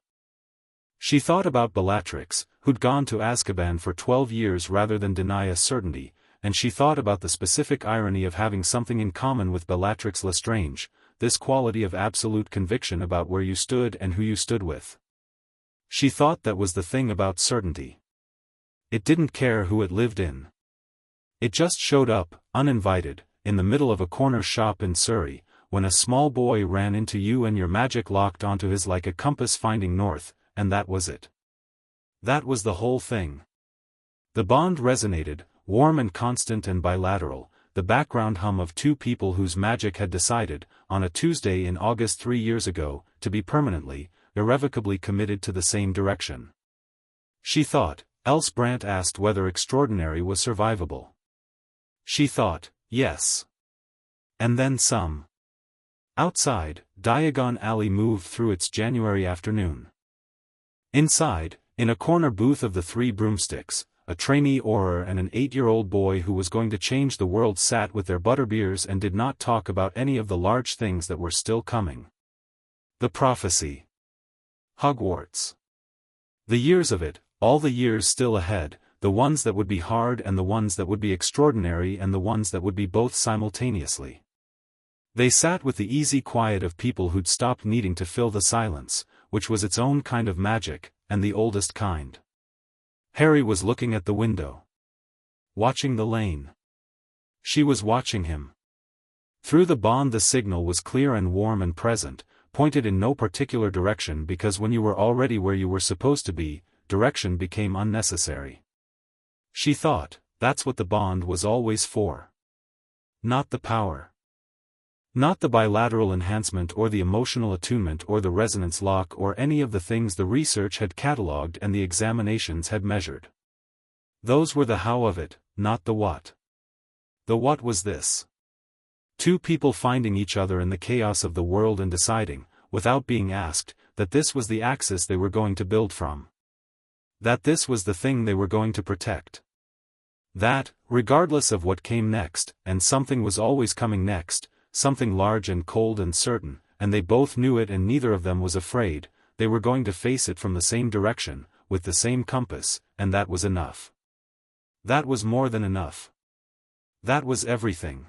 She thought about Bellatrix, who'd gone to Azkaban for 12 years rather than deny a certainty, and she thought about the specific irony of having something in common with Bellatrix Lestrange, this quality of absolute conviction about where you stood and who you stood with. She thought that was the thing about certainty. It didn't care who it lived in. It just showed up, uninvited, in the middle of a corner shop in Surrey, when a small boy ran into you and your magic locked onto his like a compass finding north, and that was it. That was the whole thing. The bond resonated, warm and constant and bilateral, the background hum of two people whose magic had decided, on a Tuesday in August 3 years ago, to be permanently, irrevocably committed to the same direction. She thought, else Brant asked whether extraordinary was survivable. She thought, yes. And then some. Outside, Diagon Alley moved through its January afternoon. Inside, in a corner booth of the Three Broomsticks, a trainee Auror and an 8-year-old boy who was going to change the world sat with their butterbeers and did not talk about any of the large things that were still coming. The prophecy. Hogwarts. The years of it, all the years still ahead, the ones that would be hard and the ones that would be extraordinary and the ones that would be both simultaneously. They sat with the easy quiet of people who'd stopped needing to fill the silence, which was its own kind of magic, and the oldest kind. Harry was looking at the window. Watching the lane. She was watching him. Through the bond the signal was clear and warm and present, pointed in no particular direction because when you were already where you were supposed to be, direction became unnecessary. She thought, that's what the bond was always for. Not the power. Not the bilateral enhancement or the emotional attunement or the resonance lock or any of the things the research had catalogued and the examinations had measured. Those were the how of it, not the what. The what was this. Two people finding each other in the chaos of the world and deciding, without being asked, that this was the axis they were going to build from. That this was the thing they were going to protect. That, regardless of what came next, and something was always coming next, something large and cold and certain, and they both knew it and neither of them was afraid, they were going to face it from the same direction, with the same compass, and that was enough. That was more than enough. That was everything.